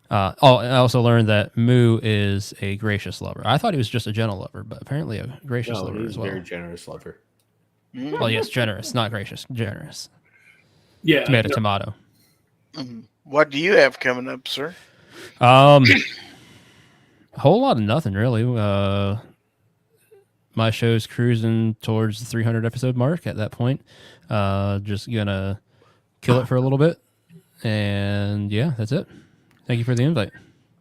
[SPEAKER 8] I also learned that Moo is a gracious lover. I thought he was just a gentle lover, but apparently a gracious lover
[SPEAKER 2] he's
[SPEAKER 8] as well.
[SPEAKER 2] A very generous lover.
[SPEAKER 8] Well, yes, generous, not gracious. Generous.
[SPEAKER 3] Yeah.
[SPEAKER 8] Tomato.
[SPEAKER 1] What do you have coming up, sir?
[SPEAKER 8] A whole lot of nothing, really. My show's cruising towards the 300 episode mark at that point. Just gonna kill it for a little bit. And yeah, that's it. Thank you for the invite.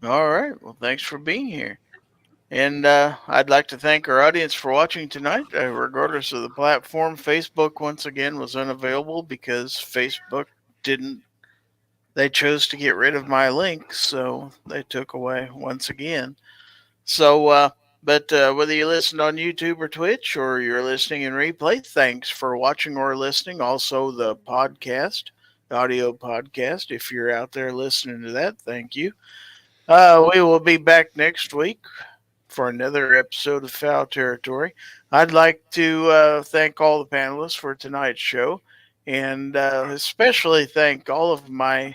[SPEAKER 1] All right. Well, thanks for being here. And I'd like to thank our audience for watching tonight. Regardless of the platform, Facebook once again was unavailable because Facebook they chose to get rid of my link, so they took away once again. So, but whether you listened on YouTube or Twitch or you're listening in replay, thanks for watching or listening. Also, the podcast, the audio podcast, if you're out there listening to that, thank you. We will be back next week for another episode of Fowl Territory. I'd like to thank all the panelists for tonight's show, and especially thank all of my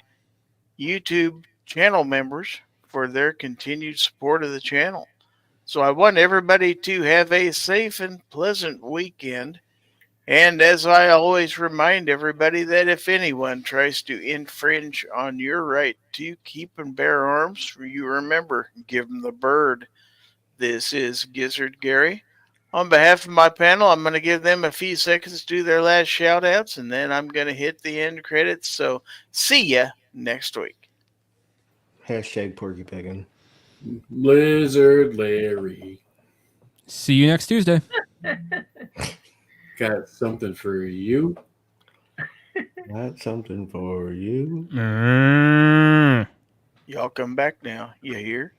[SPEAKER 1] YouTube channel members for their continued support of the channel. So I want everybody to have a safe and pleasant weekend. And as I always remind everybody, that if anyone tries to infringe on your right to keep and bear arms, you remember, give them the bird. This is Gizzard Gary. On behalf of my panel, I'm going to give them a few seconds to do their last shout outs, and then I'm going to hit the end credits. So see ya next week.
[SPEAKER 2] Hashtag Porky Piggin.
[SPEAKER 3] Lizard Larry.
[SPEAKER 8] See you next Tuesday.
[SPEAKER 3] Got something for you.
[SPEAKER 2] Got something for you.
[SPEAKER 1] Y'all come back now. You hear?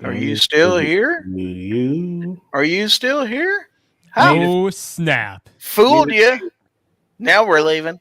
[SPEAKER 1] Are you still here?
[SPEAKER 2] You.
[SPEAKER 1] Are you still here? How?
[SPEAKER 8] Oh, snap.
[SPEAKER 1] Fooled you. Now we're leaving.